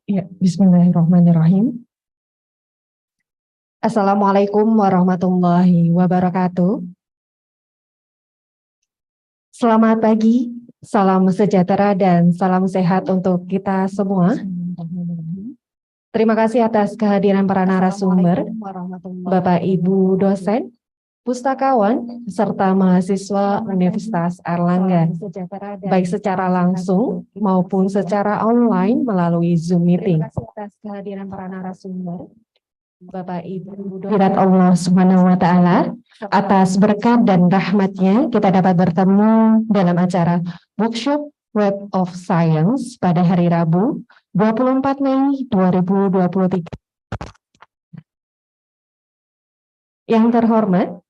Ya, bismillahirrahmanirrahim. Assalamualaikum warahmatullahi wabarakatuh. Selamat pagi, salam sejahtera dan salam sehat untuk kita semua. Terima kasih atas kehadiran para narasumber, Bapak Ibu dosen, pustakawan, serta mahasiswa Universitas Airlangga, baik secara langsung maupun secara online melalui Zoom meeting. Terima kasih atas kehadiran para narasumber, Bapak Ibu Hadirat Allah Subhanahu wa Ta'ala, atas berkat dan rahmatnya kita dapat bertemu dalam acara workshop Web of Science pada hari Rabu 24 Mei 2023. Yang terhormat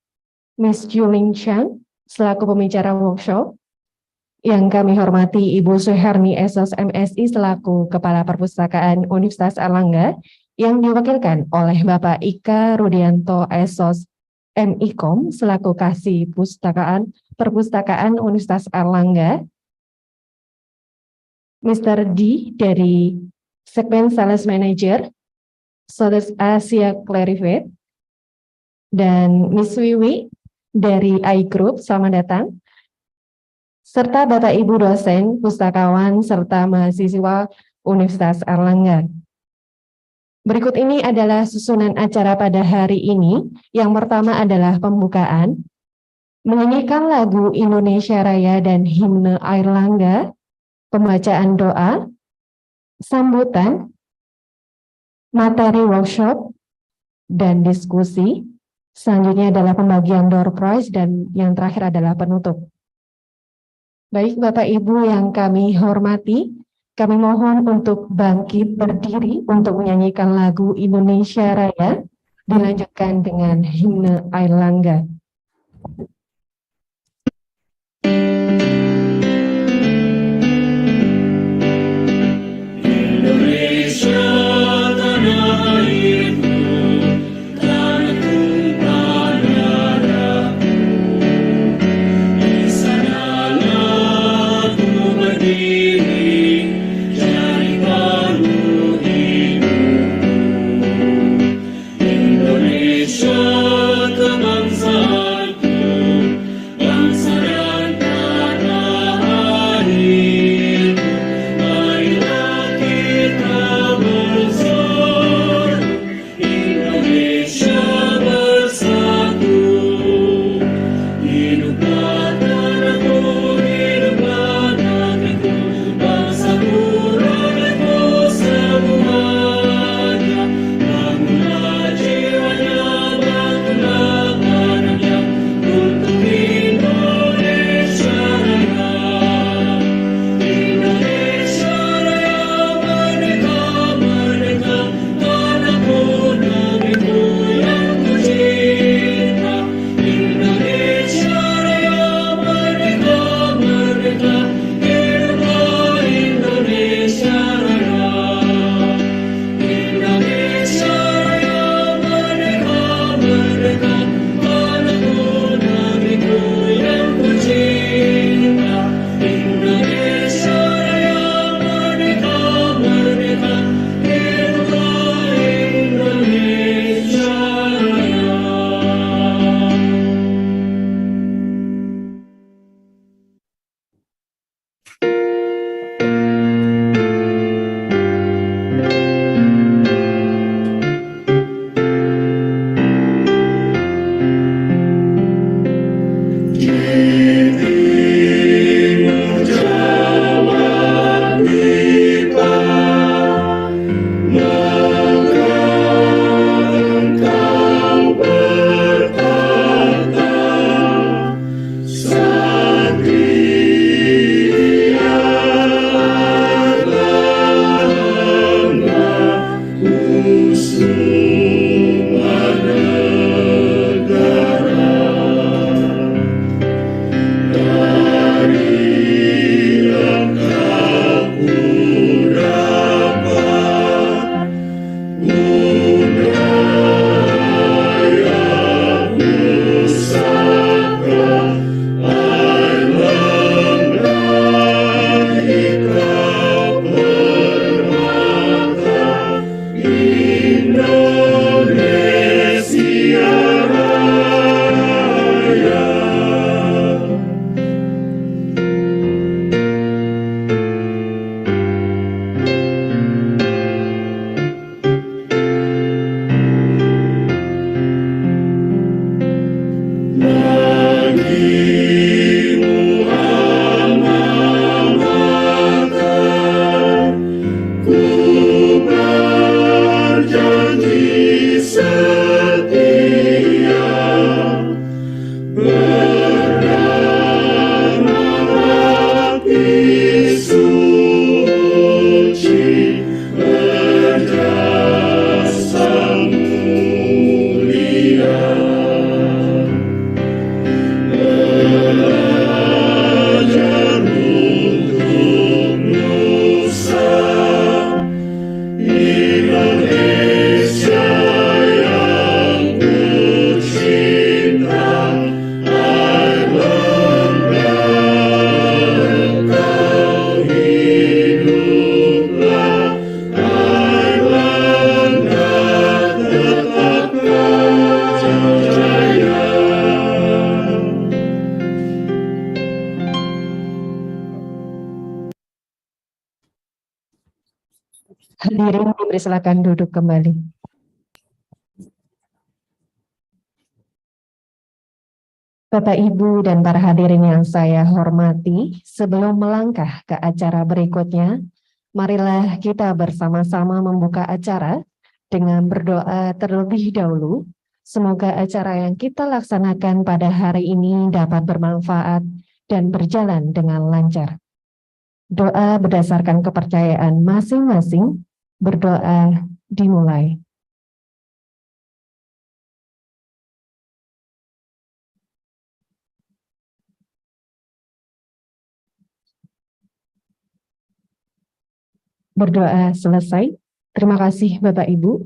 Miss Juling Chan selaku pembicara workshop, yang kami hormati Ibu Suherni Esos MSI selaku Kepala Perpustakaan Universitas Airlangga, yang diwakilkan oleh Bapak Ika Rudianto Esos MIKOM selaku Kasih Perpustakaan Universitas Airlangga, Mr. D dari Segmen Sales Manager Southeast Asia Clarivate, dan Miss Wiwi dari iGroup, selamat datang, serta Bapak Ibu dosen, pustakawan, serta mahasiswa Universitas Airlangga. Berikut ini adalah susunan acara pada hari ini. Yang pertama adalah pembukaan, menyanyikan lagu Indonesia Raya dan himne Airlangga, pembacaan doa, sambutan, materi workshop, dan diskusi. Selanjutnya adalah pembagian door prize, dan yang terakhir adalah penutup. Baik Bapak Ibu yang kami hormati, kami mohon untuk bangkit berdiri untuk menyanyikan lagu Indonesia Raya, dilanjutkan dengan himne Airlangga. Indonesia kebangsaan Hadirin dipersilakan duduk kembali. Bapak, Ibu, dan para hadirin yang saya hormati, sebelum melangkah ke acara berikutnya, marilah kita bersama-sama membuka acara dengan berdoa terlebih dahulu. Semoga acara yang kita laksanakan pada hari ini dapat bermanfaat dan berjalan dengan lancar. Doa berdasarkan kepercayaan masing-masing, berdoa dimulai. Berdoa selesai. Terima kasih Bapak Ibu.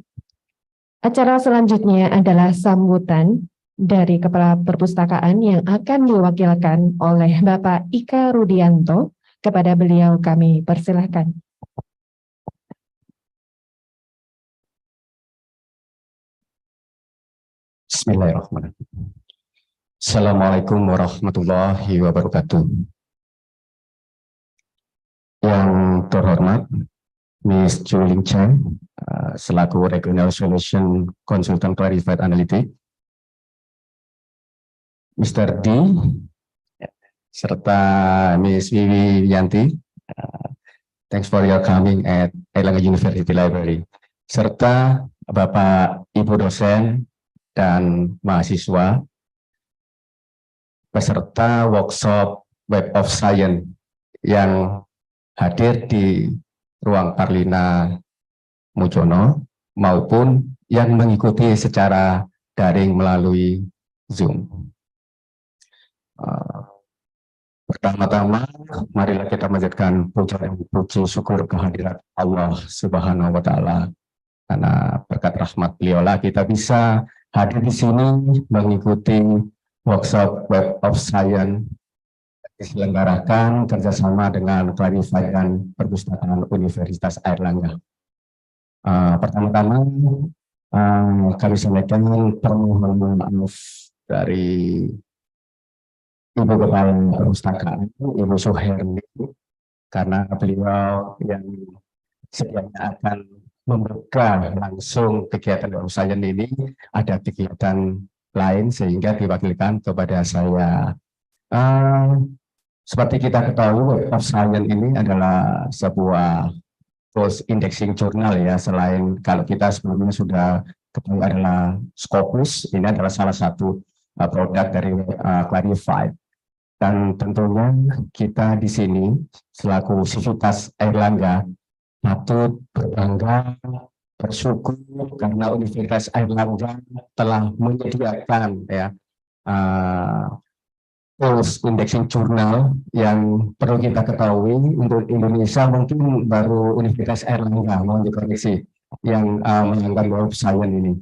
Acara selanjutnya adalah sambutan dari Kepala Perpustakaan yang akan diwakilkan oleh Bapak Ika Rudianto. Kepada beliau kami persilahkan. Bismillahirrahmanirrahim. Assalamualaikum warahmatullahi wabarakatuh. Yang terhormat Ms. Juling Chen, selaku Regional Solution Consultant Clarified Analytics, Mr. D, serta Ms. Vivi Yanti, thanks for your coming at Airlangga University Library, serta Bapak Ibu dosen dan mahasiswa, peserta workshop Web of Science yang hadir di ruang Parlina Mujono maupun yang mengikuti secara daring melalui Zoom. Pertama-tama, marilah kita menjadikan puji syukur kehadirat Allah Subhanahu wa Ta'ala, karena berkat rahmat beliaulah kita bisa hadir di sini mengikuti workshop Web of Science diselenggarakan kerjasama dengan Clarified dan Perpustakaan Universitas Airlangga. Pertama-tama kami sampaikan permohonan maaf dari Ibu Kepala Perpustakaan, Ibu Suherni, karena beliau yang sedianya akan membuka langsung kegiatan Web of Science ini, ada kegiatan lain sehingga diwakilkan kepada saya. Seperti kita ketahui, Web of Science ini adalah sebuah tools indexing jurnal ya. Selain kalau kita sebelumnya sudah ketahui adalah Scopus, ini adalah salah satu produk dari Clarified. Dan tentunya kita di sini selaku Sivitas Airlangga patut berbangga, bersyukur karena Universitas Airlangga telah menyediakan ya tools indexing jurnal yang perlu kita ketahui untuk Indonesia mungkin baru Universitas Airlangga, mohon dikoreksi, yang mengangkat Web of Science ini.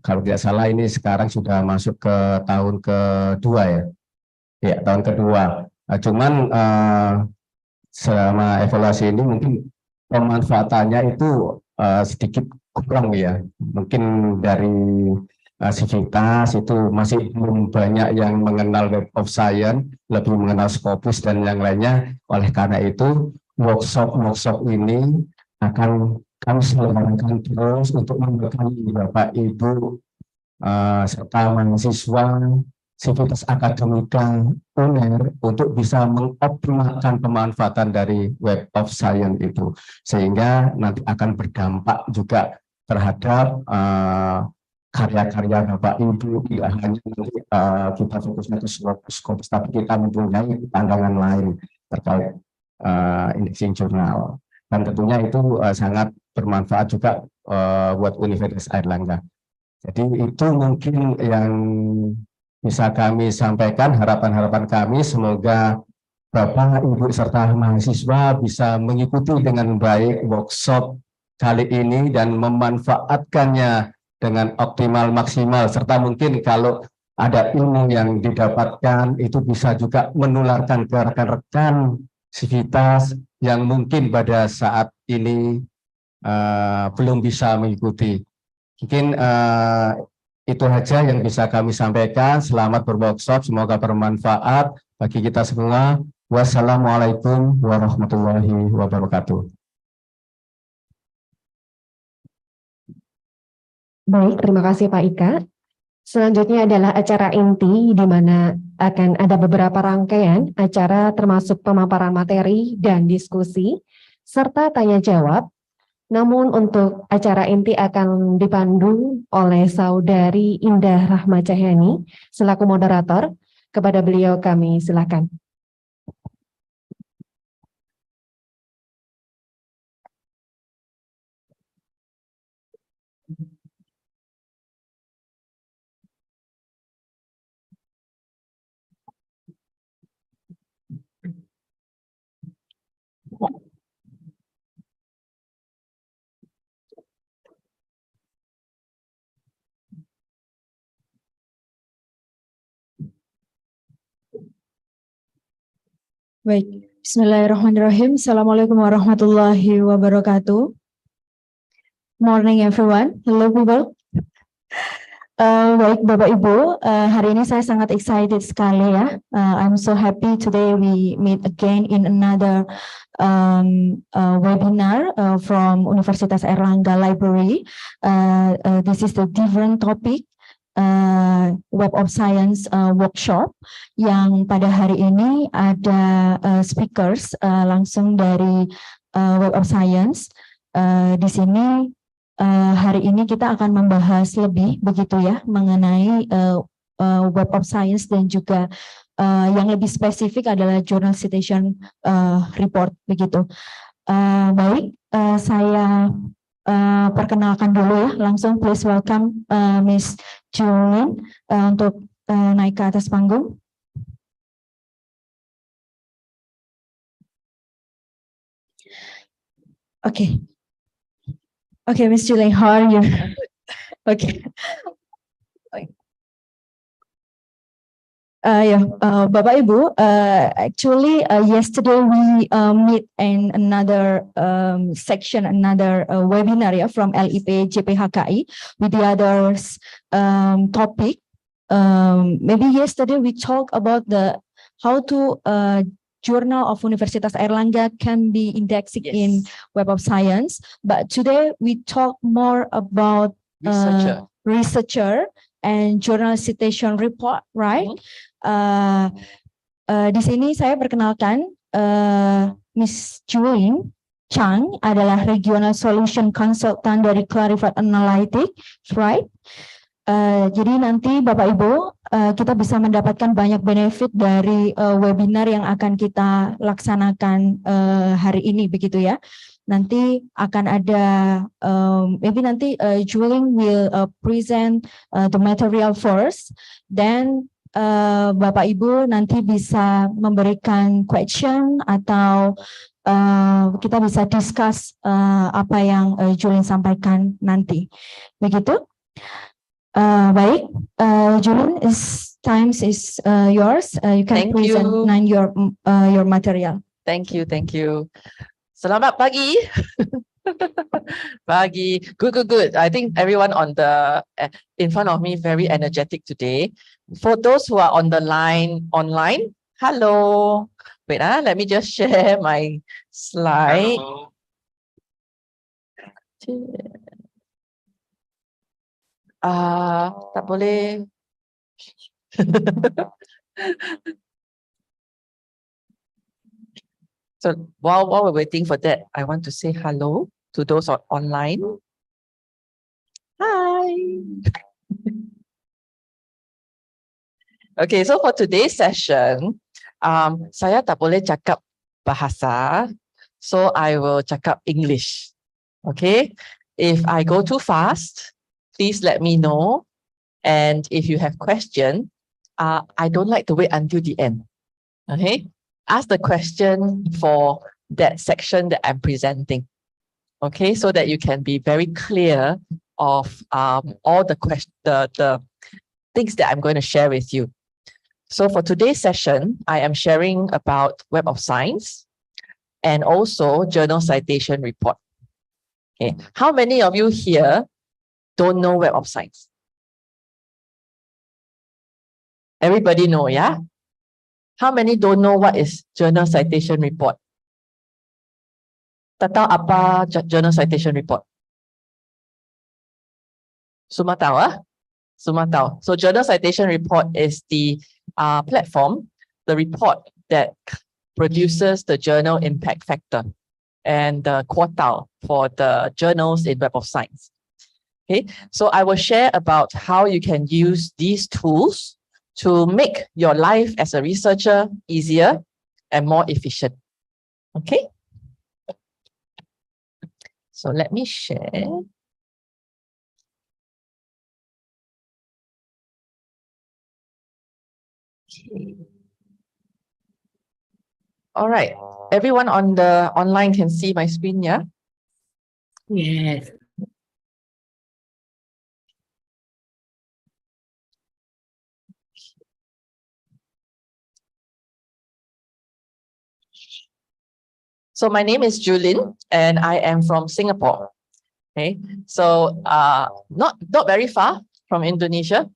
Kalau tidak salah ini sekarang sudah masuk ke tahun kedua ya. Ya, tahun kedua. Cuman selama evaluasi ini mungkin pemanfaatannya itu sedikit kurang ya. Mungkin dari Sivitas itu masih belum banyak yang mengenal Web of Science, lebih mengenal Scopus dan yang lainnya. Oleh karena itu, workshop ini akan kami selenggarakan terus untuk membekali Bapak Ibu serta mahasiswa Sivitas Akademika UNER untuk bisa mengoptimalkan pemanfaatan dari Web of Science itu, sehingga nanti akan berdampak juga terhadap karya-karya Bapak Ibu. Tidak hanya nanti kita fokusnya ke Scopus, tapi kita mempunyai pandangan lain terkait indexing jurnal, dan tentunya itu sangat bermanfaat juga buat Universitas Airlangga. Jadi itu mungkin yang bisa kami sampaikan, harapan-harapan kami. Semoga Bapak, Ibu, serta mahasiswa bisa mengikuti dengan baik workshop kali ini dan memanfaatkannya dengan optimal, maksimal, serta mungkin kalau ada ilmu yang didapatkan itu bisa juga menularkan ke rekan-rekan Sivitas yang mungkin pada saat ini belum bisa mengikuti. Mungkin itu saja yang bisa kami sampaikan. Selamat berworkshop, semoga bermanfaat bagi kita semua. Wassalamualaikum warahmatullahi wabarakatuh. Baik, terima kasih Pak Ika. Selanjutnya adalah acara inti, di mana akan ada beberapa rangkaian acara termasuk pemaparan materi dan diskusi, serta tanya jawab. Namun untuk acara inti akan dipandu oleh Saudari Indah Rahma Cahyani selaku moderator. Kepada beliau kami silakan. Baik, Bismillahirrahmanirrahim. Assalamualaikum warahmatullahi wabarakatuh. Morning everyone. Hello people. Baik Bapak Ibu, hari ini saya sangat excited sekali ya. I'm so happy today we meet again in another webinar from Universitas Airlangga Library. This is the different topic. Web of Science workshop yang pada hari ini ada speakers langsung dari Web of Science. Di sini hari ini kita akan membahas lebih begitu ya mengenai Web of Science dan juga yang lebih spesifik adalah Journal Citation Report begitu. Baik, saya perkenalkan dulu ya, langsung please welcome Miss Julin untuk naik ke atas panggung. Oke. Okay, Miss Julin, how are you? Okay. Bapak Ibu, actually yesterday we meet in another section, another webinar from LIP JPHKI with the others topic. Maybe yesterday we talked about the how to Journal of Universitas Airlangga can be indexed in Web of Science, but today we talk more about researcher and Journal Citation Report, right? Di sini saya perkenalkan Miss Julin Chang adalah Regional Solution Consultant dari Clarified Analytics, right? Jadi nanti Bapak Ibu kita bisa mendapatkan banyak benefit dari webinar yang akan kita laksanakan hari ini begitu ya. Nanti akan ada maybe nanti Julin will present the material first, then Bapak Ibu nanti bisa memberikan question atau kita bisa discuss apa yang Julin sampaikan nanti begitu. Baik, Julin, time is yours. You can present your material. Thank you. Selamat pagi. Pagi. Good. I think everyone on the in front of me very energetic today. For those who are on the line online, hello. Wait, let me just share my slide. Tak boleh. So while we're waiting for that, I want to say hello to those online. Hi. Okay, so for today's session, saya tak boleh cakap bahasa, so I will cakap English. Okay, if I go too fast, please let me know. And if you have question, I don't like to wait until the end. Okay, ask the question for that section that I'm presenting. Okay, so that you can be very clear of all the things that I'm going to share with you. So for today's session, I am sharing about Web of Science and also Journal Citation Report. Okay, how many of you here don't know Web of Science? Everybody know, yeah? How many don't know what is Journal Citation Report? Tak tahu apa Journal Citation Report? Sumatau, Sumatau. So Journal Citation Report is the platform, the report that produces the journal impact factor and the quartile for the journals in Web of Science. Okay, so I will share about how you can use these tools to make your life as a researcher easier and more efficient. Okay. So let me share. Okay. All right. Everyone on the online can see my screen, yeah? Yes. So my name is Julin and I am from Singapore. Okay, so not very far from Indonesia.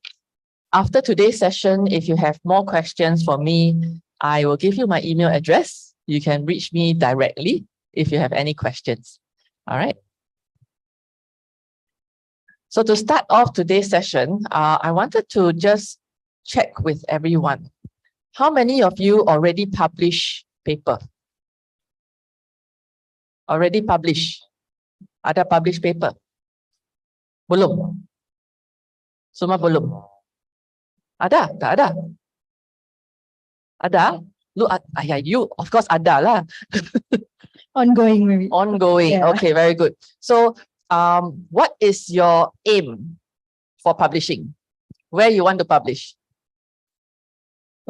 After today's session, if you have more questions for me, I will give you my email address. You can reach me directly if you have any questions. All right. So to start off today's session, I wanted to just check with everyone. How many of you already publish paper? Already publish? Ada publish paper? Belum? Semua belum? Ada? Tak ada? Ada? Lu, yeah, you, of course ada lah. Ongoing, maybe. Ongoing. Yeah. Okay, very good. So, what is your aim for publishing? Where you want to publish?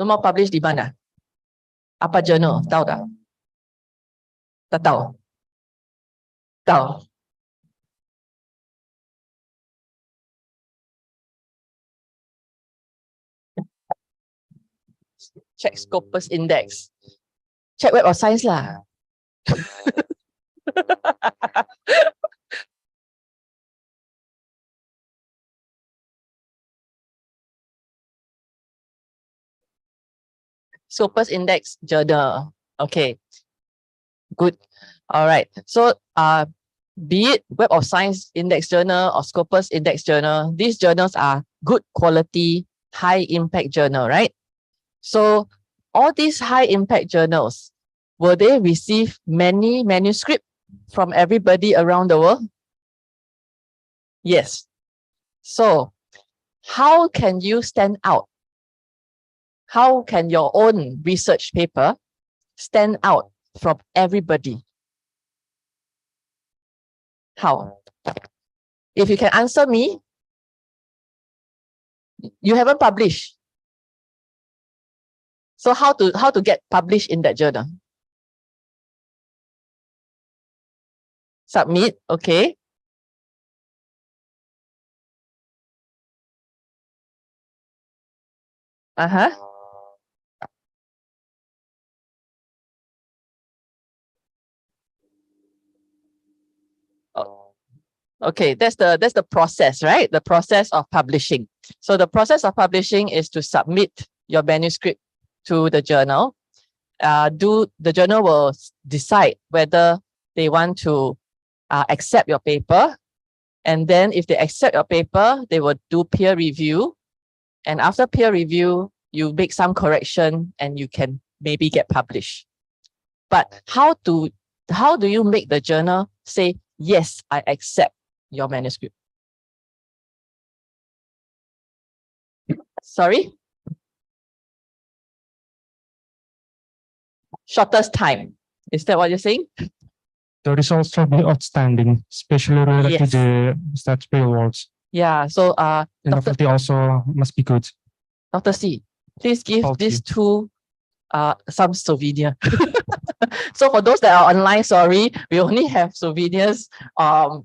Lu mau publish di mana? Apa journal? Tahu tak? Tak tahu? Tahu? Check Scopus Index. Check Web of Science lah. Scopus Index journal. Okay. Good. All right. So, be it Web of Science Index Journal or Scopus Index Journal, these journals are good quality, high impact journal, right? So all these high impact journals, will they receive many manuscripts from everybody around the world? Yes. So how can you stand out? How can your own research paper stand out from everybody? How? If you can answer me, you haven't published. So how to get published in that journal? Submit, okay. Okay, that's the process, right? The process of publishing. So the process of publishing is to submit your manuscript to the journal. The journal will decide whether they want to accept your paper. And then if they accept your paper, they will do peer review. And after peer review, you make some correction and you can maybe get published. But how do you make the journal say, yes, I accept your manuscript? Sorry? Shortest time. Is that what you're saying? The results should be outstanding, especially related to the statutory awards. Yeah, so And the faculty also must be good. Dr. C, please give these two some souvenir. So for those that are online, sorry, we only have souvenirs on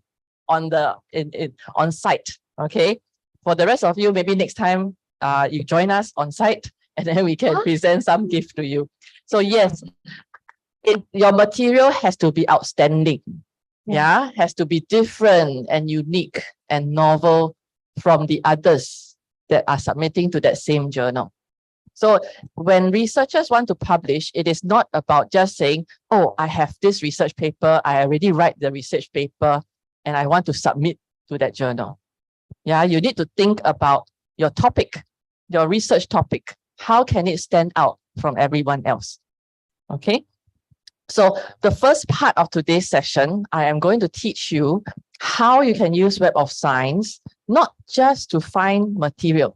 site. Okay. For the rest of you, maybe next time you join us on site and then we can present some gift to you. So yes, your material has to be outstanding. Yeah, has to be different and unique and novel from the others that are submitting to that same journal. So when researchers want to publish, it is not about just saying, oh, I have this research paper, I already write the research paper, and I want to submit to that journal. Yeah, you need to think about your topic, your research topic. How can it stand out from everyone else? Okay. So the first part of today's session, I am going to teach you how you can use Web of Science, not just to find material,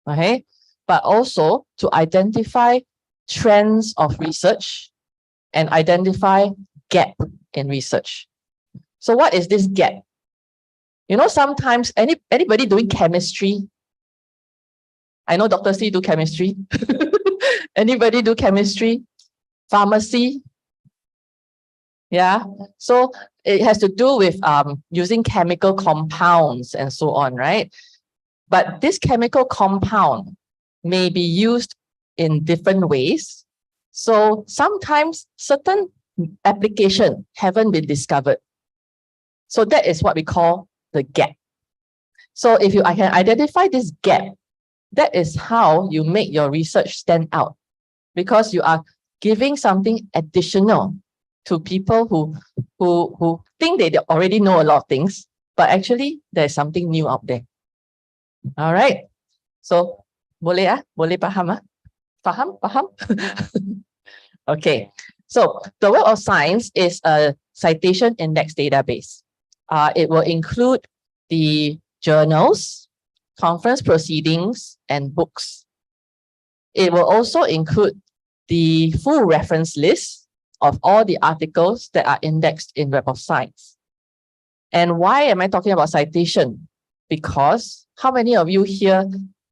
okay, but also to identify trends of research and identify gap in research. So what is this gap? You know, sometimes anybody doing chemistry? I know Dr. C do chemistry. Anybody do chemistry? Pharmacy? Yeah, so it has to do with using chemical compounds and so on, right? But this chemical compound may be used in different ways. So sometimes certain applications haven't been discovered. So that is what we call the gap. So if I can identify this gap, that is how you make your research stand out, because you are giving something additional to people who think they already know a lot of things, but actually there's something new out there. All right. So boleh boleh paham Faham? Okay. So the Web of Science is a citation index database. It will include the journals, conference proceedings, and books. It will also include the full reference list of all the articles that are indexed in Web of Science. And why am I talking about citation? Because how many of you here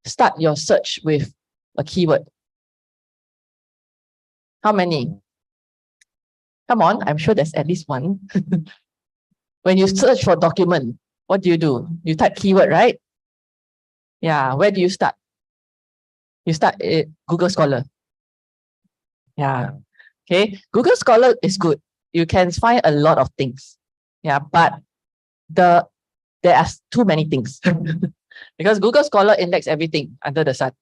start your search with a keyword? How many? Come on, I'm sure there's at least one. When you search for document, what do? You type keyword, right? Yeah, where do you start? You start at Google Scholar. Yeah. Okay, Google Scholar is good. You can find a lot of things. Yeah, but there are too many things because Google Scholar index everything under the sun.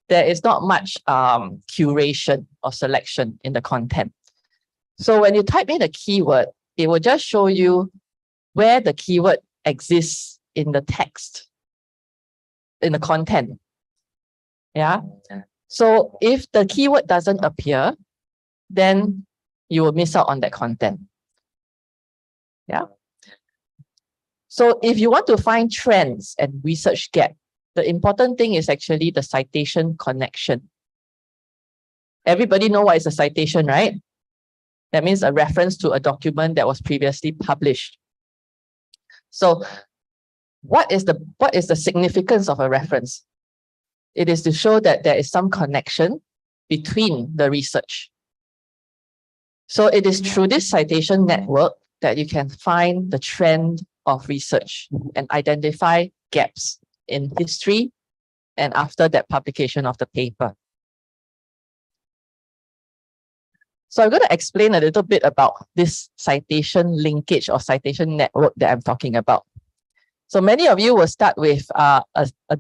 There is not much curation or selection in the content. So when you type in a keyword, it will just show you where the keyword exists in the text, in the content. Yeah. So if the keyword doesn't appear, then you will miss out on that content. Yeah. So if you want to find trends and research gap, the important thing is actually the citation connection. Everybody know what is a citation, right? That means a reference to a document that was previously published. So what is the significance of a reference? It is to show that there is some connection between the research. So it is through this citation network that you can find the trend of research and identify gaps in history and after that publication of the paper. So I'm going to explain a little bit about this citation linkage or citation network that I'm talking about. So many of you will start with a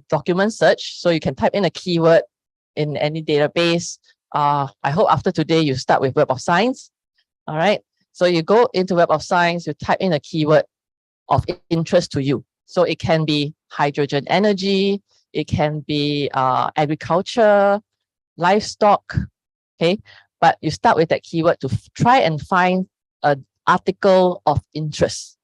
document search. So you can type in a keyword in any database. I hope after today you start with Web of Science. All right. So you go into Web of Science, you type in a keyword of interest to you. So it can be hydrogen energy, it can be agriculture, livestock. Okay. But you start with that keyword to try and find an article of interest.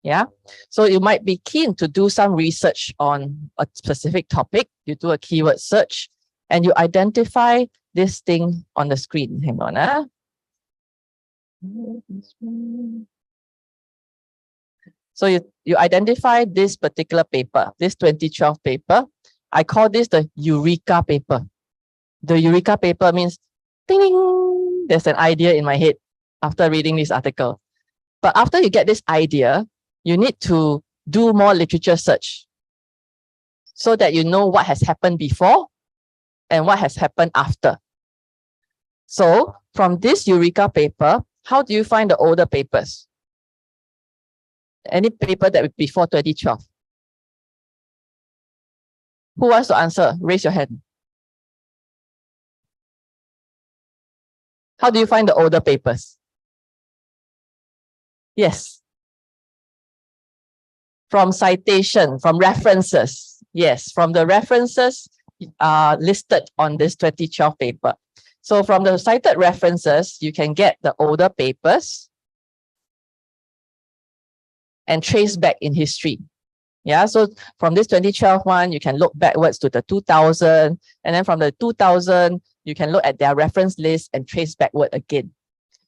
Yeah. So you might be keen to do some research on a specific topic. You do a keyword search and you identify this thing on the screen. Hang on. So you identify this particular paper, this 2012 paper. I call this the Eureka paper. The Eureka paper means, ding, ding, there's an idea in my head after reading this article. But after you get this idea, you need to do more literature search so that you know what has happened before and what has happened after. So from this Eureka paper, how do you find the older papers? Any paper that before 2012? Who wants to answer? Raise your hand. How do you find the older papers? Yes. From citation, from references. Yes, from the references listed on this 2012 paper. So from the cited references, you can get the older papers and trace back in history. Yeah, so from this 2012 one, you can look backwards to the 2000, and then from the 2000, you can look at their reference list and trace backward again.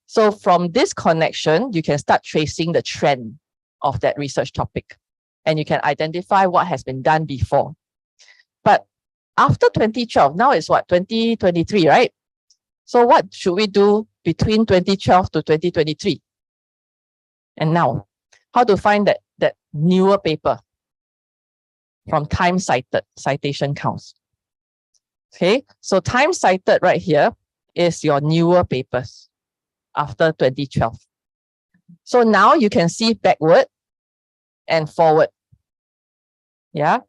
So from this connection, you can start tracing the trend of that research topic, and you can identify what has been done before. But after 2012, now it's what, 2023, right? So what should we do between 2012 to 2023? And now, how to find that newer paper from time cited, citation counts. Okay, so time cited right here is your newer papers after 2012. So now you can see backward and forward. Yeah,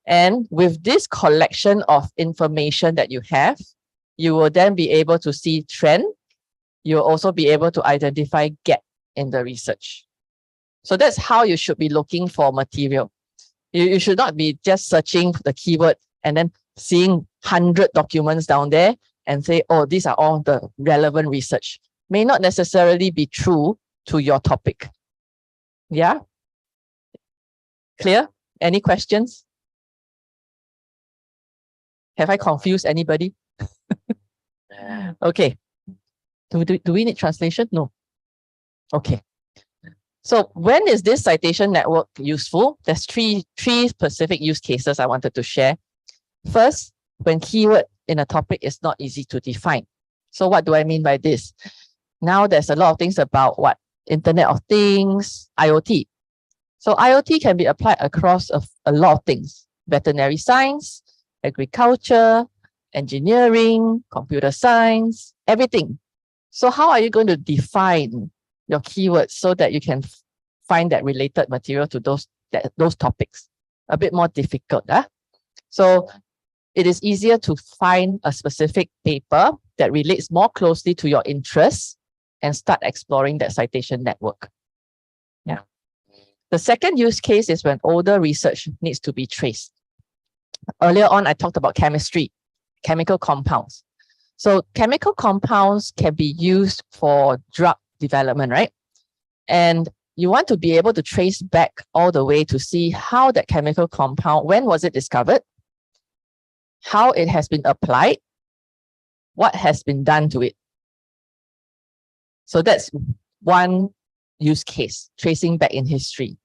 and with this collection of information that you have, you will then be able to see trend. You'll also be able to identify gap in the research. So that's how you should be looking for material. You should not be just searching the keyword and then seeing 100 documents down there and say, oh, these are all the relevant research. May not necessarily be true to your topic. Yeah? Clear? Any questions? Have I confused anybody? Okay. Do we need translation? No. Okay. So when is this citation network useful? There's three specific use cases I wanted to share. First, when keyword in a topic is not easy to define. So what do I mean by this? Now there's a lot of things about what? Internet of Things, IoT. So IoT can be applied across a lot of things. Veterinary science, agriculture, engineering, computer science, everything. So how are you going to define your keywords so that you can find that related material to those topics? A bit more difficult. So it is easier to find a specific paper that relates more closely to your interests and start exploring that citation network. Yeah. The second use case is when older research needs to be traced. Earlier on, I talked about chemistry, chemical compounds. So chemical compounds can be used for drug development, right? And you want to be able to trace back all the way to see how that chemical compound, when was it discovered, how it has been applied, what has been done to it. So that's one use case, tracing back in history.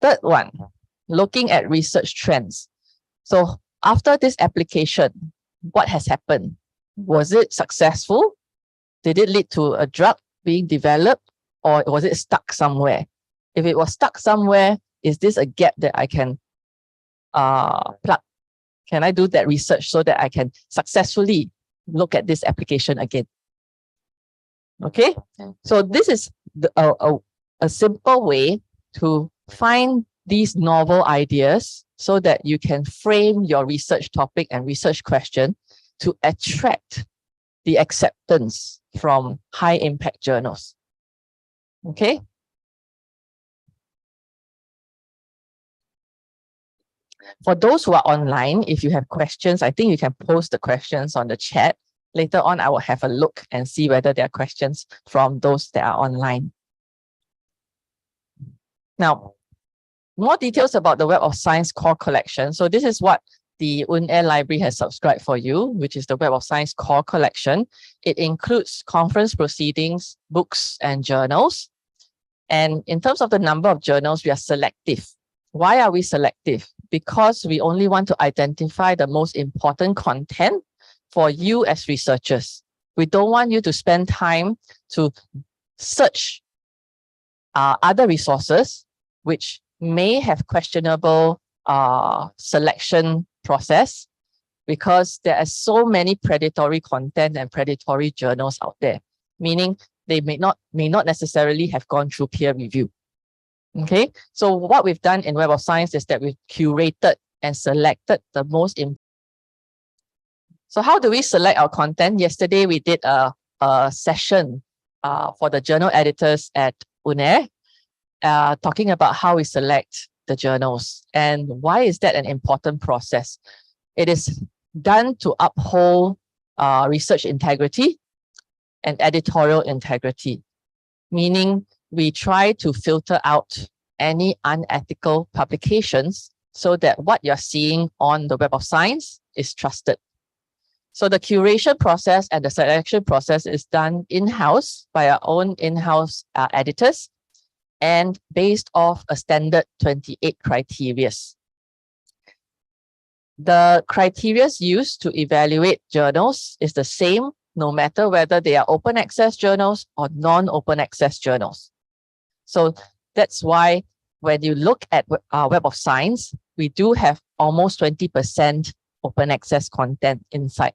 Third one, looking at research trends. So after this application, what has happened? Was it successful? Did it lead to a drug being developed, or was it stuck somewhere? If it was stuck somewhere, is this a gap that I can plug? Can I do that research so that I can successfully look at this application again? Okay, so this is a simple way to find these novel ideas so that you can frame your research topic and research question to attract the acceptance from high impact journals. Okay. For those who are online, if you have questions, I think you can post the questions on the chat. Later on, I will have a look and see whether there are questions from those that are online. Now, more details about the Web of Science core collection. So this is what the UNAIR library has subscribed for you, which is the Web of Science core collection. It includes conference proceedings, books, and journals. And in terms of the number of journals, we are selective. Why are we selective? Because we only want to identify the most important content for you as researchers. We don't want you to spend time to search other resources which may have questionable selection process, because there are so many predatory content and predatory journals out there, meaning they may not necessarily have gone through peer review. Okay, so what we've done in Web of Science is that we've curated and selected the most important. So how do we select our content? Yesterday, we did a session for the journal editors at UNAIR, talking about how we select the journals. And why is that an important process? It is done to uphold research integrity and editorial integrity, meaning we try to filter out any unethical publications so that what you're seeing on the Web of Science is trusted. So the curation process and the selection process is done in-house by our own in-house editors and based off a standard 28 criteria. The criteria used to evaluate journals is the same no matter whether they are open access journals or non-open access journals. So that's why when you look at our Web of Science, we do have almost 20% open access content inside,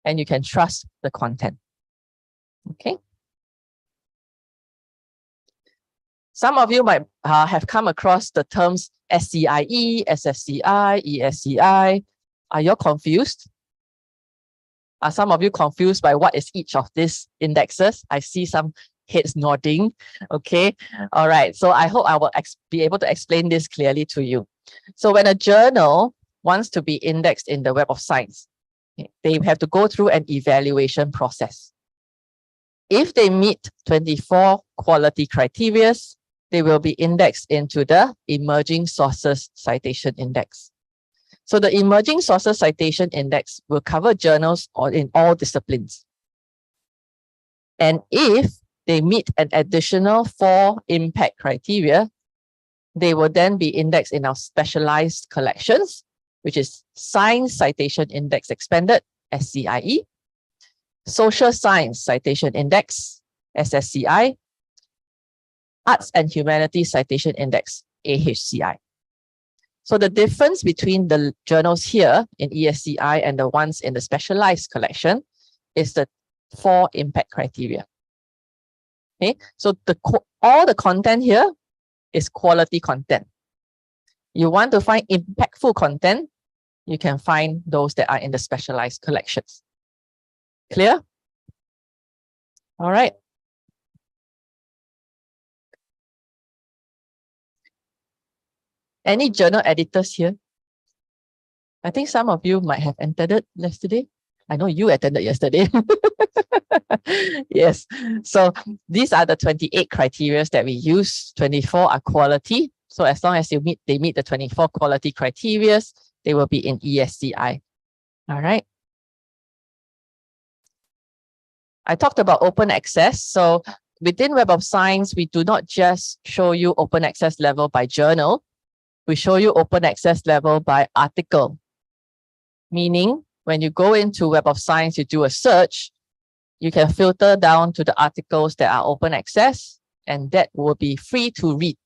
and you can trust the content. Okay. Some of you might have come across the terms SCIE, SSCI, ESCI. Are you confused? Are some of you confused by what is each of these indexes? I see some heads nodding. Okay. All right. So I hope I will be able to explain this clearly to you. So when a journal wants to be indexed in the Web of Science, they have to go through an evaluation process. If they meet 24 quality criteria, they will be indexed into the Emerging Sources Citation Index. So the Emerging Sources Citation Index will cover journals in all disciplines. And if they meet an additional 4 impact criteria, they will then be indexed in our specialized collections, which is Science Citation Index Expanded, SCIE, Social Science Citation Index, SSCI, Arts and Humanities Citation Index, AHCI. So the difference between the journals here in ESCI and the ones in the specialized collection is the 4 impact criteria. Okay, so all the content here is quality content. You want to find impactful content, you can find those that are in the specialized collections. Clear? All right. Any journal editors here? I think some of you might have attended yesterday. I know you attended yesterday. Yes. So these are the 28 criteria that we use. 24 are quality. So as long as they meet the 24 quality criteria, they will be in ESCI. All right. I talked about open access. So within Web of Science, we do not just show you open access level by journal. We show you open access level by article. Meaning, when you go into Web of Science, you do a search, you can filter down to the articles that are open access, and that will be free to read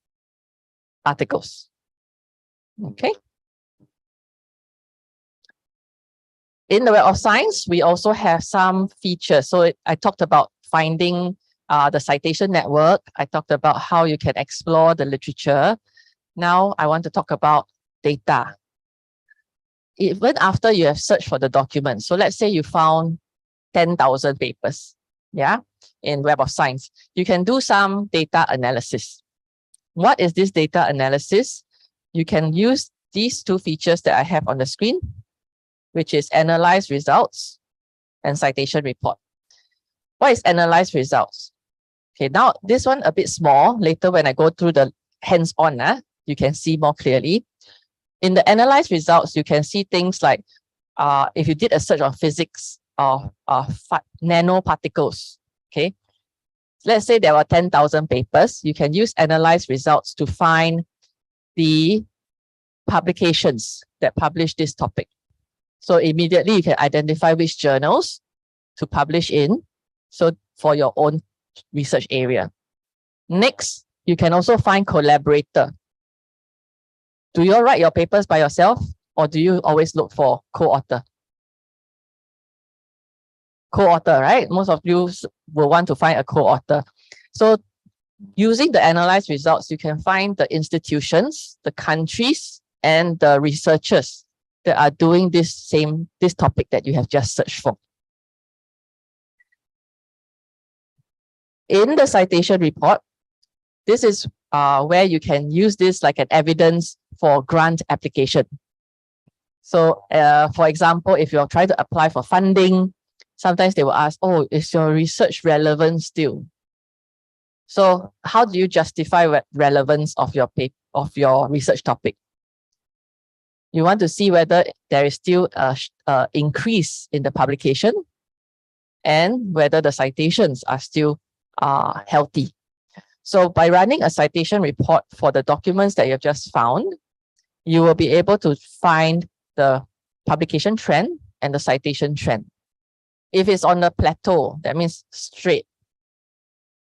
articles. Okay. In the Web of Science, we also have some features. So I talked about finding the citation network. I talked about how you can explore the literature. Now I want to talk about data. Even after you have searched for the document, so let's say you found 10,000 papers, yeah, in Web of Science, you can do some data analysis. What is this data analysis? You can use these 2 features that I have on the screen, which is Analyze Results and Citation Report. What is Analyze Results? Okay, now this one a bit small. Later when I go through the hands-on, you can see more clearly. In the Analyze Results, you can see things like if you did a search on physics or nanoparticles, okay? Let's say there were 10,000 papers. You can use Analyze Results to find the publications that publish this topic. So immediately you can identify which journals to publish in, so for your own research area. Next, you can also find collaborator. Do you write your papers by yourself, or do you always look for co-author? Co-author, right? Most of you will want to find a co-author. So using the Analyze Results, you can find the institutions, the countries, and the researchers that are doing this topic that you have just searched for. In the citation report, this is where you can use this like an evidence for grant application. So, for example, if you're trying to apply for funding, sometimes they will ask, oh, is your research relevant still? So how do you justify relevance of your research topic? You want to see whether there is still a increase in the publication and whether the citations are still healthy. So by running a citation report for the documents that you've just found, you will be able to find the publication trend and the citation trend. If it's on the plateau, that means straight.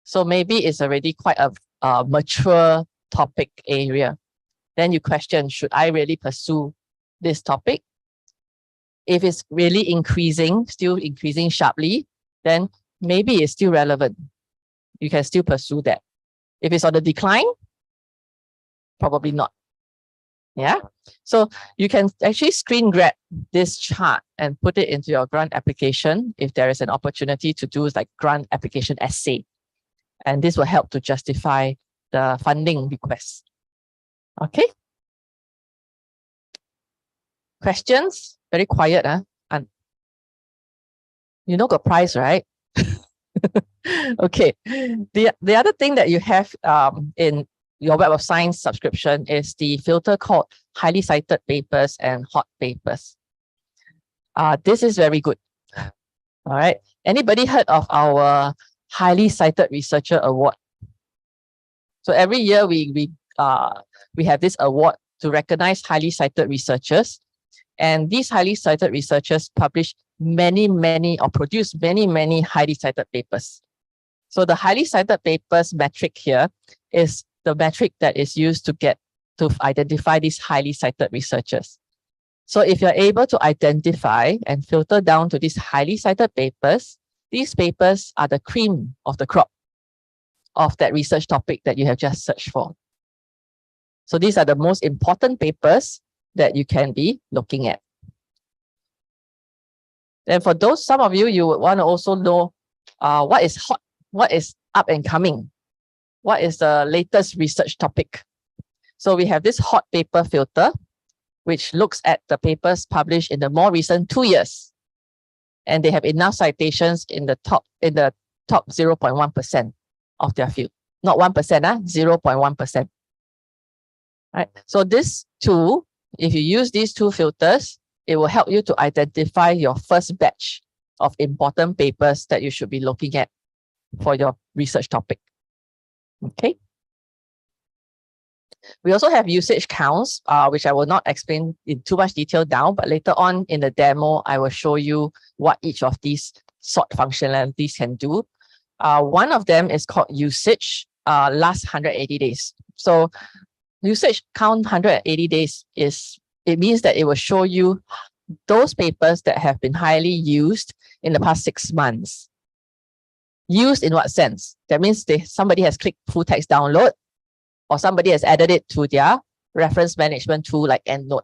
So maybe it's already quite a mature topic area. Then you question, should I really pursue this topic? If it's really increasing, still increasing sharply, then maybe it's still relevant. You can still pursue that. If it's on the decline, probably not. Yeah. So you can actually screen grab this chart and put it into your grant application if there is an opportunity to do like grant application essay. And this will help to justify the funding request. Okay. Questions? Very quiet, huh? And you know got prize, right? Okay. The other thing that you have in your Web of Science subscription is the filter called highly cited papers and hot papers. This is very good. All right. Anybody heard of our highly cited researcher award? So every year we have this award to recognize highly cited researchers, and these highly cited researchers publish many or produce many highly cited papers. So the highly cited papers metric here is the metric that is used to identify these highly cited researchers. So if you're able to identify and filter down to these highly cited papers, these papers are the cream of the crop of that research topic that you have just searched for. So these are the most important papers that you can be looking at. And for those, some of you, you would want to also know what is hot, what is up and coming, what is the latest research topic. So we have this hot paper filter, which looks at the papers published in the more recent 2 years. And they have enough citations in the top 0.1% of their field. Not 1%, 0.1%. Right. So this tool, if you use these two filters, it will help you to identify your first batch of important papers that you should be looking at for your research topic. Okay. We also have usage counts, which I will not explain in too much detail now, but later on in the demo, I will show you what each of these sort functionalities can do. One of them is called usage, last 180 days. So usage count 180 days it means that it will show you those papers that have been highly used in the past 6 months. Used in what sense? That means somebody has clicked full text download, or somebody has added it to their reference management tool like EndNote.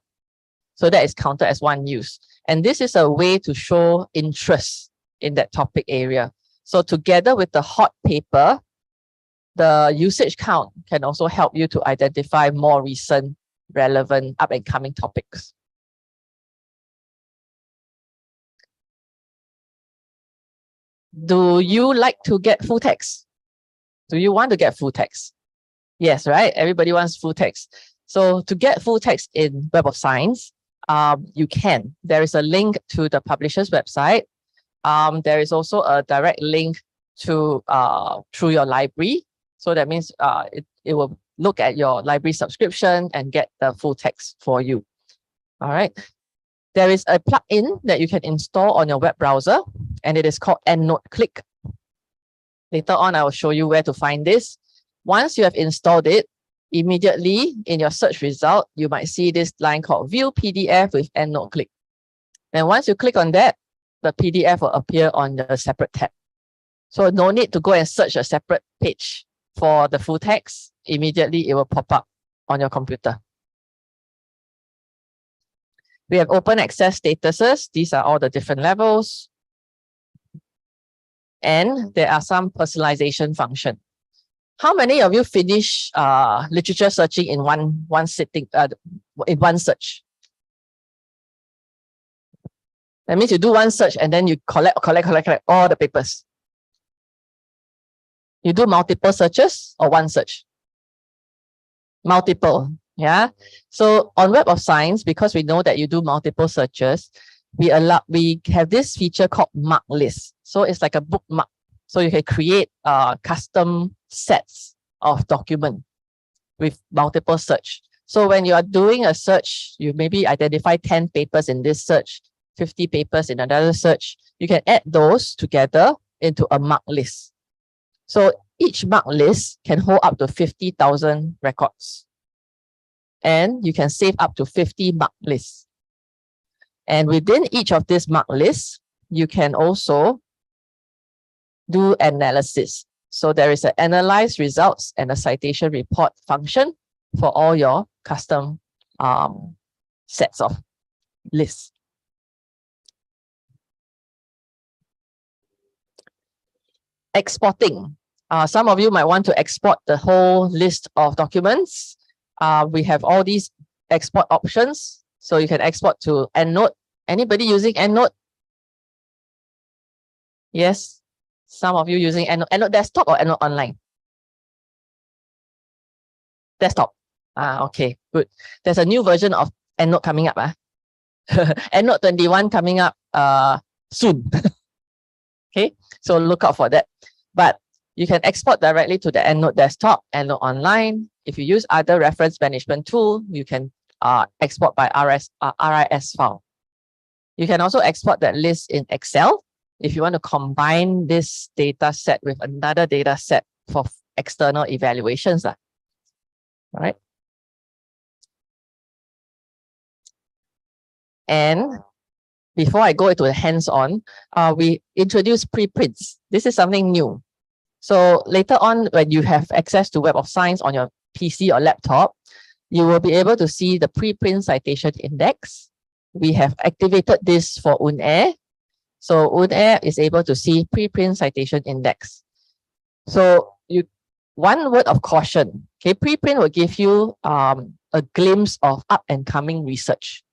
So that is counted as one use. And this is a way to show interest in that topic area. So together with the hot paper, the usage count can also help you to identify more recent, relevant, up and coming topics. Do you like to get full text? Do you want to get full text? Yes, right? Everybody wants full text. So to get full text in Web of Science, you can. There is a link to the publisher's website. There is also a direct link to through your library. So that means it will look at your library subscription and get the full text for you. All right. There is a plugin that you can install on your web browser, and it is called EndNote Click. Later on, I will show you where to find this. Once you have installed it, immediately in your search result, you might see this line called View PDF with EndNote Click. And once you click on that, the PDF will appear on the separate tab. So no need to go and search a separate page for the full text. Immediately, it will pop up on your computer. We have open access statuses. These are all the different levels. And there are some personalization function. How many of you finish literature searching in one sitting, in one search? That means you do one search and then you collect all the papers. You do multiple searches or one search? Multiple, yeah. So on Web of Science, because we know that you do multiple searches, we have this feature called mark list. So it's like a bookmark. So you can create custom sets of document with multiple search. So when you are doing a search, you maybe identify 10 papers in this search, 50 papers in another search. You can add those together into a mark list. So each mark list can hold up to 50,000 records. And you can save up to 50 mark lists. And within each of these mark lists, you can also do analysis. So there is an analyze results and a citation report function for all your custom sets of lists. Exporting. Some of you might want to export the whole list of documents. We have all these export options. So you can export to EndNote. Anybody using EndNote? Yes. Some of you using EndNote. EndNote desktop or EndNote online? Desktop. Okay, good. There's a new version of EndNote coming up. EndNote 21 coming up soon. Okay, so look out for that. But you can export directly to the EndNote desktop, EndNote online. If you use other reference management tool, you can export by RIS file. You can also export that list in Excel if you want to combine this data set with another data set for external evaluations. All right. And before I go into the hands-on, we introduce preprints. This is something new. So later on, when you have access to Web of Science on your PC or laptop, you will be able to see the preprint citation index. We have activated this for UNAIR. So UNAIR is able to see preprint citation index. So one word of caution, okay, preprint will give you a glimpse of up and coming research.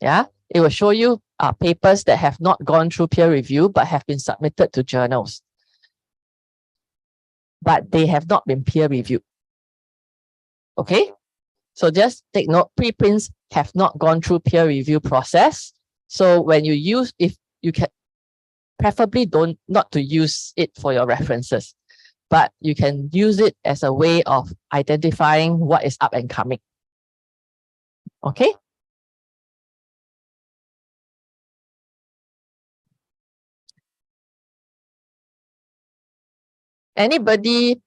Yeah, it will show you papers that have not gone through peer review but have been submitted to journals. But they have not been peer reviewed. Okay, so just take note, preprints have not gone through peer review process. So when you use, if you can, preferably not to use it for your references, but you can use it as a way of identifying what is up and coming. Okay. Anybody,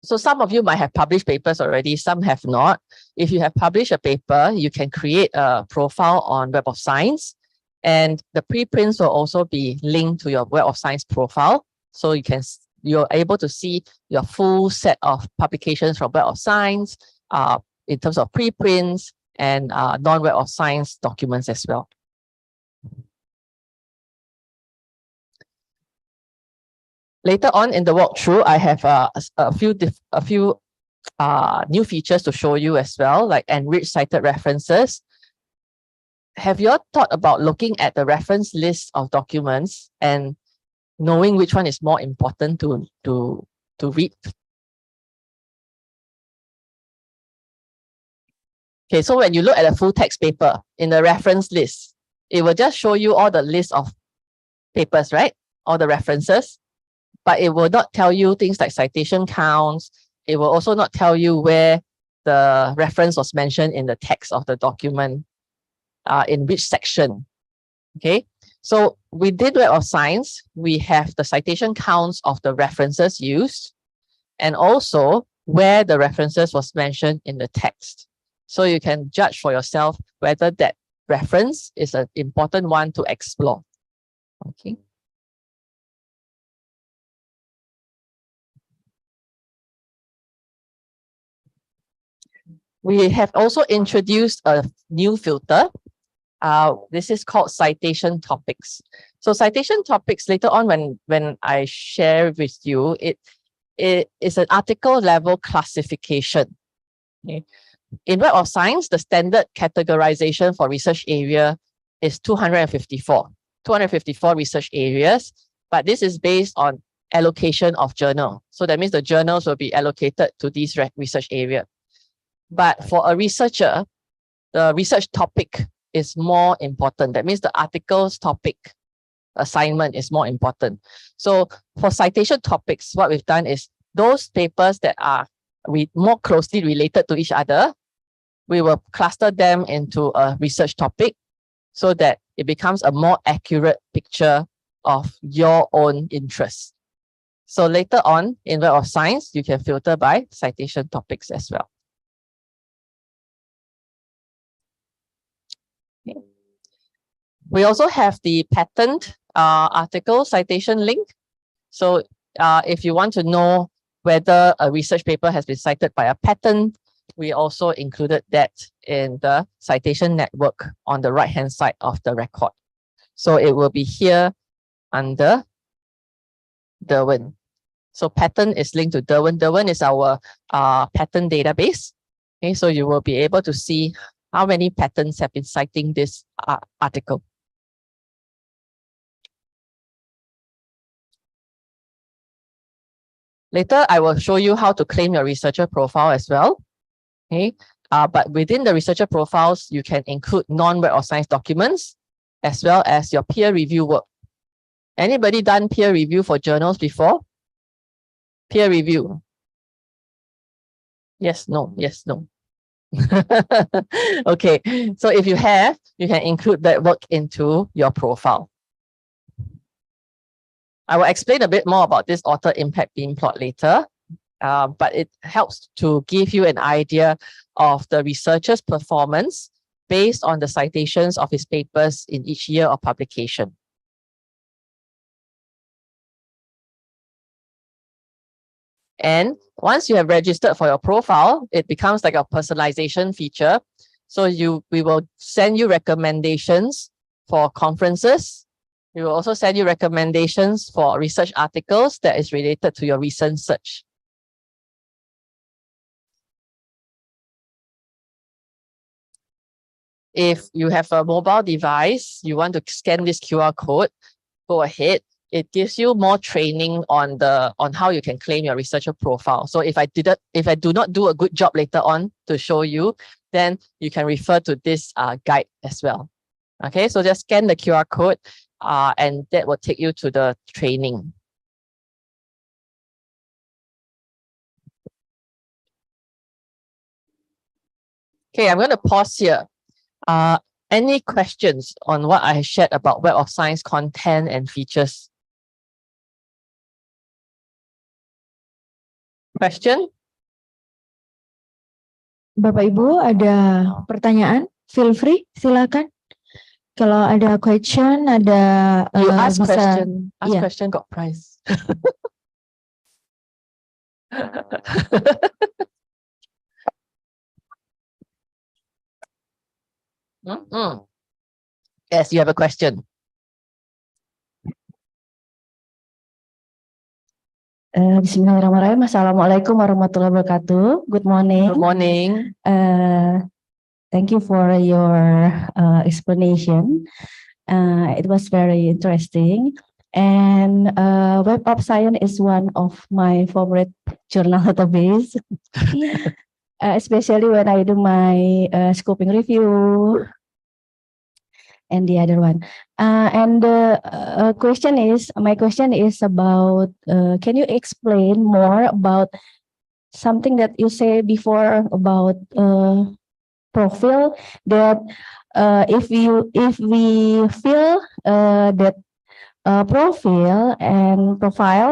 so some of you might have published papers already, some have not. If you have published a paper, you can create a profile on Web of Science, and the preprints will also be linked to your Web of Science profile. So you're able to see your full set of publications from Web of Science in terms of preprints and non-Web of Science documents as well. Later on in the walkthrough, I have a few new features to show you as well, like enrich cited references. Have you all thought about looking at the reference list of documents and knowing which one is more important to read? Okay, so when you look at a full text paper in the reference list, it will just show you all the list of papers, right? All the references. But it will not tell you things like citation counts. It will also not tell you where the reference was mentioned in the text of the document, in which section. Okay, so within Web of Science, we have the citation counts of the references used and also where the references was mentioned in the text. So you can judge for yourself whether that reference is an important one to explore. Okay. We have also introduced a new filter. This is called citation topics. So citation topics, later on when I share with you, it is an article level classification. Okay. In Web of Science, the standard categorization for research area is 254 research areas, but this is based on allocation of journal. So that means the journals will be allocated to these research area. But for a researcher, the research topic is more important. That means the article's topic assignment is more important. So for citation topics, what we've done is those papers that are more closely related to each other, we will cluster them into a research topic so that it becomes a more accurate picture of your own interest. So later on in Web of Science, you can filter by citation topics as well. Okay. We also have the patent article citation link. So if you want to know whether a research paper has been cited by a patent, we also included that in the citation network on the right-hand side of the record. So it will be here under Derwent. So patent is linked to Derwent. Derwent is our patent database. Okay, so you will be able to see how many patents have been citing this article. Later, I will show you how to claim your researcher profile as well. Okay, but within the researcher profiles, you can include non-Web of Science documents as well as your peer review work. Anybody done peer review for journals before? Peer review. Yes, no, yes, no. Okay, so if you have, you can include that work into your profile. I will explain a bit more about this author impact beam plot later, but it helps to give you an idea of the researcher's performance based on the citations of his papers in each year of publication. And once you have registered for your profile, it becomes like a personalization feature. So we will send you recommendations for conferences. We will also send you recommendations for research articles that is related to your recent search. If you have a mobile device, you want to scan this QR code, go ahead. It gives you more training on how you can claim your researcher profile. So if I do not do a good job later on to show you, then you can refer to this guide as well. Okay, so just scan the QR code and that will take you to the training. Okay, I'm going to pause here. Any questions on what I shared about Web of Science content and features? Question? Bapak Ibu ada pertanyaan? Feel free, silakan. Kalau ada question, ada You ask bisa, question. Ask yeah. question got prize. Yes, you have a question. Bismillahirrahmanirrahim. Assalamualaikum warahmatullahi wabarakatuh. Good morning. Good morning. Thank you for your explanation. It was very interesting. And Web of Science is one of my favorite journal database, especially when I do my scoping review and the other one. And the my question is about, can you explain more about something that you say before about profile, that if we fill that profile,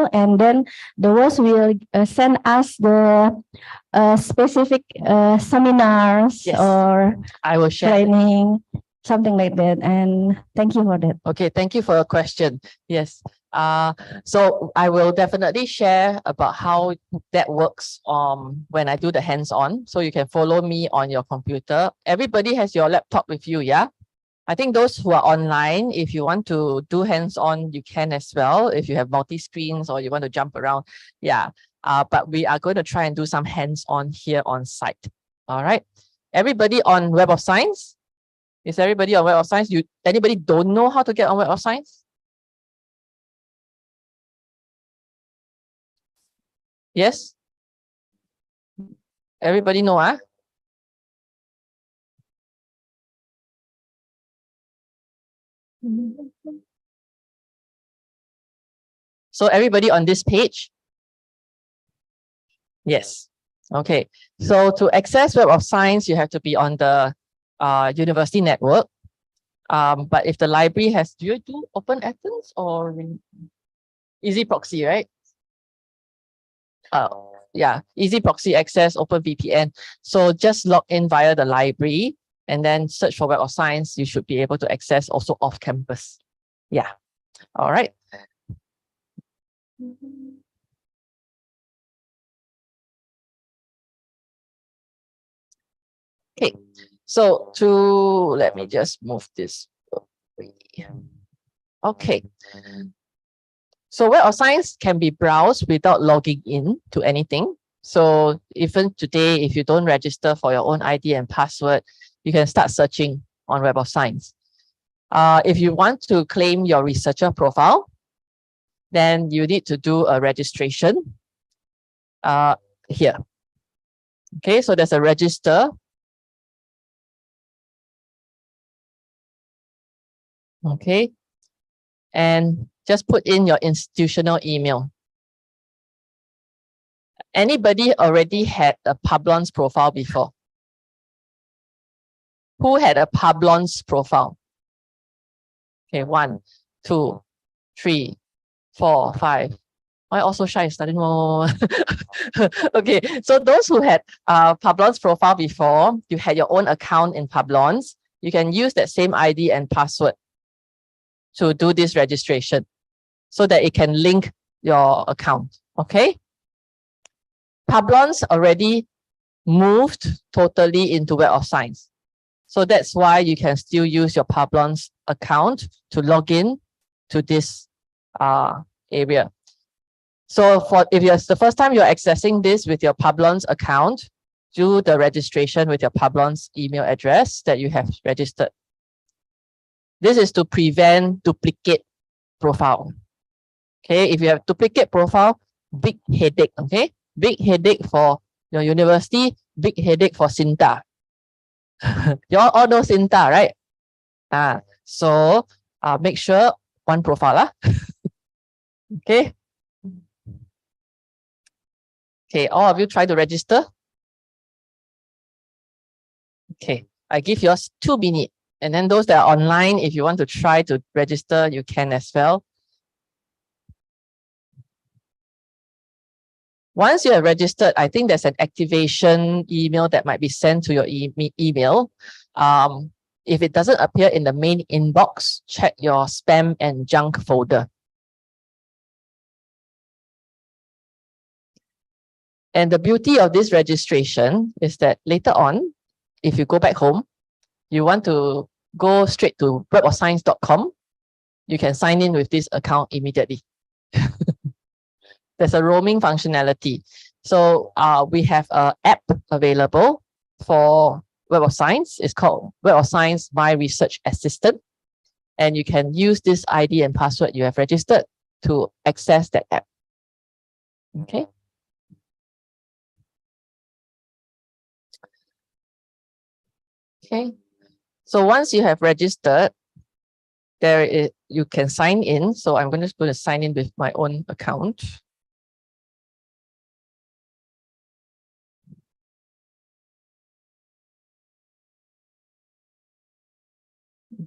and then the host will send us the specific seminars, Yes. or I will share. training, something like that. And thank you for that. Okay, thank you for your question. Yes. So I will definitely share about how that works when I do the hands-on. So you can follow me on your computer. Everybody has your laptop with you, yeah? I think those who are online, if you want to do hands-on, you can as well. If you have multi-screens or you want to jump around, yeah. but we are going to try and do some hands-on here on site. All right. Everybody on Web of Science? Is everybody on Web of Science? Anybody don't know how to get on Web of Science? Yes? Everybody know, huh? So everybody on this page? Yes. Okay. So to access Web of Science, you have to be on the university network. But if the library has, do you do Open Athens or Easy Proxy, right? Yeah, Easy Proxy access, Open VPN. So just log in via the library and then search for Web of Science. You should be able to access also off campus. Yeah. All right. Okay, so let me just move this. Okay. So Web of Science can be browsed without logging in to anything. So even today, if you don't register for your own ID and password, you can start searching on Web of Science. If you want to claim your researcher profile, then you need to do a registration here. Okay, so there's a register. Okay, and just put in your institutional email. Anybody already had a Publons profile before? Who had a Publons profile? Okay, 1, 2, 3, 4, 5. Why also shy? Studying more. Okay, so those who had Publons profile before, you had your own account in Publons, you can use that same ID and password to do this registration so that it can link your account. Okay. Publons already moved totally into Web of Science. So that's why you can still use your Publons account to log in to this area. So if it's the first time you're accessing this with your Publons account, do the registration with your Publons email address that you have registered. This is to prevent duplicate profile. Okay, if you have duplicate profile, big headache, okay? Big headache for your university, big headache for Cinta. You all know Cinta, right? So make sure one profile. Okay. Okay, all of you try to register. Okay, I give yours 2 minutes. And then those that are online, if you want to try to register, you can as well. Once you have registered, I think there's an activation email that might be sent to your email. If it doesn't appear in the main inbox, check your spam and junk folder. And the beauty of this registration is that later on, if you go back home, you want to go straight to webofscience.com, you can sign in with this account immediately. There's a roaming functionality. So we have an app available for Web of Science. It's called Web of Science My Research Assistant. And you can use this ID and password you have registered to access that app. Okay. Okay. So once you have registered, you can sign in. So I'm going to sign in with my own account.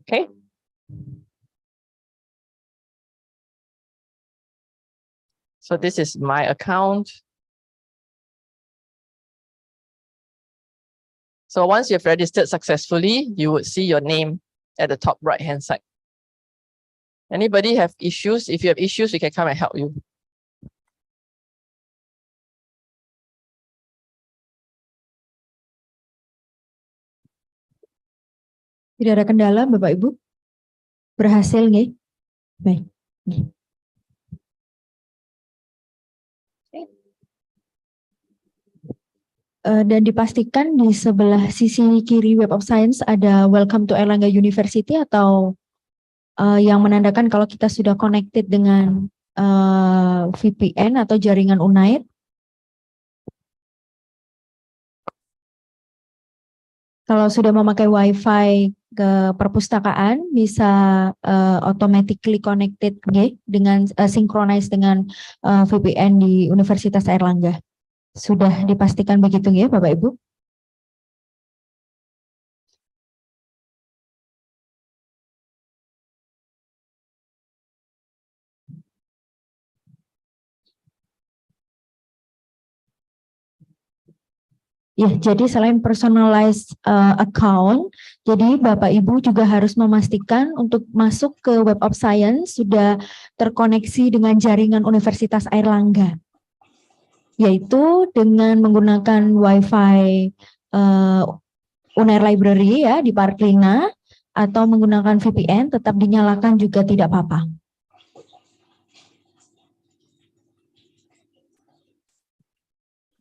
Okay. So this is my account. So once you've registered successfully, you would see your name at the top right-hand side. Anybody have issues? If you have issues, we can come and help you. Tidak ada kendala, Bapak Ibu? Berhasil nggih? Baik. Dan dipastikan di sebelah sisi kiri Web of Science ada Welcome to Airlangga University atau yang menandakan kalau kita sudah connected dengan VPN atau jaringan Unair. Kalau sudah memakai Wi-Fi ke perpustakaan bisa automatically connected dengan synchronize dengan VPN di Universitas Airlangga. Sudah dipastikan begitu ya Bapak Ibu? Ya, jadi selain personalized account, jadi Bapak Ibu juga harus memastikan untuk masuk ke Web of Science sudah terkoneksi dengan jaringan Universitas Airlangga, yaitu dengan menggunakan Wi-Fi Unair Library ya di Parklina atau menggunakan VPN tetap dinyalakan juga tidak apa-apa.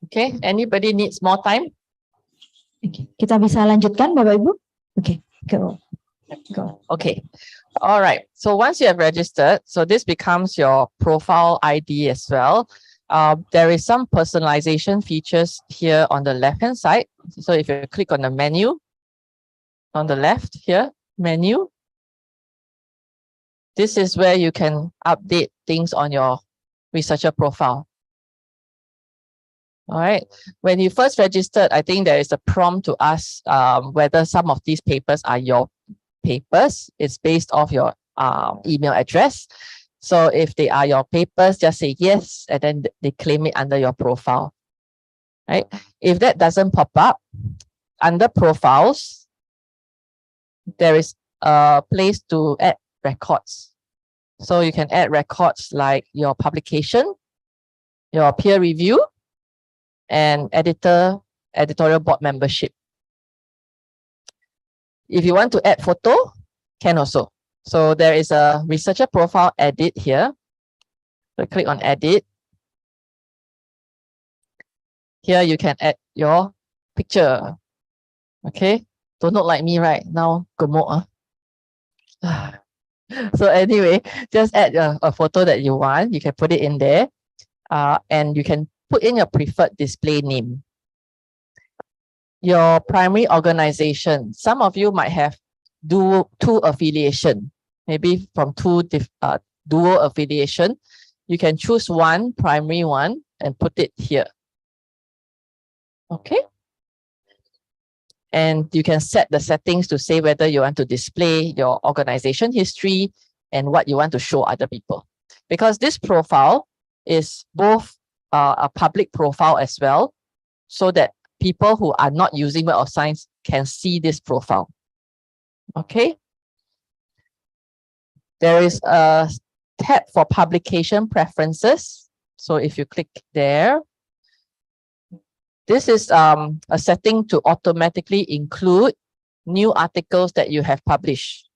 Okay, anybody needs more time? Oke, kita bisa lanjutkan Bapak Ibu? Oke, go. Okay, all right. So once you have registered, so this becomes your profile ID as well. There is some personalization features here on the left-hand side. So if you click on the menu on the left here, menu, this is where you can update things on your researcher profile. All right. When you first registered, I think there is a prompt to ask whether some of these papers are your papers. It's based off your email address. So if they are your papers, just say yes, and then they claim it under your profile. Right. If that doesn't pop up, under profiles, there is a place to add records. So you can add records like your publication, your peer review, and editorial board membership. If you want to add photo, can also. So there is a researcher profile edit here. So click on edit. Here you can add your picture. Okay, don't look like me right now. Gemuk. So anyway, just add a photo that you want. You can put it in there, and you can put in your preferred display name. Your primary organization. Some of you might have two affiliation, maybe from dual affiliation. You can choose one primary one and put it here. Okay. And you can set the settings to say whether you want to display your organization history and what you want to show other people. Because this profile is both a public profile as well, so that people who are not using Web of Science can see this profile. Okay. There is a tab for publication preferences. So if you click there, this is a setting to automatically include new articles that you have published.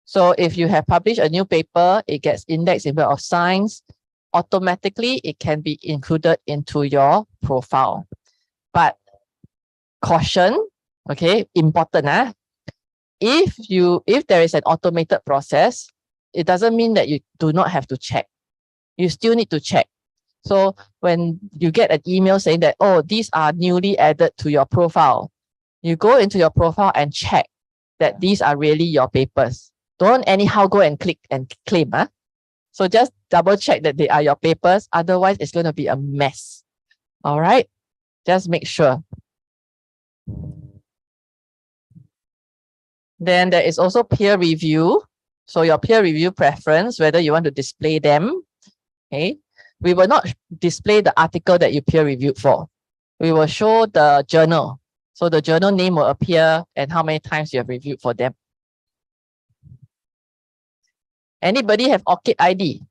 So if you have published a new paper, it gets indexed in Web of Science. Automatically, it can be included into your profile. But caution, okay, important. If there is an automated process, it doesn't mean that you do not have to check. You still need to check. So when you get an email saying that, oh, these are newly added to your profile, you go into your profile and check that these are really your papers. Don't anyhow go and click and claim. So just double check that they are your papers. Otherwise, it's going to be a mess. All right. Just make sure. Then there is also peer review. So your peer review preference, whether you want to display them. Okay. We will not display the article that you peer reviewed for. We will show the journal. So the journal name will appear and how many times you have reviewed for them. Anybody have ORCID ID?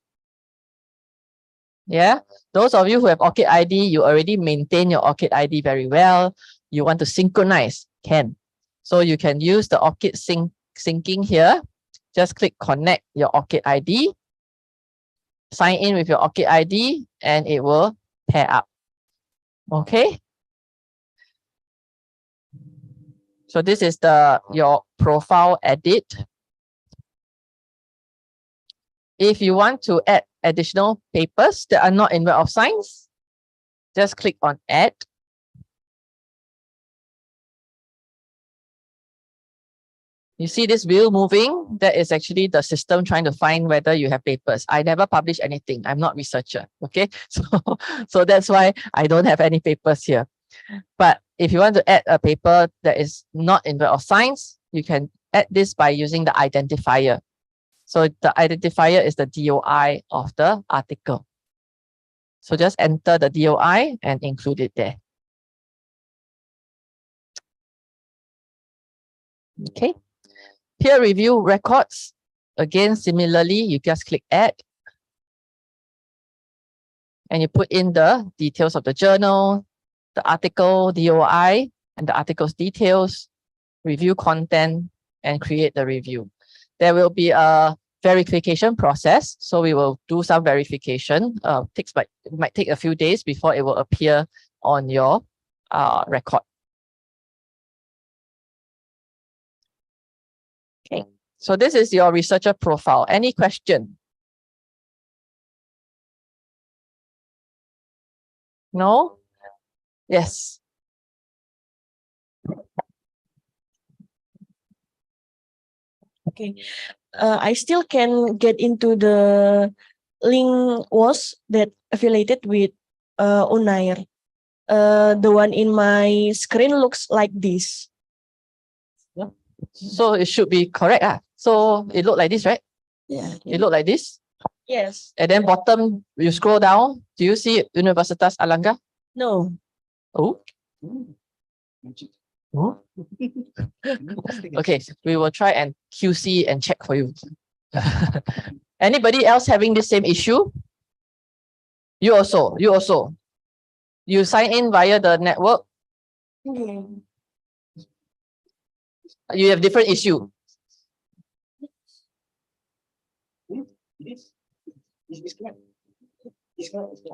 Yeah, those of you who have ORCID ID, you already maintain your ORCID ID very well. You want to synchronize, can. So you can use the ORCID syncing here. Just click connect your ORCID ID. Sign in with your ORCID ID and it will pair up. Okay. So this is your profile edit. If you want to add additional papers that are not in Web of Science, just click on add. You see this wheel moving? That is actually the system trying to find whether you have papers. I never publish anything. I'm not researcher. Okay. So that's why I don't have any papers here. But if you want to add a paper that is not in Web of Science, you can add this by using the identifier. So the identifier is the DOI of the article. So just enter the DOI and include it there. Okay. Peer review records. Again, similarly, you just click add. And you put in the details of the journal, the article, DOI, and the article's details, review content, and create the review. There will be a verification process. So we will do some verification. It might take a few days before it will appear on your record. Okay, so this is your researcher profile. Any question? No? Yes. Okay. I still can get into the link was that affiliated with Unair. The one in my screen looks like this. So it should be correct. So it looked like this, right? Yeah. It looked like this. Yes. And then bottom, you scroll down. Do you see Universitas Airlangga? No. Oh. Okay, we will try and QC and check for you. Anybody else having the same issue? You also. You sign in via the network. You have different issue.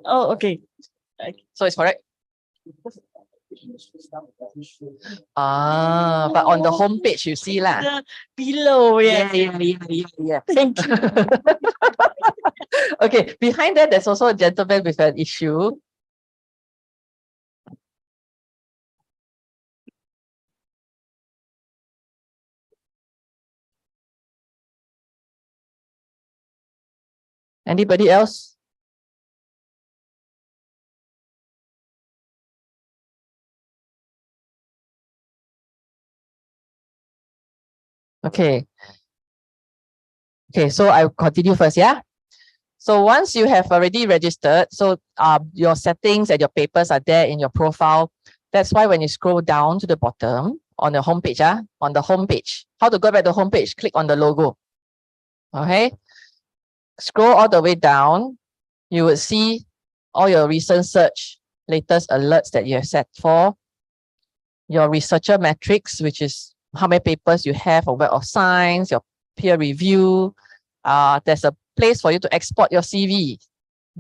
Oh, okay. So it's correct. But on the home page you see lah. Below, yeah. Yeah. Thank you. Okay, behind that there's also a gentleman with an issue. Anybody else? Okay. Okay, so I'll continue first, yeah? So once you have already registered, so your settings and your papers are there in your profile. That's why when you scroll down to the bottom on the homepage, on the homepage, how to go back to the homepage? Click on the logo. Okay. Scroll all the way down. You will see all your recent search, latest alerts that you have set for, your researcher metrics, which is how many papers you have on Web of Science, your peer review. There's a place for you to export your CV.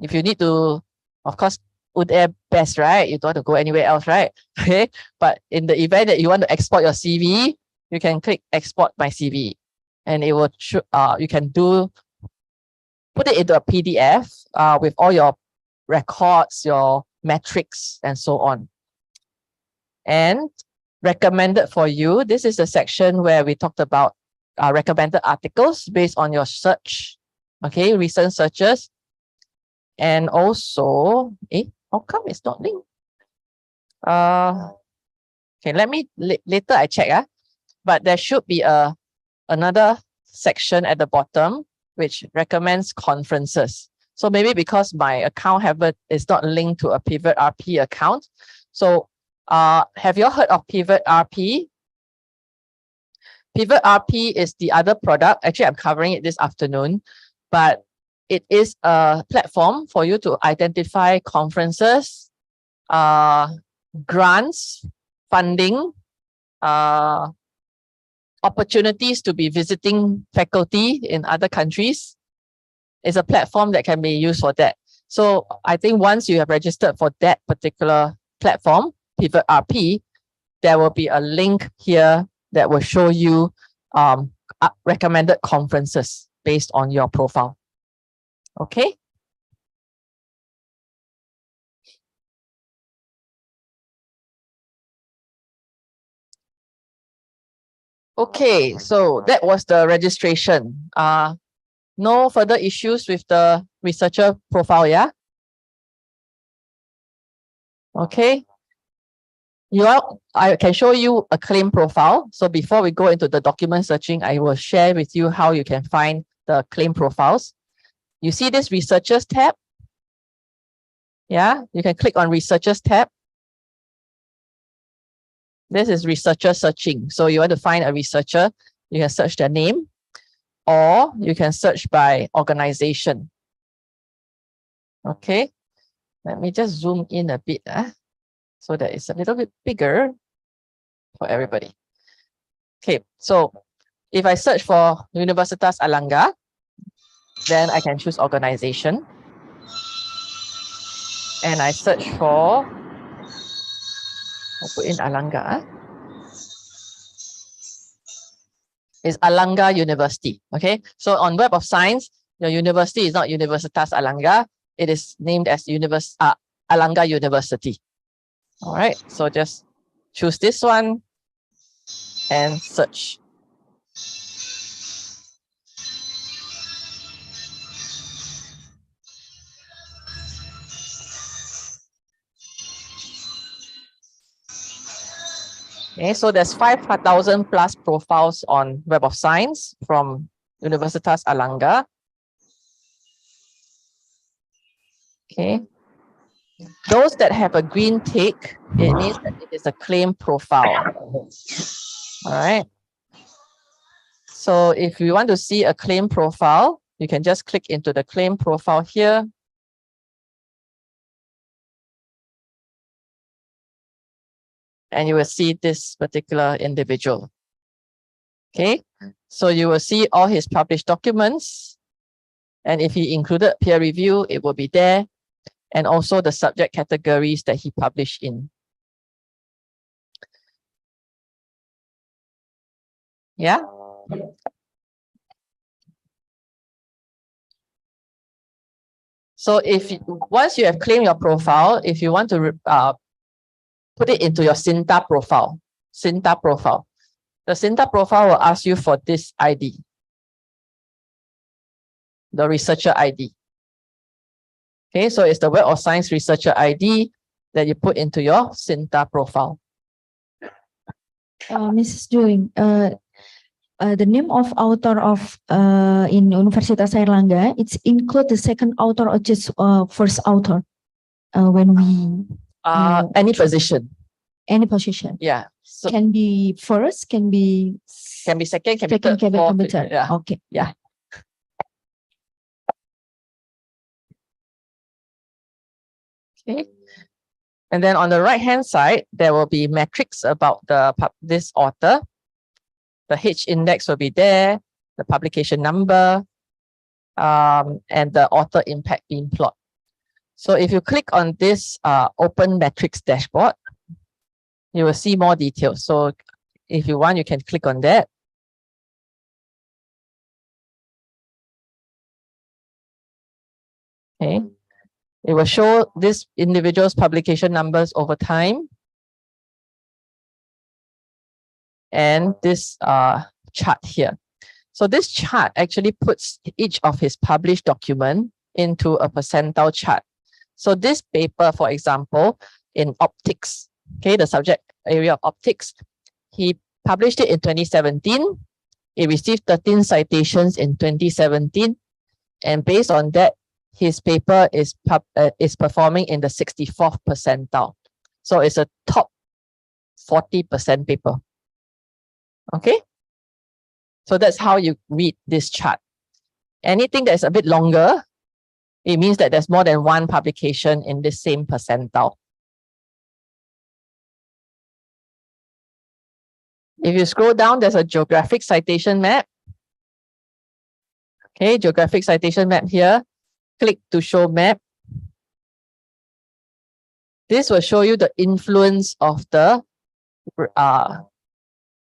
If you need to, of course, Udair best, right? You don't want to go anywhere else, right? Okay. But in the event that you want to export your CV, you can click export my CV, and it will you can put it into a PDF with all your records, your metrics, and so on. And recommended for you, this is the section where we talked about recommended articles based on your search, okay, recent searches. And also, how come it's not linked? Okay, let me, later I check, but there should be another section at the bottom which recommends conferences. So maybe because my account is not linked to a Pivot RP account. So have you all heard of Pivot RP? Pivot RP is the other product. Actually, I'm covering it this afternoon, but it is a platform for you to identify conferences, grants, funding, opportunities to be visiting faculty in other countries. It's a platform that can be used for that. So I think once you have registered for that particular platform, Pivot RP, there will be a link here that will show you recommended conferences based on your profile. Okay. Okay, so that was the registration. No further issues with the researcher profile, yeah? Okay. I can show you a claim profile. So before we go into the document searching, I will share with you how you can find the claim profiles. You see this researchers tab? Yeah, you can click on researchers tab. This is researcher searching. So you want to find a researcher, you can search their name, or you can search by organization. Okay, let me just zoom in a bit so that it's a little bit bigger for everybody. Okay, so if I search for Universitas Airlangga, then I can choose organization. And I search for, I'll put in Airlangga. It's Airlangga University. Okay, so on Web of Science, your university is not Universitas Airlangga, it is named as Airlangga University. All right, so just choose this one and search. Okay, so there's 5,000 plus profiles on Web of Science from Universitas Airlangga. Okay. Those that have a green tick, it means that it is a claim profile. All right. So if you want to see a claim profile, you can just click into the claim profile here. And you will see this particular individual. Okay, so you will see all his published documents. And if he included peer review, it will be there. And also the subject categories that he published in. Yeah. So once you have claimed your profile, if you want to put it into your CINTA profile, the CINTA profile will ask you for this ID, the researcher ID. Okay, so it's the Web of Science researcher ID that you put into your CINTA profile. Mrs. Juling, the name of author of in Universitas Airlangga, it's include the second author or just first author when we any position. Any position. Yeah. So Can be first, can be second, can be second, third, can be fourth, third. yeah. Okay. Yeah. Okay. And then on the right-hand side, there will be metrics about this author. The H index will be there, the publication number, and the author impact beam plot. So if you click on this open metrics dashboard, you will see more details. So if you want, you can click on that. Okay. It will show this individual's publication numbers over time. And this chart here. So this chart actually puts each of his published document into a percentile chart. So this paper, for example, in optics, okay, the subject area of optics, he published it in 2017. It received 13 citations in 2017. And based on that, his paper is performing in the 64th percentile. So it's a top 40% paper. Okay. So that's how you read this chart. Anything that is a bit longer, it means that there's more than one publication in the same percentile. If you scroll down, there's a geographic citation map. Okay, geographic citation map here. Click to show map. This will show you the influence of the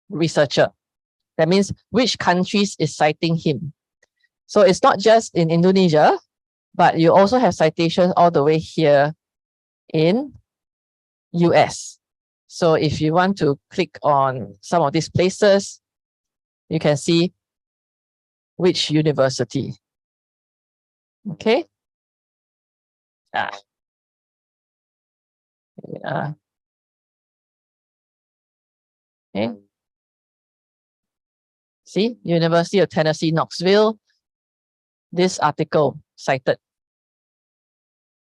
researcher. That means which countries is citing him. So it's not just in Indonesia, but you also have citations all the way here in US. So if you want to click on some of these places, you can see which university. Okay. Okay. See, University of Tennessee, Knoxville. This article cited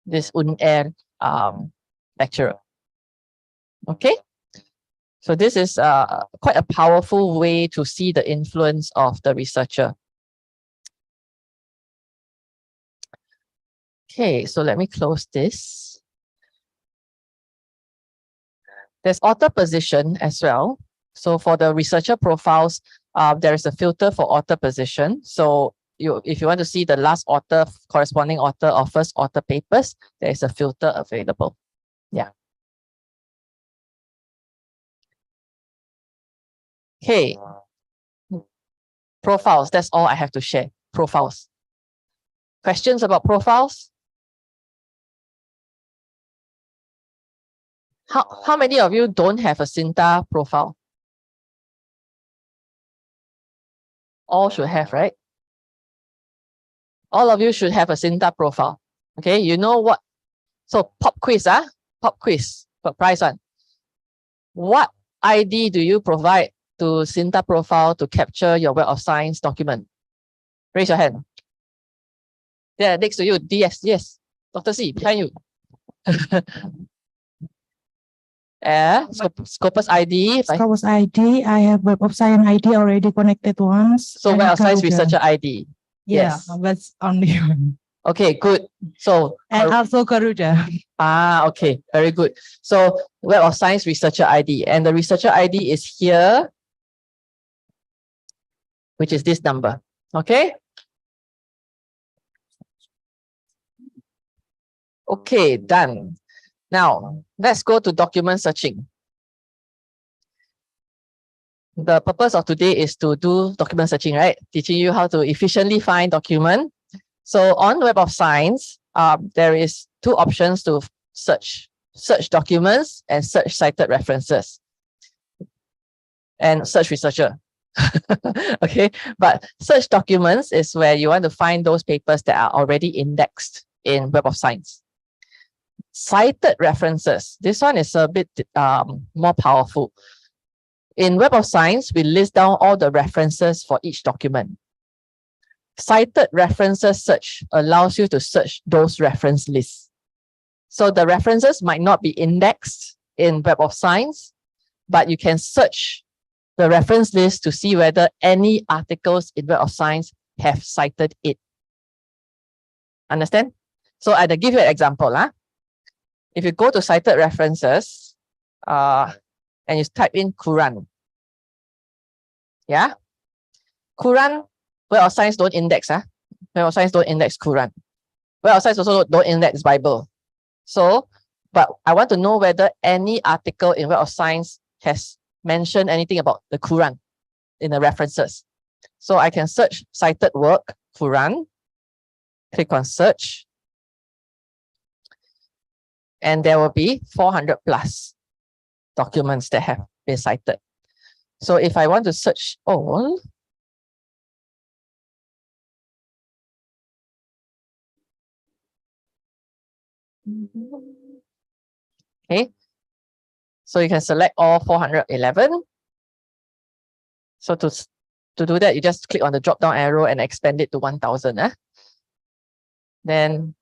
this UNAIR lecturer. Okay. So this is quite a powerful way to see the influence of the researcher. Okay, so let me close this. There's author position as well. So for the researcher profiles, there is a filter for author position. So if you want to see the last author, corresponding author of first author papers, there is a filter available. Yeah. Okay. Profiles, that's all I have to share. Profiles. Questions about profiles? How many of you don't have a Cinta profile? All should have, right? All of you should have a Cinta profile. Okay, you know what? So pop quiz, pop quiz for prize one. What ID do you provide to Cinta profile to capture your Web of Science document? Raise your hand. Yeah, next to you. Yes. Dr. C, behind you. Scopus ID. Scopus ID, I have Web of Science ID already connected once. So Web of Science Researcher ID. Yeah, Yes. that's only one. Okay, good. So And also Garuda. Okay, very good. So Web of Science Researcher ID, and the researcher ID is here, which is this number. Okay. Okay, done. Now let's go to document searching. The purpose of today is to do document searching, right? Teaching you how to efficiently find document. So on Web of Science, there is two options to search documents and search cited references and search researcher. Okay, but search documents is where you want to find those papers that are already indexed in Web of Science. Cited references, this one is a bit more powerful. In Web of Science, we list down all the references for each document. Cited references search allows you to search those reference lists. So the references might not be indexed in Web of Science, but you can search the reference list to see whether any articles in Web of Science have cited it. Understand? So I'll give you an example. If you go to cited references and you type in Quran. Yeah? Quran, Web of Science don't index. Web of Science don't index Quran. Web of Science also don't index Bible. So, but I want to know whether any article in Web of Science has mentioned anything about the Quran in the references. So I can search cited work, Quran, click on search, and there will be 400 plus documents that have been cited. So if I want to search all, okay, so you can select all 411. So to do that, you just click on the drop down arrow and expand it to 1000. Then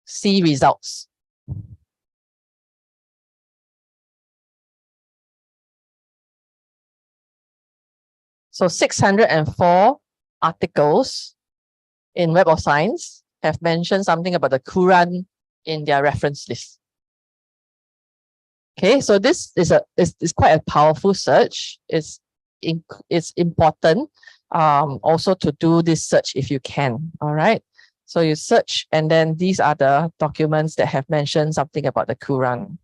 see results. So 604 articles in Web of Science have mentioned something about the Quran in their reference list. Okay, so this is quite a powerful search. It's important also to do this search if you can. All right. So you search, and then these are the documents that have mentioned something about the Quran.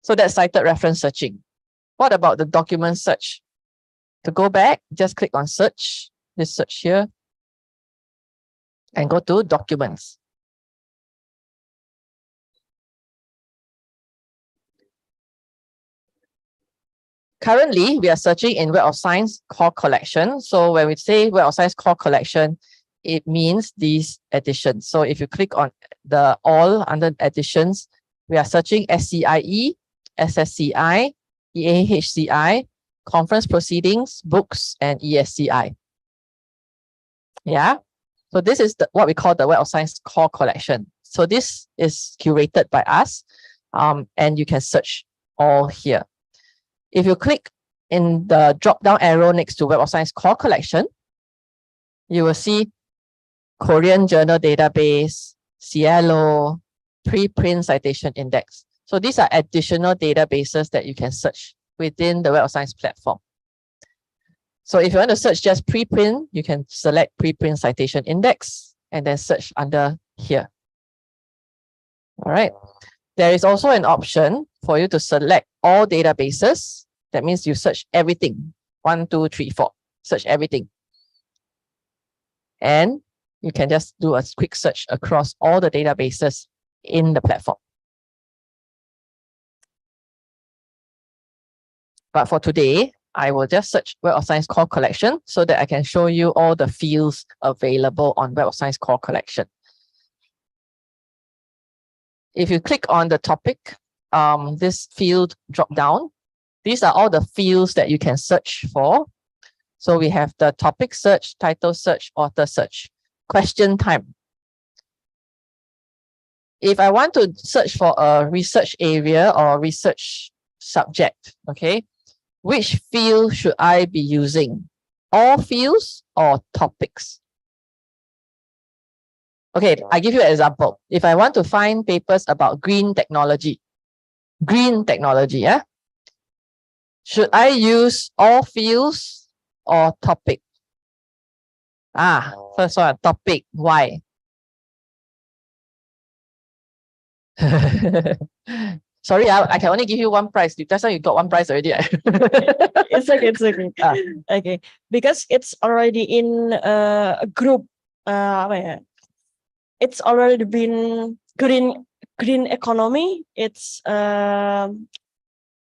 So that's cited reference searching. What about the document search? To go back, just click on search, this search here, and go to documents. Currently, we are searching in Web of Science core collection. So when we say Web of Science core collection, it means these editions. So if you click on the all under editions, we are searching SCIE, SSCI, EAHCI, conference proceedings, books, and ESCI. Yeah. So this is what we call the Web of Science core collection. So this is curated by us, and you can search all here. If you click in the drop-down arrow next to Web of Science core collection, you will see Korean Journal Database, Cielo, preprint citation index. So these are additional databases that you can search within the Web of Science platform. So if you want to search just preprint, you can select preprint citation index and then search under here. All right. There is also an option for you to select all databases. That means you search everything. 1, 2, 3, 4. Search everything. And you can just do a quick search across all the databases in the platform. But for today, I will just search Web of Science core collection so that I can show you all the fields available on Web of Science core collection. If you click on the topic, this field drop down, these are all the fields that you can search for. So we have the topic search, title search, author search, question time. If I want to search for a research area or research subject, okay, which field should I be using? All fields or topics? Okay, I give you an example. If I want to find papers about green technology, yeah? Should I use all fields or topic? First one, topic. Why? Sorry, I can only give you one prize. That's why you got one prize already. It's okay, it's okay. Okay, because it's already in a group. It's already been green economy. It's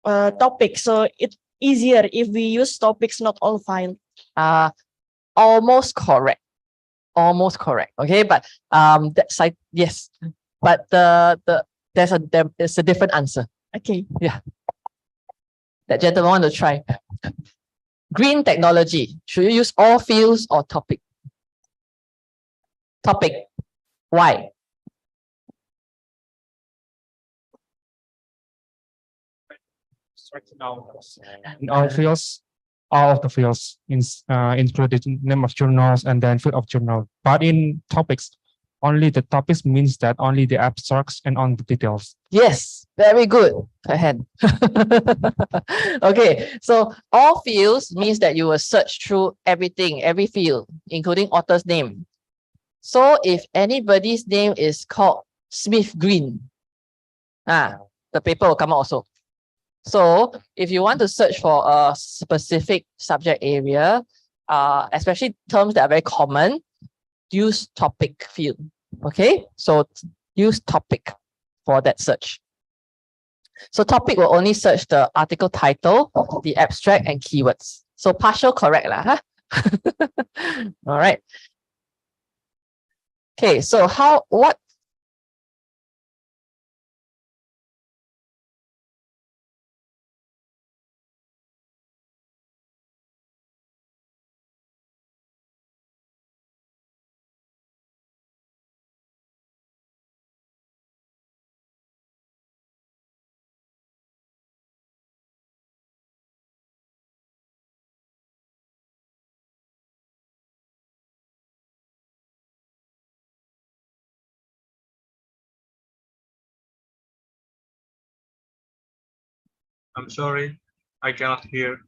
topic, so it's easier if we use topics, not all file. Almost correct. Almost correct. Okay, but that's like yes, but there's a different answer. Okay. Yeah. That gentleman want to try. Green technology. Should you use all fields or topic? Topic. Why? In all fields, all of the fields included name of journals and then field of journal. But in topics, only the topics means that only the abstracts and on the details. Yes, very good. Go ahead. Okay, so all fields means that you will search through everything, every field, including author's name. So if anybody's name is called Smith Green, the paper will come out also. So if you want to search for a specific subject area, especially terms that are very common, use topic field. Okay, so use topic for that search. So topic will only search the article title, the abstract, and keywords. So partial correct lah, huh? All right. Okay, so what I'm sorry, I cannot hear.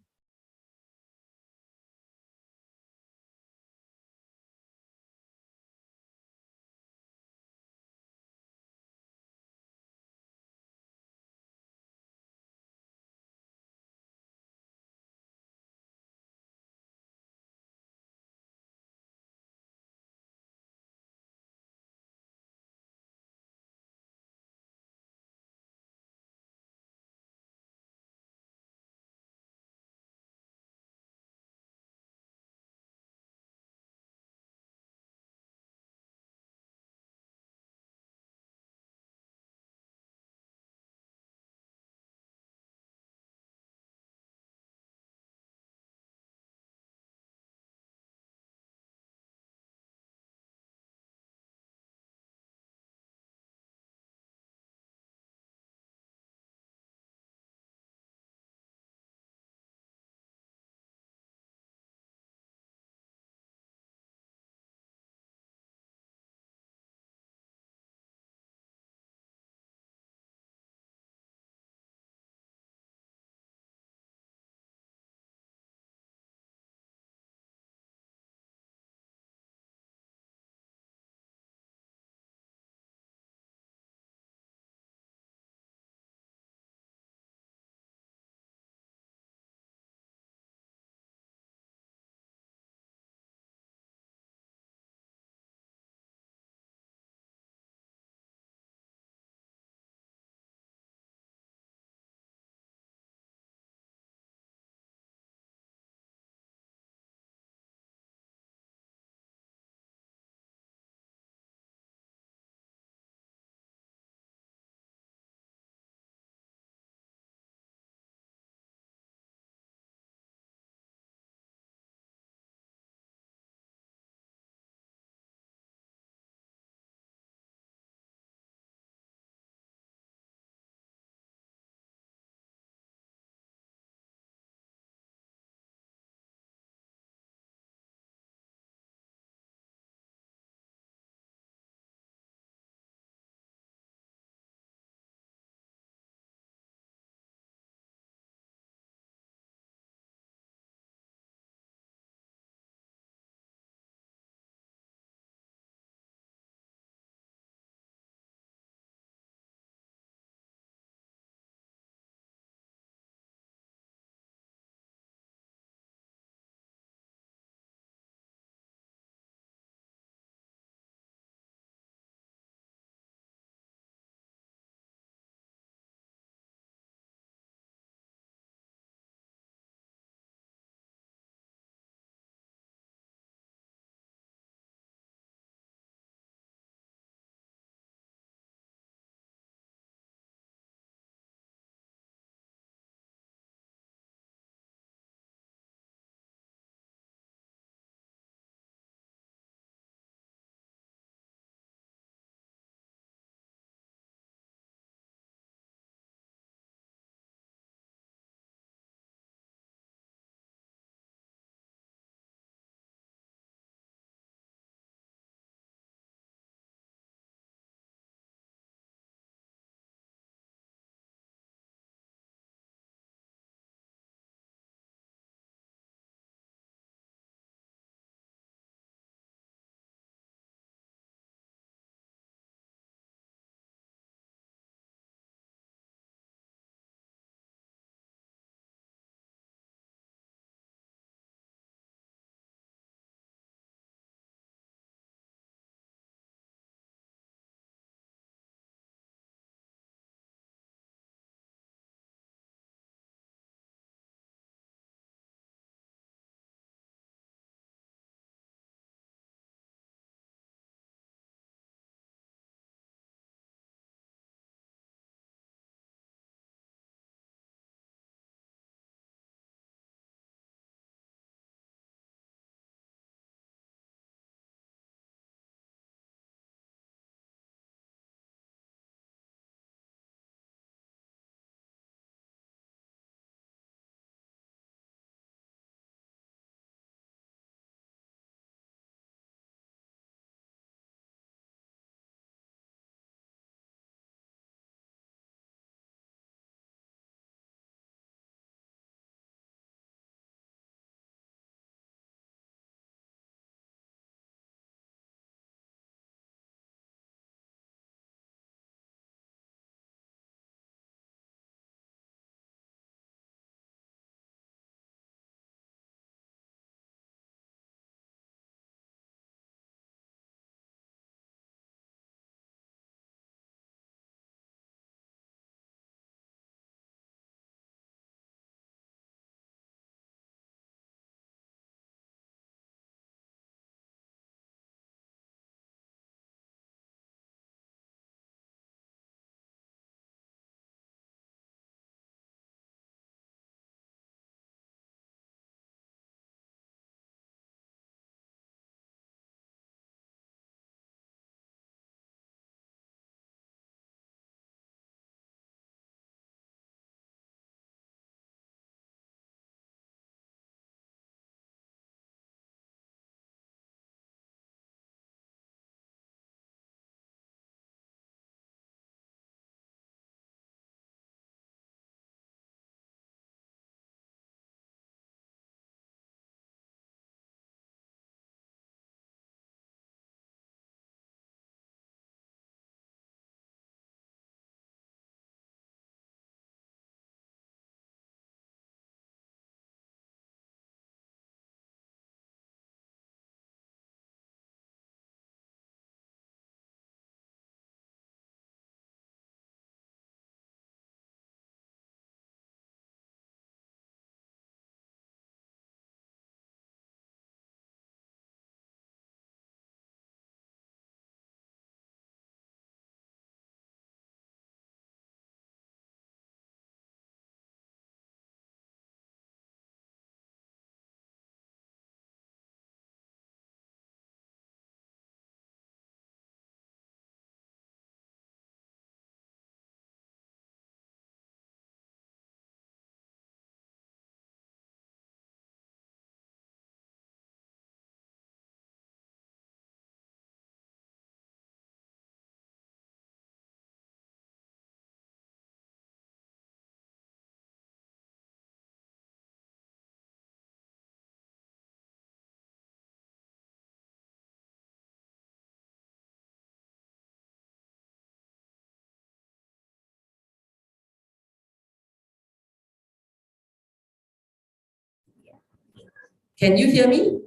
Can you hear me?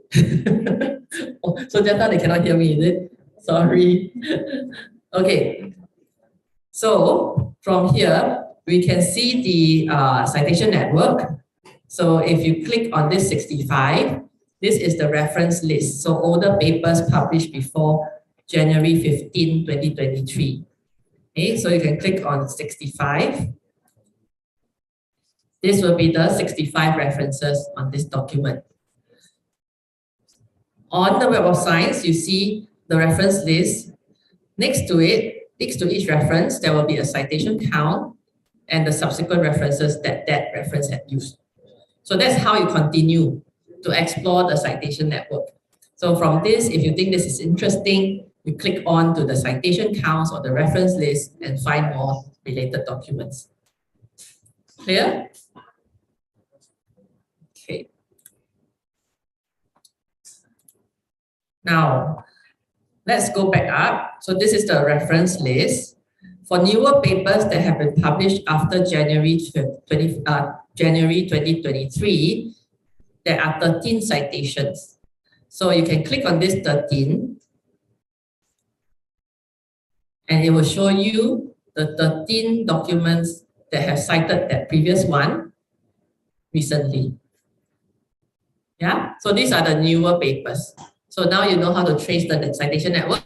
Oh, so just now they cannot hear me, is it? Sorry. Okay. So from here, we can see the citation network. So if you click on this 65, this is the reference list. So all the papers published before January 15, 2023. Okay, so you can click on 65. This will be the 65 references on this document. On the Web of Science, you see the reference list. Next to it, next to each reference, there will be a citation count and the subsequent references that that reference had used. So that's how you continue to explore the citation network. So from this, if you think this is interesting, you click on to the citation counts or the reference list and find more related documents. Clear? Okay. Now, let's go back up. So this is the reference list. For newer papers that have been published after January 2023, there are 13 citations. So you can click on this 13 and it will show you the 13 documents that have cited that previous one recently. Yeah, so these are the newer papers. So now you know how to trace the citation network.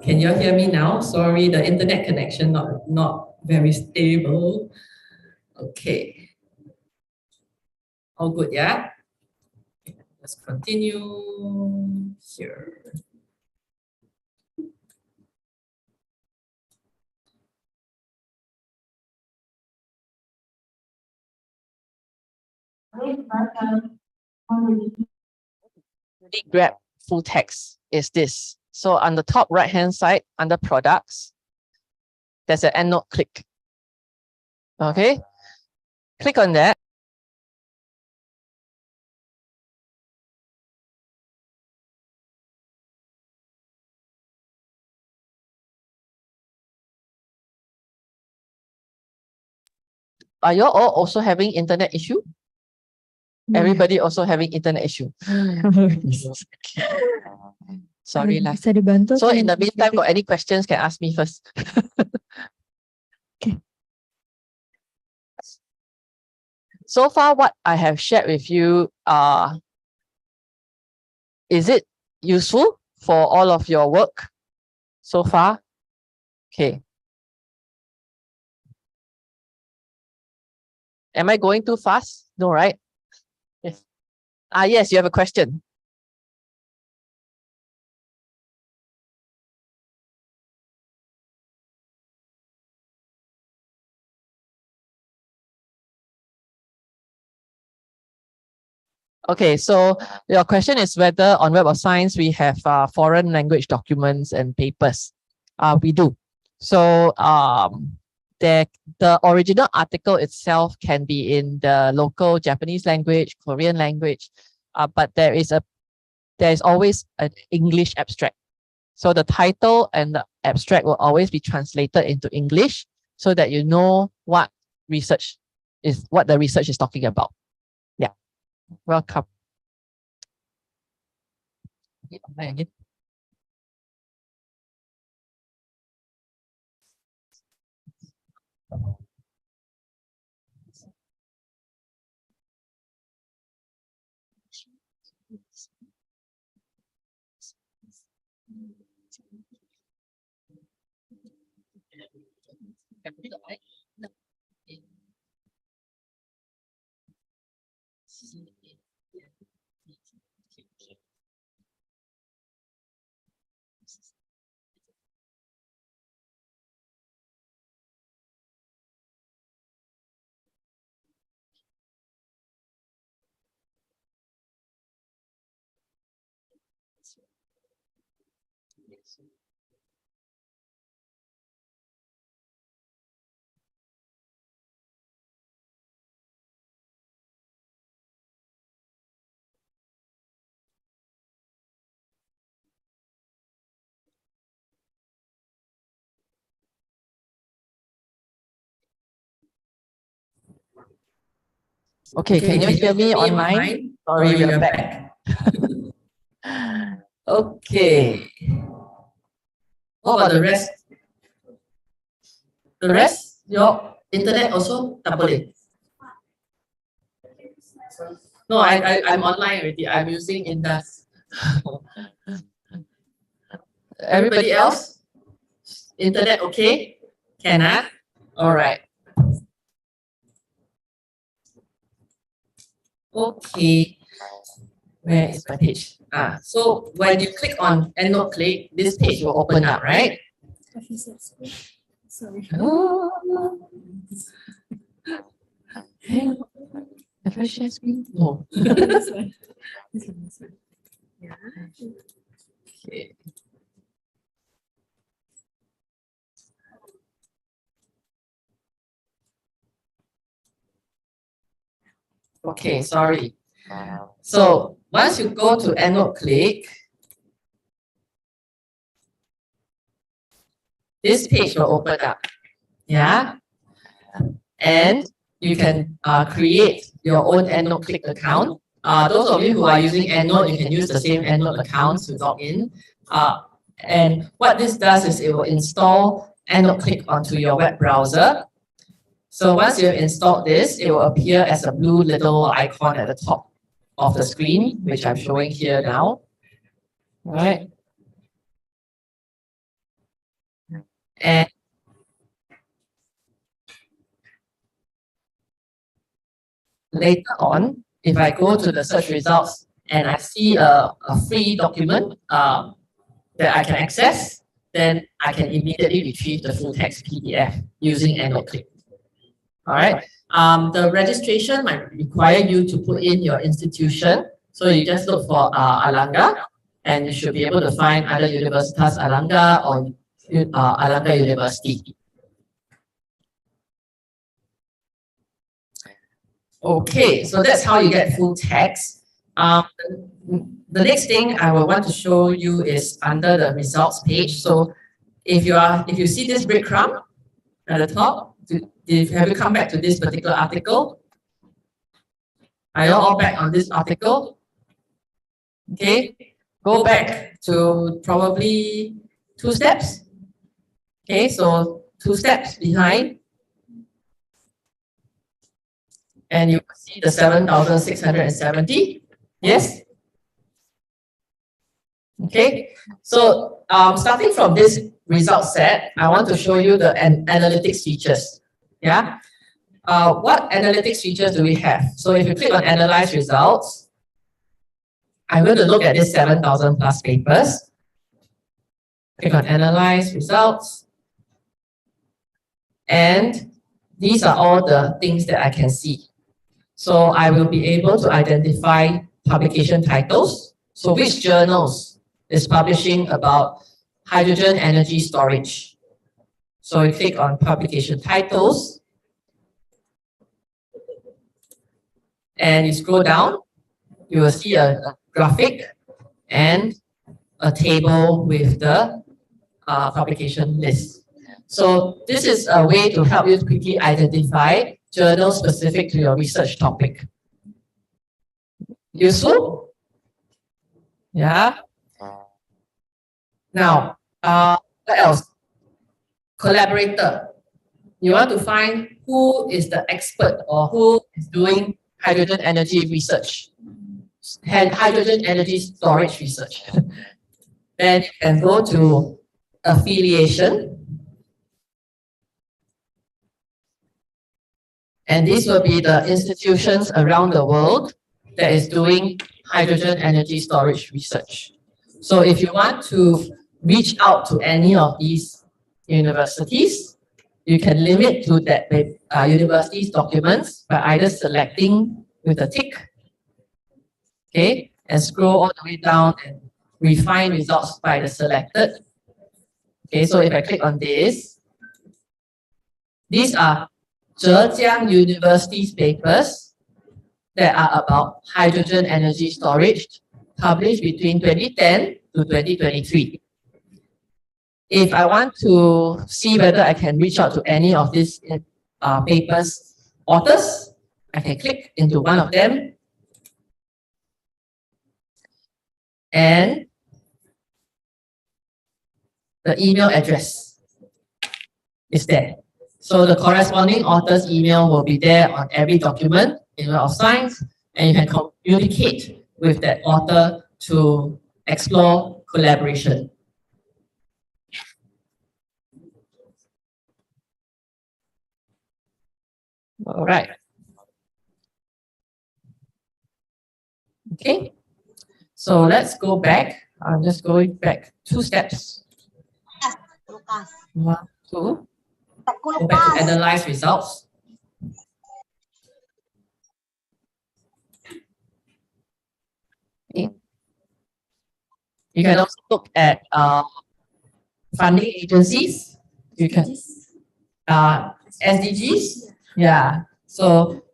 Can you hear me now? Sorry, the internet connection not very stable. Okay. All good, yeah? Let's continue here. Grab full text is this. So on the top right hand side under products, there's an EndNote click. Okay, click on that. Are you all also having internet issue? Everybody also having internet issue. Sorry lah. Bisa dibantu. So in the meantime, got any questions can ask me first. Okay. So far, what I have shared with you, is it useful for all of your work so far? Okay. Am I going too fast? No, right? Yes. Yes, you have a question. Okay, so your question is whether on Web of Science we have foreign language documents and papers. We do. So the original article itself can be in the local Japanese language, Korean language, but there is always an English abstract. So the title and the abstract will always be translated into English so that you know what the research is talking about. Yeah. Welcome. Again. Okay, can you hear me online? Sorry, we're back. Okay. What about the rest? The rest, your internet also tak boleh. No, I'm online already. I'm using Indus. Everybody else? Internet okay? Can I? All right. Okay. Where is my page? So when you click on EndNote Click, this page will open up, right? Sorry. Oh. Have I shared screen? No. This one. Yeah. Okay. Okay, sorry. So once you go to EndNote Click, this page will open up. Yeah. And you can create your own EndNote Click account. Those of you who are using EndNote, you can use the same EndNote account to log in. And what this does is it will install EndNote Click onto your web browser. So once you've installed this, it will appear as a blue little icon at the top of the screen, which I'm showing here now. All right. And later on, if I go to the search results and I see a free document that I can access, then I can immediately retrieve the full text PDF using EndNote Click. All right. The registration might require you to put in your institution. So you just look for Alangga, and you should be able to find either Universitas Alangga or Alangga University. Okay, so that's how you get full text. The next thing I will want to show you is under the results page. So if you see this breadcrumb at the top, have you come back to this particular article? Are you all back on this article? Okay, go back to probably 2 steps. Okay, so 2 steps behind. And you see the 7,670. Yes? Okay, so starting from this result set, I want to show you the analytics features. Yeah. What analytics features do we have? So if you click on Analyze Results, I'm going to look at this 7,000 plus papers. Click on Analyze Results. And these are all the things that I can see. So I will be able to identify publication titles. So which journals is publishing about hydrogen energy storage? So you click on publication titles and you scroll down, you will see a graphic and a table with the publication list. So this is a way to help you quickly identify journals specific to your research topic. Useful? Yeah. Now, what else? Collaborator. You want to find who is the expert or who is doing hydrogen energy research, and hydrogen energy storage research. Then you can go to affiliation. And these will be the institutions around the world that is doing hydrogen energy storage research. So if you want to reach out to any of these universities, you can limit to that university's documents by either selecting with a tick, okay, and scroll all the way down and refine results by the selected Okay, so if I click on this, these are Zhejiang University's papers that are about hydrogen energy storage, published between 2010 to 2023. If I want to see whether I can reach out to any of these papers authors, I can click into one of them and the email address is there. So the corresponding author's email will be there on every document in Web of Science, and you can communicate with that author to explore collaboration. All right. Okay. So let's go back. I'm just going back 2 steps. 1, 2. Go back to analyze results. Okay. You can also look at funding agencies. You can SDGs. Yeah. So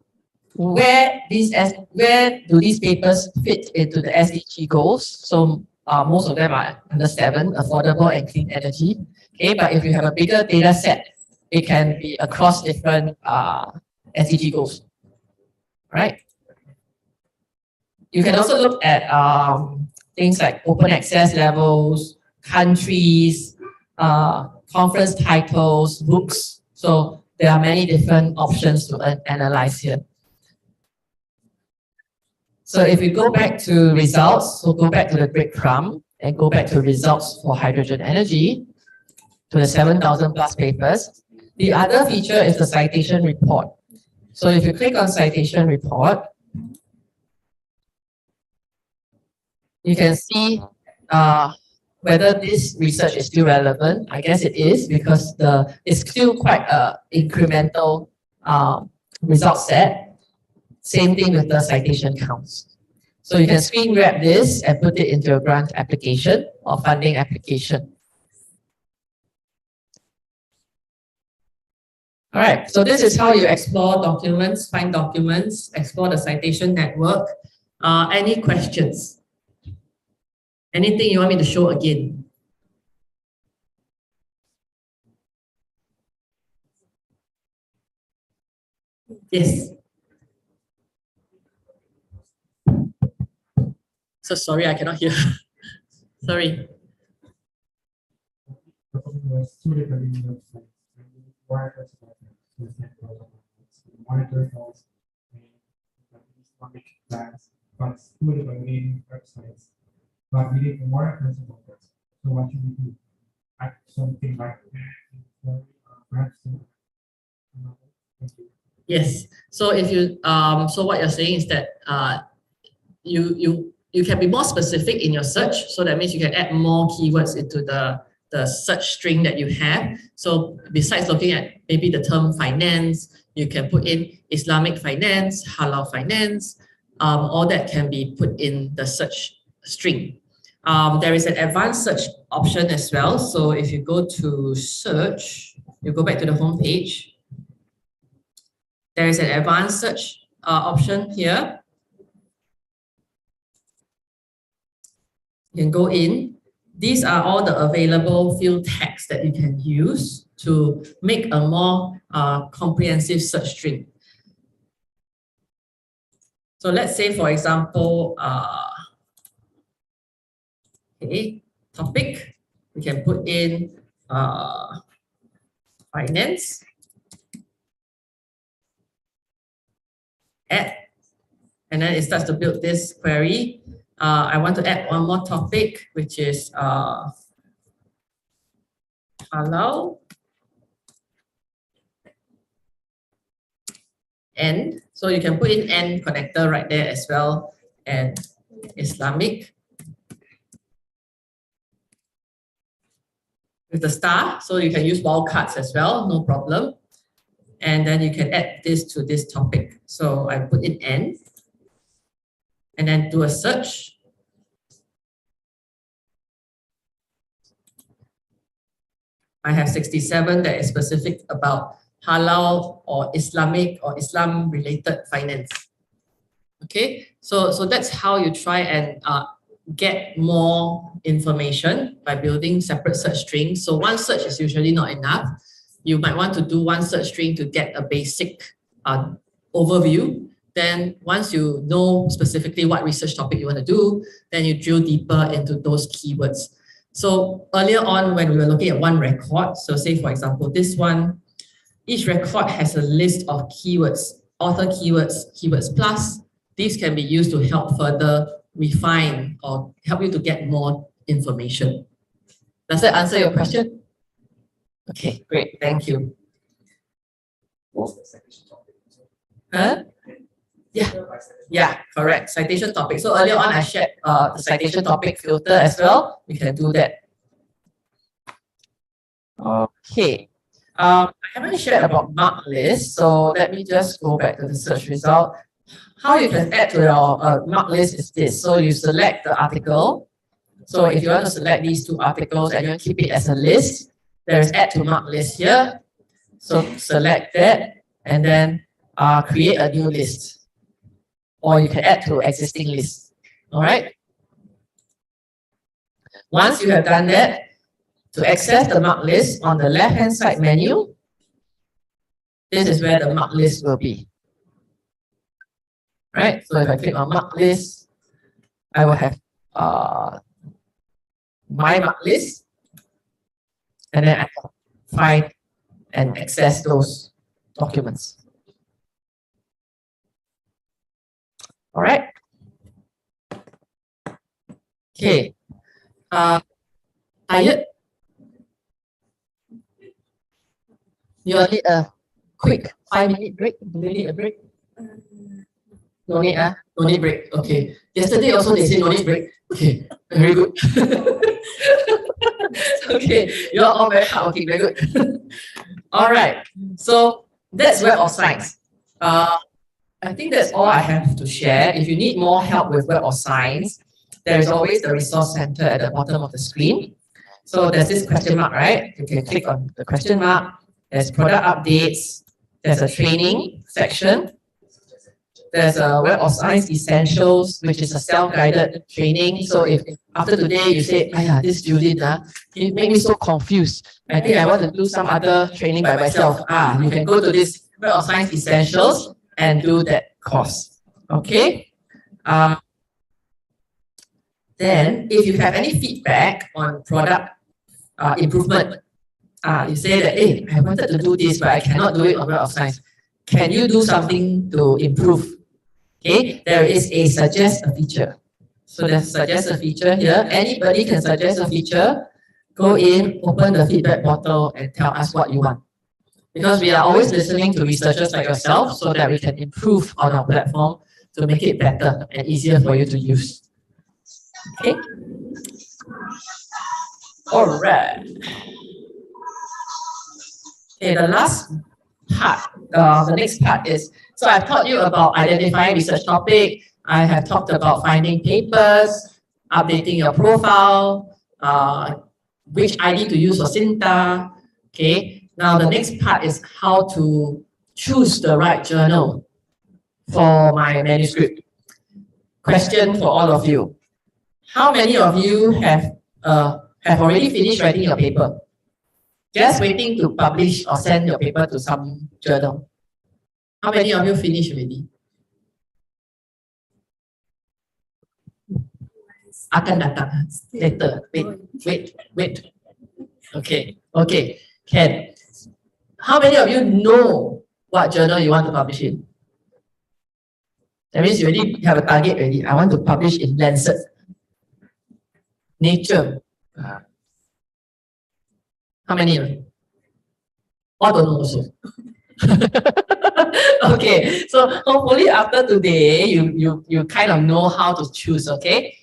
where do these papers fit into the SDG goals? So most of them are under 7, affordable and clean energy. Okay, but if you have a bigger data set, it can be across different SDG goals, right? You can also look at things like open access levels, countries, conference titles, books. So there are many different options to analyze here. So if we go back to results, so go back to the breadcrumb and go back to results for hydrogen energy, to the 7,000 plus papers. The other feature is the citation report. So if you click on citation report, you can see whether this research is still relevant. I guess it is, because it's still quite an incremental result set. Same thing with the citation counts. So you can screen grab this and put it into a grant application or funding application. All right, so this is how you explore documents, find documents, explore the citation network. Any questions? Anything you want me to show again? Yes. So sorry, I cannot hear. Sorry. But we need more references of this. So what should we do? Add something like perhaps. Yes. So if you so what you're saying is that you can be more specific in your search. So that means you can add more keywords into the search string that you have. So besides looking at maybe the term finance, you can put in Islamic finance, halal finance. All that can be put in the search string. There is an advanced search option as well. So if you go to search, you go back to the home page. There is an advanced search option here. You can go in. These are all the available field tags that you can use to make a more comprehensive search string. So let's say, for example, okay, topic, we can put in finance, add, and then it starts to build this query. I want to add one more topic, which is halal and so you can put in and connector right there as well, and Islamic with the star, so you can use wildcards as well, no problem. And then you can add this to this topic. So I put in and then do a search. I have 67 that is specific about halal or Islamic or Islam related finance. Okay, so that's how you try and get more information by building separate search strings. So one search is usually not enough. You might want to do one search string to get a basic overview. Then once you know specifically what research topic you want to do, then you drill deeper into those keywords. So earlier on when we were looking at one record, so say for example, this one, each record has a list of keywords, author keywords, keywords plus. These can be used to help further refine or help you to get more information. Does that answer your question? Okay, great, thank you. Huh? Yeah, correct. Citation topic. So earlier on, I shared the citation topic filter as well. We can do that. Okay. I haven't shared about marked list, so let me just go back to the search result. How you can add to your marked list is this. So you select the article. So if you want to select these two articles and you keep it as a list, there is add to marked list here. So select that and then create a new list. Or you can add to existing list. All right. Once you have done that, to access the marked list on the left-hand side menu, this is where the marked list will be. Right. So if I click on marked list, I will have my marked list, and then I can find and access those documents. All right. Okay. Tired? You need a quick 5-minute break. Do you need a break? No need, no need break. Okay. Yesterday also they say no need break. Okay, very good. Okay, you're all very hardworking, very good. All right. So that's Web of Science. I think that's all I have to share. If you need more help with Web of Science, there is always the resource center at the bottom of the screen. So there's this question mark, right? You can click on the question mark. There's product updates. There's a training section. There's a Web of Science Essentials, which is a self-guided training. So if after today you say, "Aya, this Julin, it made me so confused. I think I want to do some other training by myself." You can go to this Web of Science Essentials and do that course. Okay. Then, if you have any feedback on product improvement, you say that, "Hey, I wanted to do this, but I cannot do it on Web of Science. Can you do something to improve?" Okay, there is a suggest a feature. So there's suggest a feature here. Anybody can suggest a feature. Go in, open the feedback bottle, and tell us what you want. Because we are always listening to researchers like yourself so that we can improve on our platform to make it better and easier for you to use. Okay. All right. Okay, the last part, the next part is, so I've taught you about identifying research topic. I have talked about finding papers, updating your profile, which ID to use for Cinta. Okay. Now the next part is how to choose the right journal for my manuscript. Question for all of you. How many of you have already finished writing your paper? Just waiting to publish or send your paper to some journal. How many of you finished already? Akan datang later. Wait. Okay. Can. How many of you know what journal you want to publish in? That means you already have a target already. I want to publish in Lancet, Nature. How many of you? All don't know also. Okay, so hopefully after today, you kind of know how to choose, okay?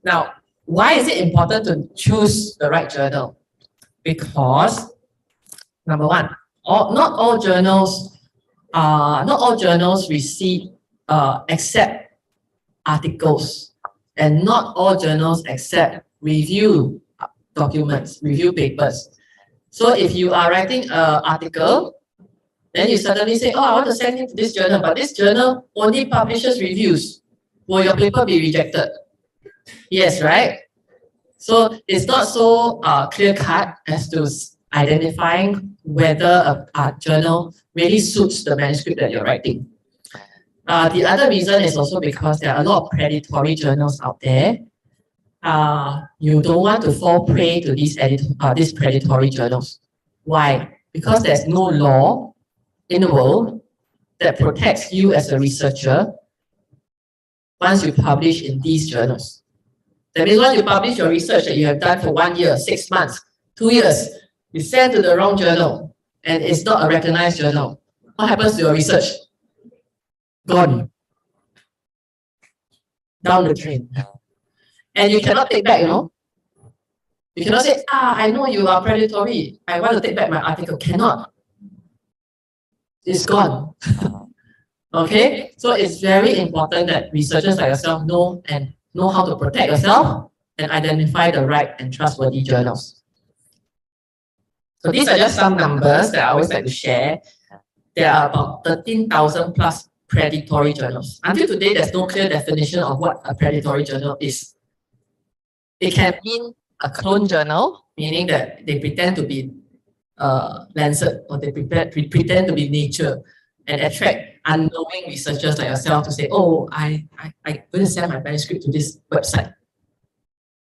Now, why is it important to choose the right journal? Because, number one, not all journals accept articles, and not all journals accept review documents, review papers. So if you are writing an article, then you suddenly say, oh, I want to send it to this journal, but this journal only publishes reviews. Will your paper be rejected? Yes, right? So it's not so clear-cut as to identifying whether a journal really suits the manuscript that you're writing. The other reason is also because there are a lot of predatory journals out there. You don't want to fall prey to these predatory journals. Why? Because there's no law in the world that protects you as a researcher once you publish in these journals. That means once you publish your research that you have done for 1 year, 6 months, 2 years, you send to the wrong journal and it's not a recognized journal. What happens to your research? Gone. Down the drain. And you cannot take back, you know. You cannot say, I know you are predatory. I want to take back my article. Cannot. It's gone. Okay? So it's very important that researchers like yourself know how to protect yourself and identify the right and trustworthy journals. So these are just some numbers that I always like to share. There are about 13,000 plus predatory journals. Until today, there's no clear definition of what a predatory journal is. It can mean a clone journal, meaning that they pretend to be Lancet or they pretend to be Nature and attract unknowing researchers like yourself to say, oh, I'm going to send my manuscript to this website.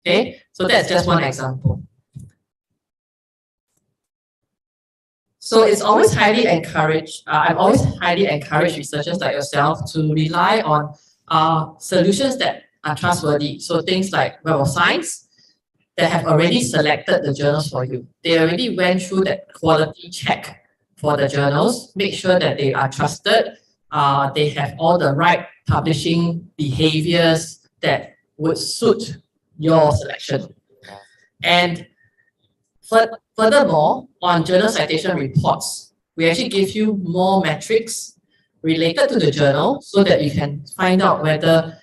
Okay, so that's just one example. So it's always highly encouraged, I've always highly encouraged researchers like yourself to rely on solutions that are trustworthy. So things like Web of Science that have already selected the journals for you. They already went through that quality check for the journals, make sure that they are trusted, they have all the right publishing behaviors that would suit your selection. And furthermore, on journal citation reports, we actually give you more metrics related to the journal so that you can find out whether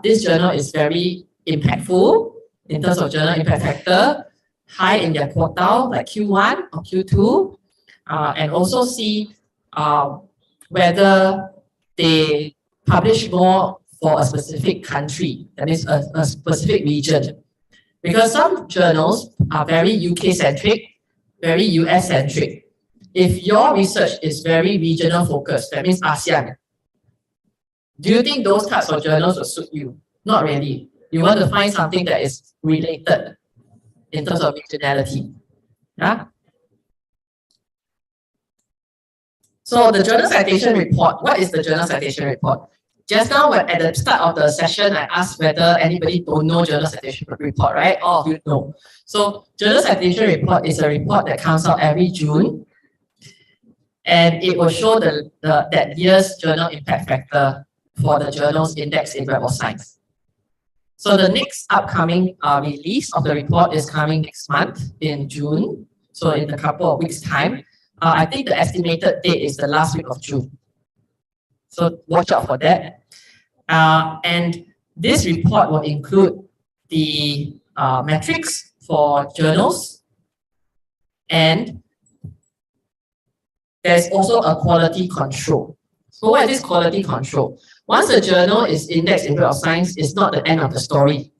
this journal is very impactful in terms of journal impact factor, high in their quartile like Q1 or Q2, and also see whether they publish more for a specific country, that means a specific region. Because some journals are very UK-centric, very US-centric. If your research is very regional focused, that means ASEAN, do you think those types of journals will suit you? Not really. You want to find something that is related in terms of regionality. Yeah? So the journal citation report, what is the journal citation report? Just now, at the start of the session, I asked whether anybody don't know journal citation report, right? All of you know. So journal citation report is a report that comes out every June, and it will show that year's journal impact factor for the journals indexed in Web of Science. So the next upcoming release of the report is coming next month in June. So in a couple of weeks' time, I think the estimated date is the last week of June. So watch out for that. And this report will include the metrics for journals, and there's also a quality control. So what is this quality control? Once a journal is indexed in Web of Science, it's not the end of the story.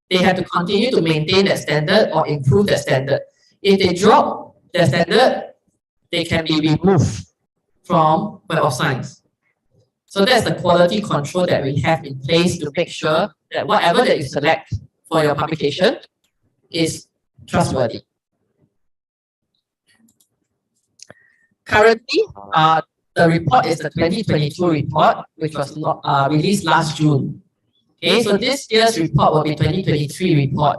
They have to continue to maintain that standard or improve that standard. If they drop their standard, they can be removed from Web of Science. So that's the quality control that we have in place to make sure that whatever that you select for your publication is trustworthy. Currently, the report is the 2022 report, which was released last June. Okay, so this year's report will be 2023 report,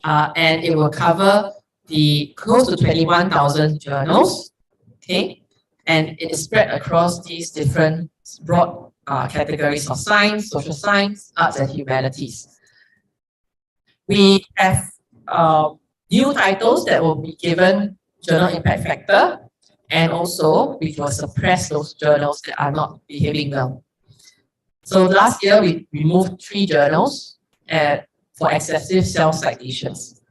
and it will cover the close to 21,000 journals. Okay, and it is spread across these different broad categories of science, social science, arts, and humanities. We have new titles that will be given journal impact factor, and also we will suppress those journals that are not behaving well. So last year we removed 3 journals for excessive self-citations.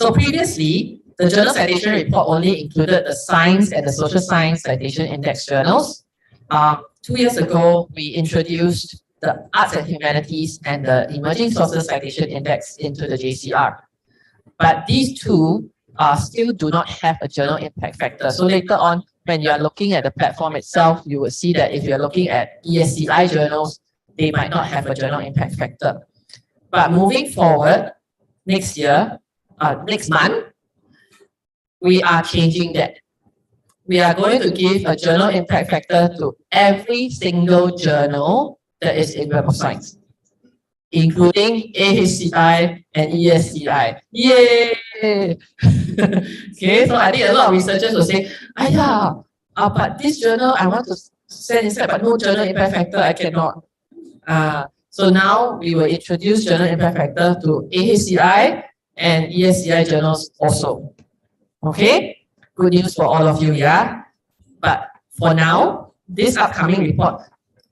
So previously, the journal citation report only included the science and the social science citation index journals. 2 years ago, we introduced the arts and humanities and the emerging sources citation index into the JCR. But these two still do not have a journal impact factor. So later on, when you are looking at the platform itself, you will see that if you're looking at ESCI journals, they might not have a journal impact factor. But moving forward, next year, next month, we are changing that. We are going to give a journal impact factor to every single journal that is in Web of Science, including AHCI and ESCI. Yay! Okay, so I think a lot of researchers will say, but this journal I want to send inside, but no journal impact factor, I cannot. So now we will introduce journal impact factor to AHCI and ESCI journals also. Okay, good news for all of you, yeah? But for now, this upcoming report,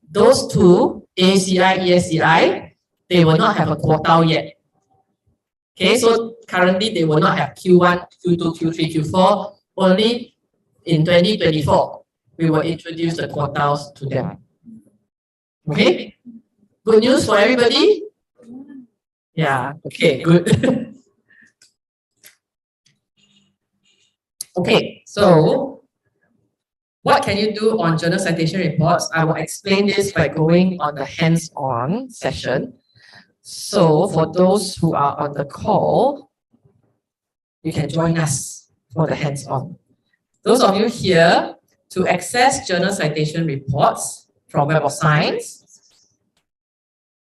those two, AHCI, ESCI, they will not have a quota yet. Okay, so currently they will not have Q1, Q2, Q3, Q4. Only in 2024, we will introduce the quotas to them. Okay, good news for everybody? Yeah, okay, good. Okay, so what can you do on journal citation reports? I will explain this by going on the hands-on session. So for those who are on the call, you can join us for the hands-on. Those of you here, to access journal citation reports from Web of Science,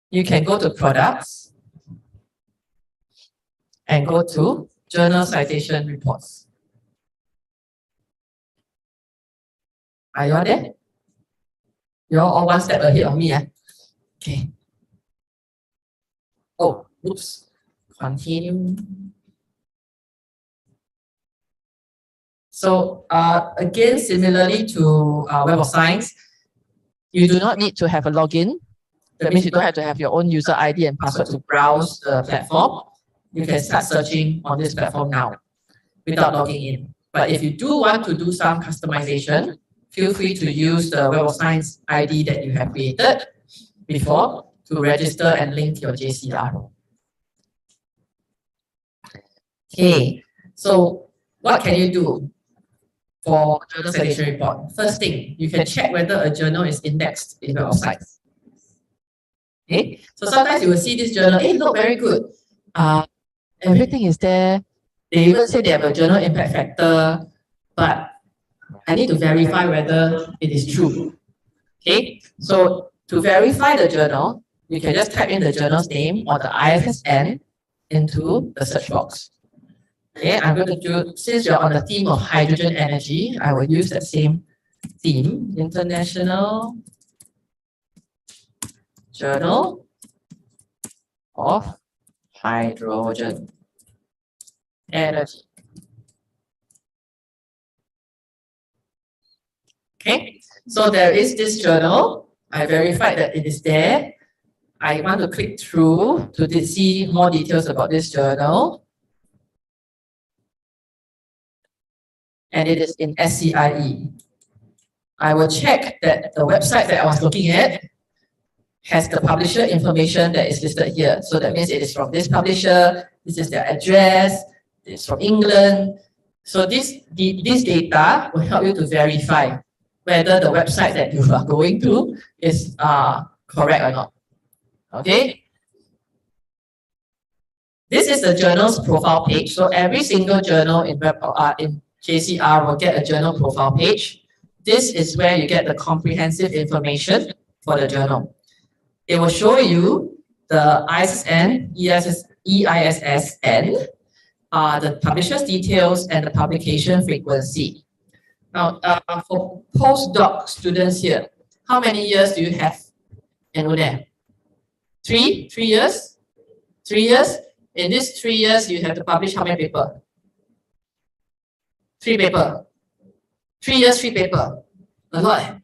you can go to Products and go to Journal Citation Reports. Are you all there? You're all one step ahead of me. Okay. Oh, oops. Continue. So again, similarly to Web of Science, you do not need to have a login. That means you don't have to have your own user ID and password to browse the platform. You can start searching on this platform now without logging in. But if you do want to do some customization, feel free to use the Web of Science ID that you have created before to register and link your JCR. Okay, so what can you do for journal citation report? First thing, you can check whether a journal is indexed in Web of Science. Okay, so sometimes you will see this journal, hey, look, very good. Everything is there. They even say they have a journal impact factor, but I need to verify whether it is true. Okay, so to verify the journal, you can just type in the journal's name or the ISSN into the search box. Okay, I'm going to do, since you're on the theme of hydrogen energy, I will use that same theme, International Journal of Hydrogen Energy. Okay, so there is this journal. I verified that it is there. I want to click through to see more details about this journal. And it is in SCIE. I will check that the website that I was looking at has the publisher information that is listed here. So that means it is from this publisher, this is their address, it's from England. So this data will help you to verify whether the website that you are going to is correct or not. Okay? This is the journal's profile page. So every single journal in JCR will get a journal profile page. This is where you get the comprehensive information for the journal. It will show you the ISSN, EISSN, the publisher's details, and the publication frequency. Now, for postdoc students here, how many years do you have in UNER? 3 years? 3 years? In these 3 years, you have to publish how many papers? 3 papers. 3 years, 3 papers. A lot.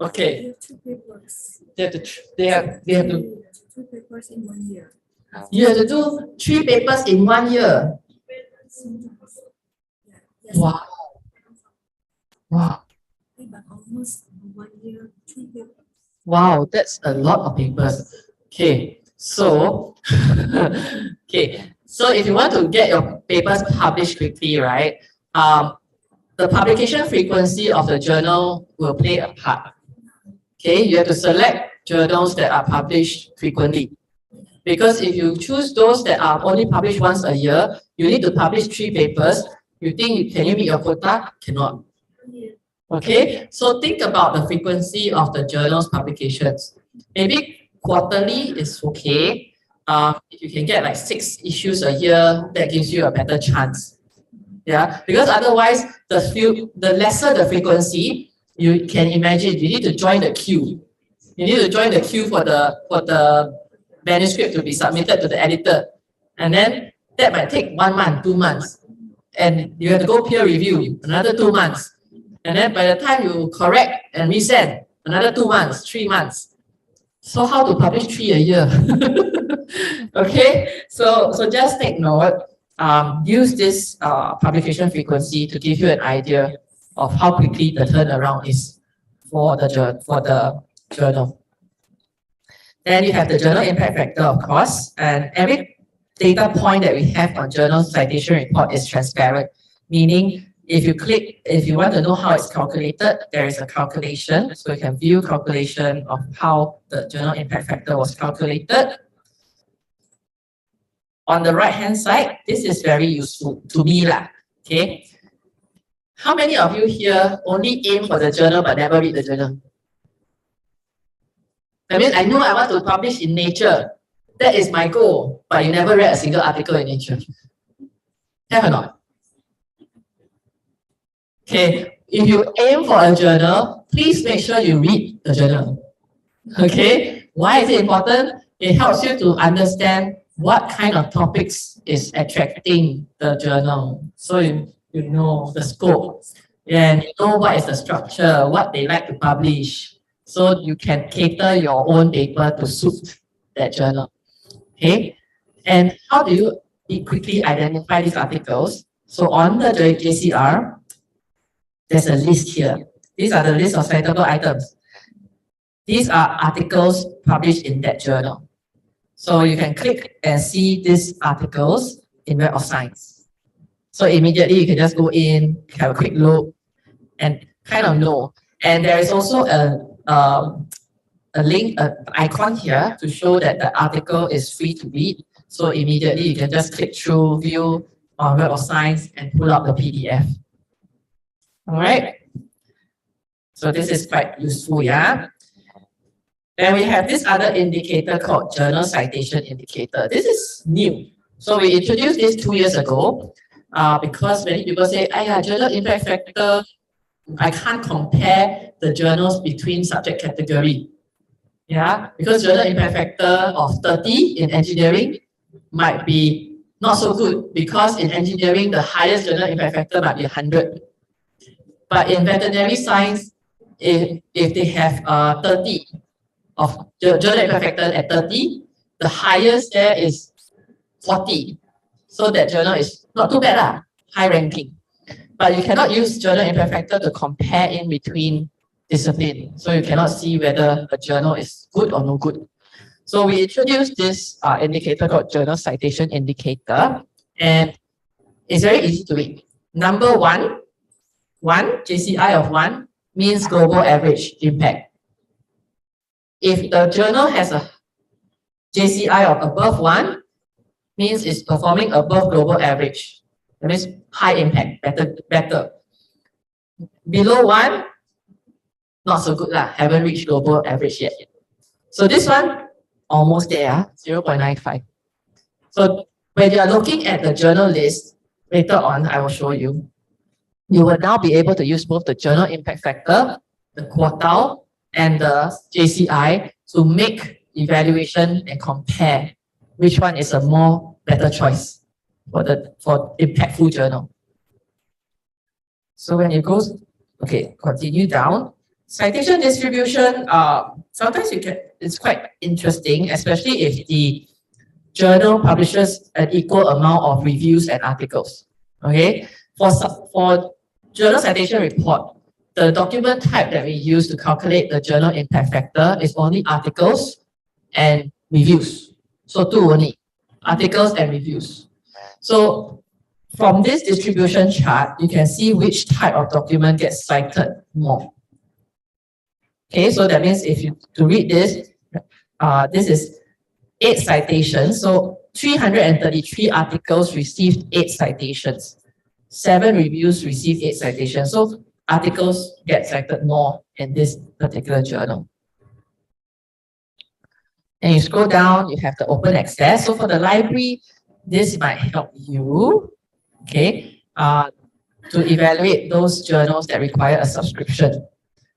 Okay. They have 2 papers. They have to. 2 papers in 1 year. You have to do 3 papers in 1 year. Wow. Wow. Wow, that's a lot of papers. Okay, so okay, so if you want to get your papers published quickly, right? The publication frequency of the journal will play a part. Okay, you have to select journals that are published frequently. Because if you choose those that are only published once a year, you need to publish 3 papers. You think, can you meet your quota? Cannot. Okay, so think about the frequency of the journal's publications. Maybe quarterly is okay. If you can get like 6 issues a year, that gives you a better chance. Yeah, because otherwise, the lesser the frequency, you can imagine you need to join the queue. You need to join the queue for the manuscript to be submitted to the editor, and then that might take 1 month, 2 months, and you have to go peer review another 2 months. And then by the time you correct and resend, another 2 months, 3 months. So how to publish 3 a year? Okay, so just take note. Use this publication frequency to give you an idea of how quickly the turnaround is for the journal. Then you have the journal impact factor, of course, and every data point that we have on journal citation report is transparent, meaning if you want to know how it's calculated, there is a calculation. So you can view calculation of how the journal impact factor was calculated. On the right-hand side, this is very useful to me lah. Okay. How many of you here only aim for the journal but never read the journal? I mean, I know I want to publish in Nature. That is my goal, but you never read a single article in Nature. Have or not? Okay, if you aim for a journal, please make sure you read the journal. Okay, why is it important? It helps you to understand what kind of topics is attracting the journal. So you know the scope, and you know what is the structure, what they like to publish. So you can cater your own paper to suit that journal. Okay, and how do you quickly identify these articles? So on the JCR, there's a list here. These are the list of citable items. These are articles published in that journal. So you can click and see these articles in Web of Science. So immediately you can just go in, have a quick look, and kind of know. And there is also a link, an icon here to show that the article is free to read. So immediately you can just click through, view on Web of Science, and pull out the PDF. All right. So this is quite useful, yeah. Then we have this other indicator called Journal Citation Indicator. This is new. So we introduced this 2 years ago because many people say, journal impact factor, I can't compare the journals between subject category. Yeah, because journal impact factor of 30 in engineering might be not so good, because in engineering, the highest journal impact factor might be 100. But in veterinary science, if they have 30 of journal impact factor at 30, the highest there is 40. So that journal is not too bad, high ranking. But you cannot use journal impact factor to compare in between discipline. So you cannot see whether a journal is good or no good. So we introduced this indicator called Journal Citation Indicator, and it's very easy to read. Number one, JCI of 1 means global average impact. If the journal has a JCI of above 1, means it's performing above global average. That means high impact, better. Below 1, not so good lah, haven't reached global average yet. So this one, almost there, 0.95. So when you are looking at the journal list, later on I will show you, you will now be able to use both the journal impact factor, the quartile, and the JCI to make evaluation and compare which one is a more better choice for impactful journal. So when it goes, okay, continue down. Citation distribution, sometimes it's quite interesting, especially if the journal publishes an equal amount of reviews and articles. Okay, for journal citation report, the document type that we use to calculate the journal impact factor is only articles and reviews. So two only, articles and reviews. So from this distribution chart, you can see which type of document gets cited more. Okay, so that means if you to read this, this is 8 citations. So 333 articles received 8 citations. 7 reviews received 8 citations. So articles get cited more in this particular journal. And you scroll down, you have the open access. So for the library, this might help you, okay, to evaluate those journals that require a subscription.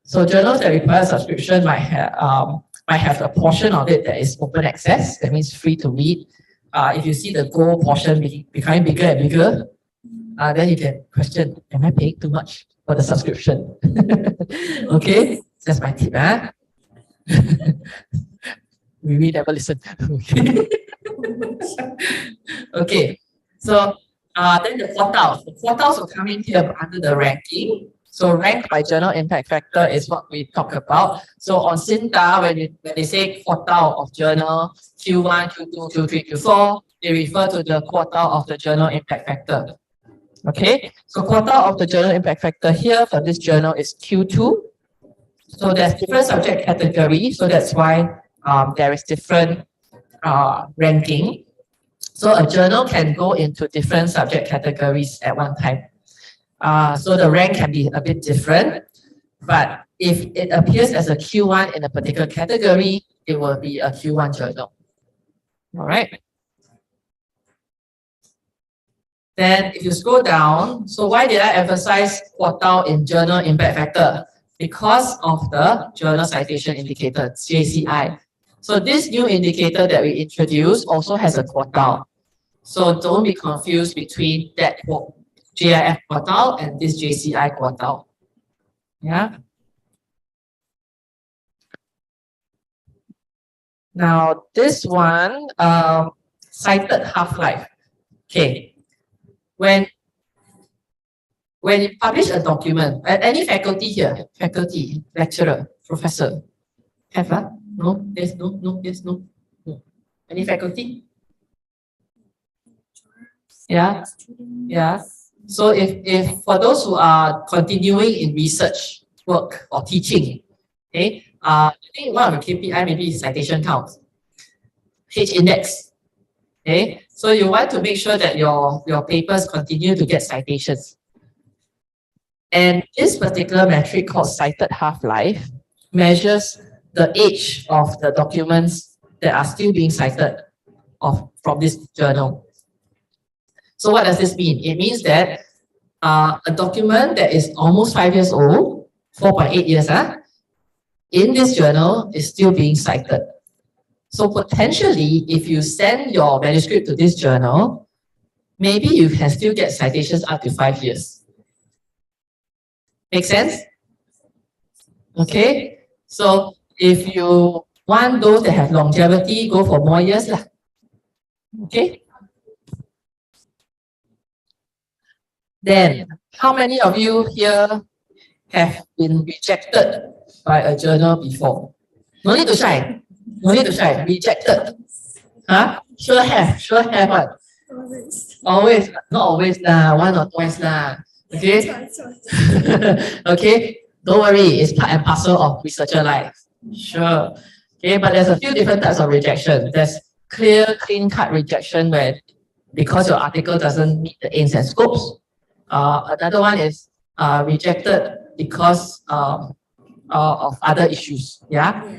So journals that require a subscription might have a portion of it that is open access. That means free to read. If you see the gold portion becoming bigger and bigger, then you can question, am I paying too much for the subscription? Okay, that's my tip. We never listen. Okay. Okay, so then the quartiles. The quartiles will come in here under the ranking. So rank by journal impact factor is what we talk about. So on SINTA, when they say quartile of journal, Q1, Q2, Q3, Q4, they refer to the quartile of the journal impact factor. Okay, so quartile of the journal impact factor here for this journal is Q2. So there's different subject categories. So that's why there is different ranking. So a journal can go into different subject categories at one time. So the rank can be a bit different, but if it appears as a Q1 in a particular category, it will be a Q1 journal. All right. Then if you scroll down, so why did I emphasize quartile in journal impact factor? Because of the journal citation indicator, JCI. So this new indicator that we introduced also has a quartile. So don't be confused between that JIF quartile and this JCI quartile. Yeah. Now this one, cited half-life. Okay. When you publish a document, any faculty here, faculty, lecturer, professor, have no, yes, no, no, yes, no, no. Any faculty? Yeah, yeah. So if for those who are continuing in research work or teaching, okay, I think one of the KPI maybe is citation count, H-index. Okay, so you want to make sure that your papers continue to get citations. And this particular metric called cited half-life measures the age of the documents that are still being cited from this journal. So what does this mean? It means that a document that is almost 5 years old, 4.8 years, in this journal is still being cited. So potentially, if you send your manuscript to this journal, maybe you can still get citations up to 5 years. Make sense? Okay, so if you want those that have longevity, go for more years lah. Okay. Then, how many of you here have been rejected by a journal before? No need to shy. No need to shy. Rejected. Huh? Sure have one. Always. Not always lah. One or twice lah. Okay? Okay? Don't worry. It's part and parcel of researcher life. Sure. Okay, but there's a few different types of rejection. There's clear, clean-cut rejection where because your article doesn't meet the aims and scopes. Another one is rejected because of other issues. Yeah.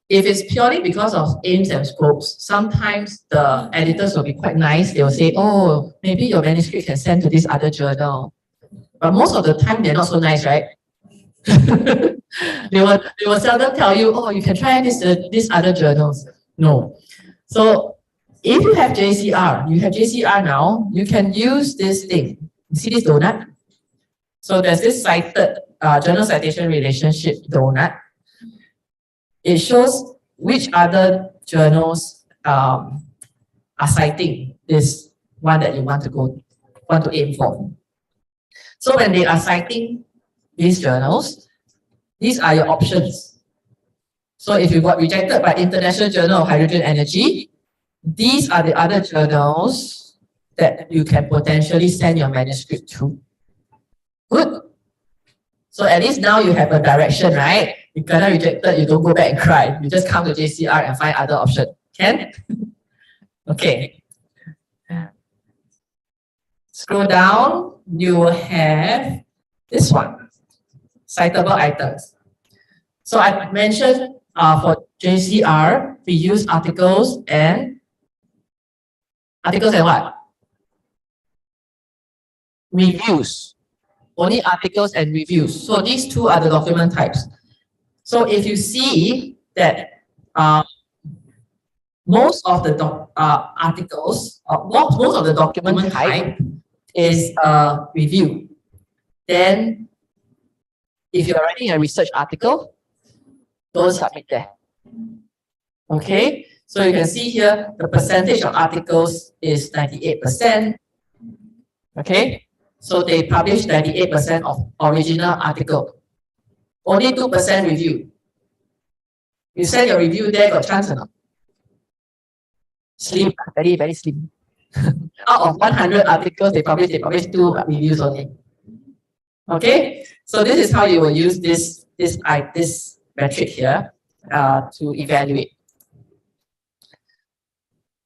If it's purely because of aims and scopes, sometimes the editors will be quite nice. They will say, oh, maybe your manuscript can send to this other journal. But most of the time, they're not so nice, right? they will seldom tell you, oh, you can try these other journals. No. So if you have JCR now, you can use this thing. You see this donut? So there's this cited journal citation relationship donut. It shows which other journals are citing this one that you want to aim for. So when they are citing these journals, these are your options. So if you got rejected by International Journal of Hydrogen Energy, these are the other journals that you can potentially send your manuscript to. Good. So at least now you have a direction, right? You cannot rejected, you don't go back and cry. You just come to JCR and find other options. Can? Okay. Scroll down, you will have this one, citable items. So I mentioned for JCR, we use articles and what? Reviews. Only articles and reviews. So these two are the document types. So if you see that most of the articles, most of the document type is a review, then if you're writing a research article, don't submit there. Okay, so you can see here the percentage of articles is 98%. Okay, so they publish 98% of original article. Only 2% review. You send your review there, got chance or not? Slim, very, very slim. Out of 100 articles they publish 2 reviews only. Okay, so this is how you will use this metric here to evaluate.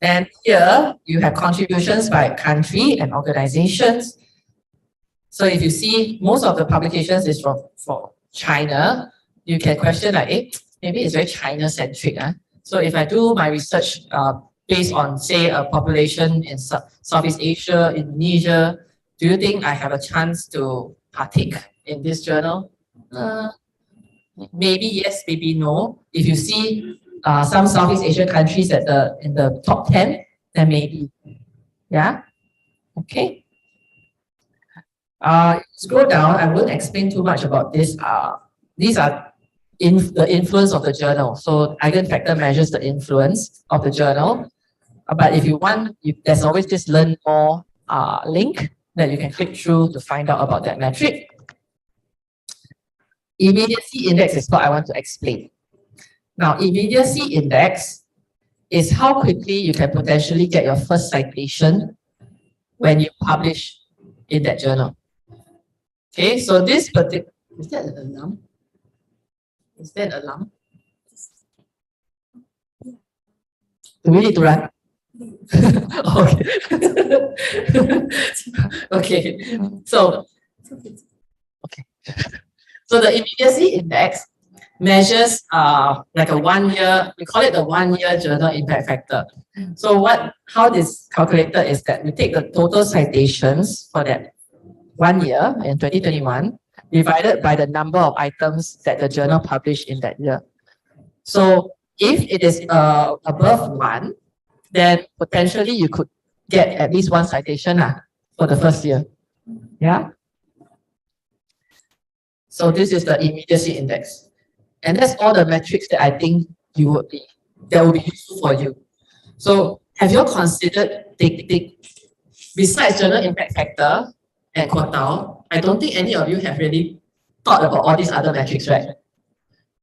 And here you have contributions by country and organizations. So if you see most of the publications is for China, you can question like, maybe it's very China-centric. So if I do my research based on, say, a population in Southeast Asia, Indonesia, do you think I have a chance to partake in this journal? Maybe yes, maybe no. If you see some Southeast Asian countries in the top 10, then maybe. Yeah? Okay. Scroll down, I won't explain too much about this. These are the influence of the journal. So eigenfactor measures the influence of the journal. But if you want, there's always this learn more link that you can click through to find out about that metric. Immediacy index is what I want to explain. Now, immediacy index is how quickly you can potentially get your first citation when you publish in that journal. Okay, so this particular, is that an alarm? Is that an alarm? Do we need to run? Okay. Okay, so the immediacy index measures like a 1 year, we call it the 1 year journal impact factor. So how this calculated is that we take the total citations for that 1 year in 2021 divided by the number of items that the journal published in that year. So if it is above 1, then potentially you could get at least 1 citation for the first year. Yeah. So this is the immediacy index. And that's all the metrics that I think that will be useful for you. So have you considered, besides journal impact factor and quartile, I don't think any of you have really thought about all these other metrics, right?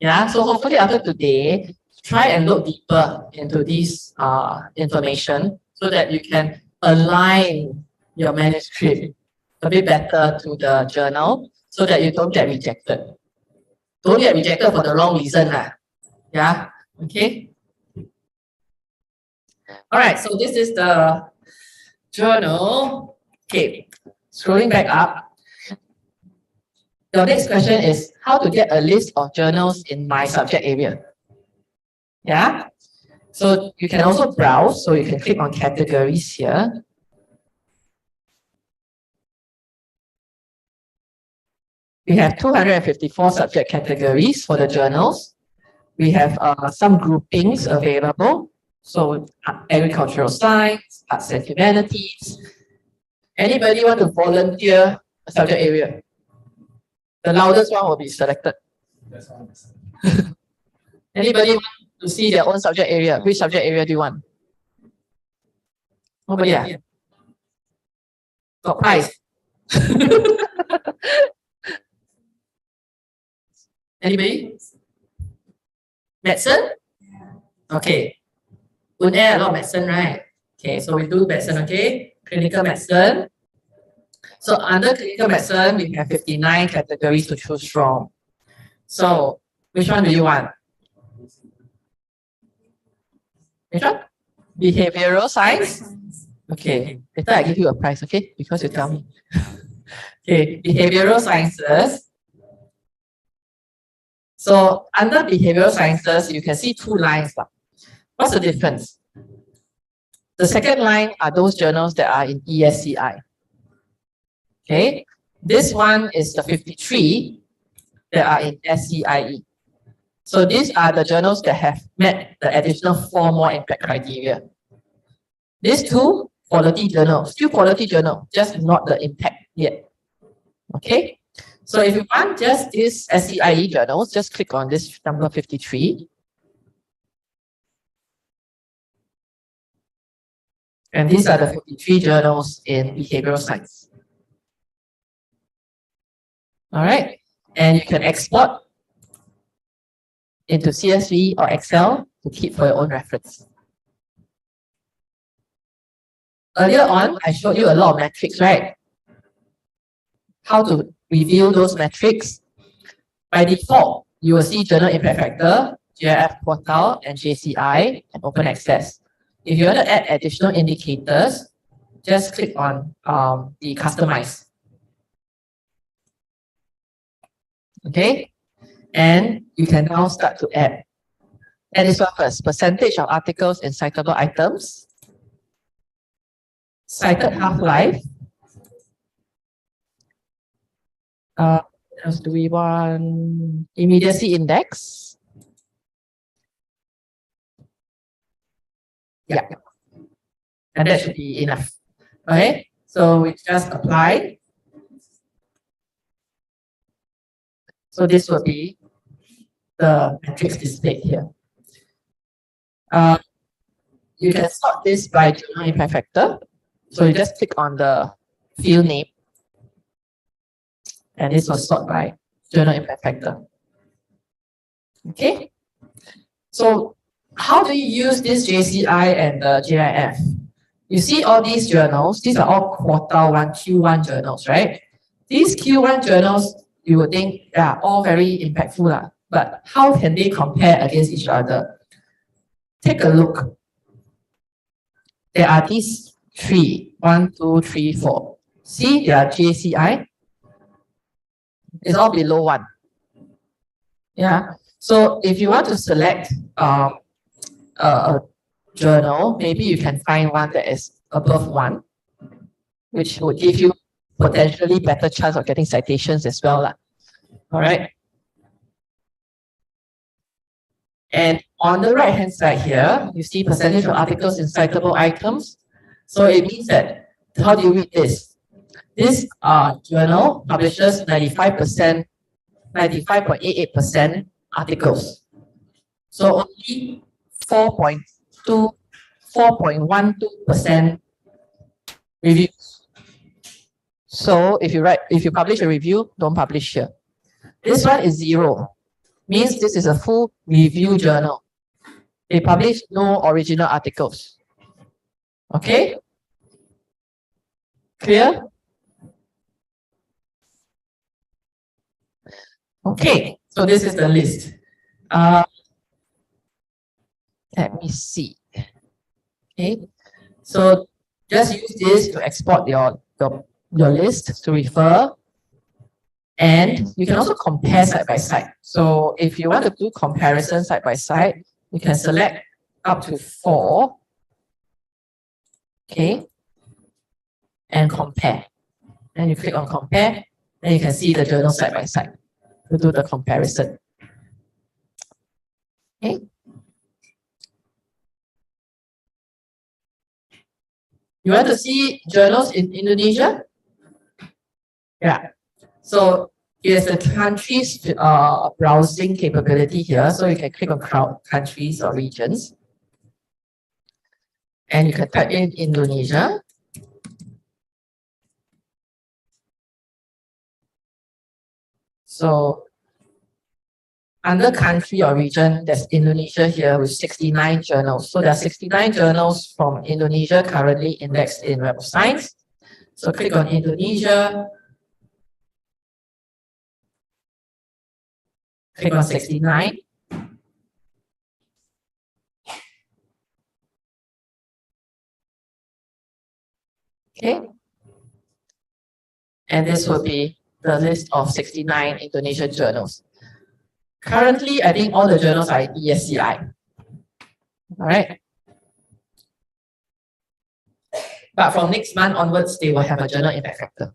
Yeah, so hopefully after today, try and look deeper into this information so that you can align your manuscript a bit better to the journal so that you don't get rejected. Don't get rejected for the wrong reason. Yeah, okay. All right, so this is the journal. Okay, scrolling back up. The next question is how to get a list of journals in my subject area. Yeah, so you can also browse, so you can click on categories here. We have 254 subject categories for the journals. We have some groupings available. So agricultural science, arts and humanities. Anybody want to volunteer a subject area? The loudest one will be selected. Anybody want to see their own subject area? Which subject area do you want? Nobody. Got prize. Anybody? Medicine? Okay. Would add a lot of medicine, right? Okay, so we do medicine, okay? Clinical medicine. So under clinical medicine, we have 59 categories to choose from. So which one do you want? Which one? Behavioral science? Okay, later I give you a prize, okay? Because you tell me. Okay, behavioral sciences. So under behavioral sciences, you can see two lines. What's the difference? The second line are those journals that are in ESCI. Okay, this one is the 53 that are in SCIE. So these are the journals that have met the additional 4 more impact criteria. These two, quality journal, still quality journal, just not the impact yet. Okay, so if you want just this SCIE journals, just click on this number 53. And these are the 53 journals in behavioral science. All right, and you can export into CSV or Excel to keep for your own reference. Earlier on, I showed you a lot of metrics, right? How to review those metrics. By default, you will see Journal Impact Factor, GIF Portal, and JCI, and Open Access. If you want to add additional indicators, just click on the Customize. Okay, and you can now start to add. Add this one first, percentage of articles in citable items, cited half-life. What else do we want? Immediacy index. Yeah, and that should be enough. Okay, so we just apply. So this will be the matrix displayed here. You can sort this by journal impact factor. So you just click on the field name, and this will sort by journal impact factor. Okay. So how do you use this JCI and the GIF? You see all these journals, these are all quarter 1, Q1 journals, right? These Q1 journals, you would think they are all very impactful, but how can they compare against each other? Take a look. There are these 3, 1, 2, 3, 4. See, they are JCI. It's all below 1. Yeah. So if you want to select a journal, maybe you can find one that is above 1, which would give you potentially better chance of getting citations as well. All right. And on the right hand side here, you see percentage of articles in citable items. So it means that, how do you read this? This journal publishes 95%, 95.88% articles. So only 4.12% reviews. So if you publish a review, don't publish here. This one is 0. Means this is a full review journal. They publish no original articles. Okay? Clear? Okay, so this is the list. Let me see. Okay, so just use this to export your list to refer. And you can also compare side by side. So if you want to do comparison side by side, you can select up to 4. Okay. And compare. And you click on compare, then you can see the journal side by side to do the comparison. Okay. You want to see journals in Indonesia? Yeah. So here's the countries browsing capability here. So you can click on countries or regions. And you can type in Indonesia. So under country or region, there's Indonesia here with 69 journals. So there are 69 journals from Indonesia currently indexed in Web of Science. So click on Indonesia. Click on 69. Okay. And this will be the list of 69 Indonesian journals. Currently, I think all the journals are in ESCI. All right. But from next month onwards, they will have a journal impact factor.